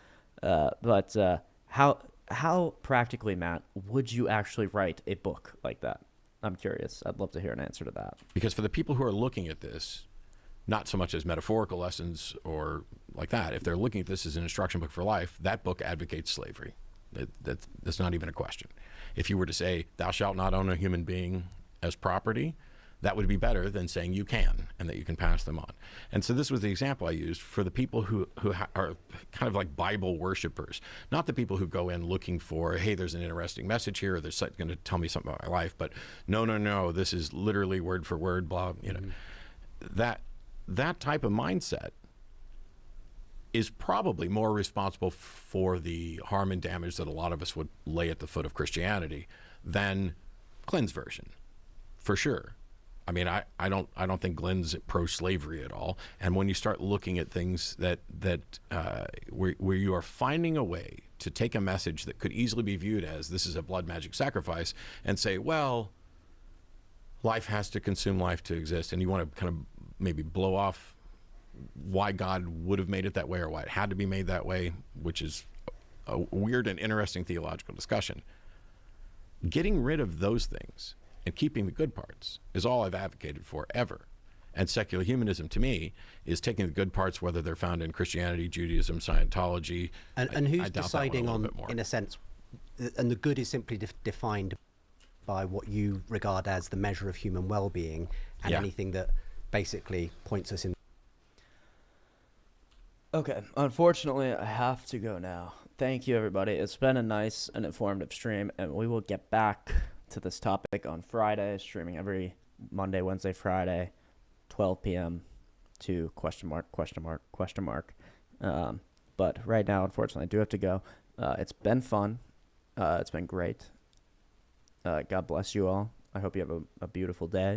But how practically, Matt, would you actually write a book like that? I'm curious. I'd love to hear an answer to that. Because for the people who are looking at this, not so much as metaphorical lessons or like that, if they're looking at this as an instruction book for life, that book advocates slavery. That's not even a question. If you were to say, thou shalt not own a human being as property, that would be better than saying you can and that you can pass them on. And so this was the example I used for the people who are kind of like Bible worshipers, not the people who go in looking for, hey, there's an interesting message here, or they're going to tell me something about my life, but no, this is literally word for word, blah, you know. That type of mindset is probably more responsible for the harm and damage that a lot of us would lay at the foot of Christianity than Glenn's version, for sure. I mean, I don't think Glenn's pro-slavery at all. And when you start looking at things where you are finding a way to take a message that could easily be viewed as this is a blood magic sacrifice and say, well, life has to consume life to exist, and you want to kind of maybe blow off why God would have made it that way or why it had to be made that way, which is a weird and interesting theological discussion. Getting rid of those things and keeping the good parts is all I've advocated for ever. And secular humanism, to me, is taking the good parts, whether they're found in Christianity, Judaism, Scientology. And who's deciding on, in a sense, and the good is simply defined by what you regard as the measure of human well-being, and anything that basically points us in. Okay, unfortunately, I have to go now. Thank you, everybody. It's been a nice and informative stream, and we will get back to this topic on Friday, streaming every Monday, Wednesday, Friday, 12 p.m. to question mark. But right now, unfortunately, I do have to go. It's been fun. It's been great. God bless you all. I hope you have a beautiful day.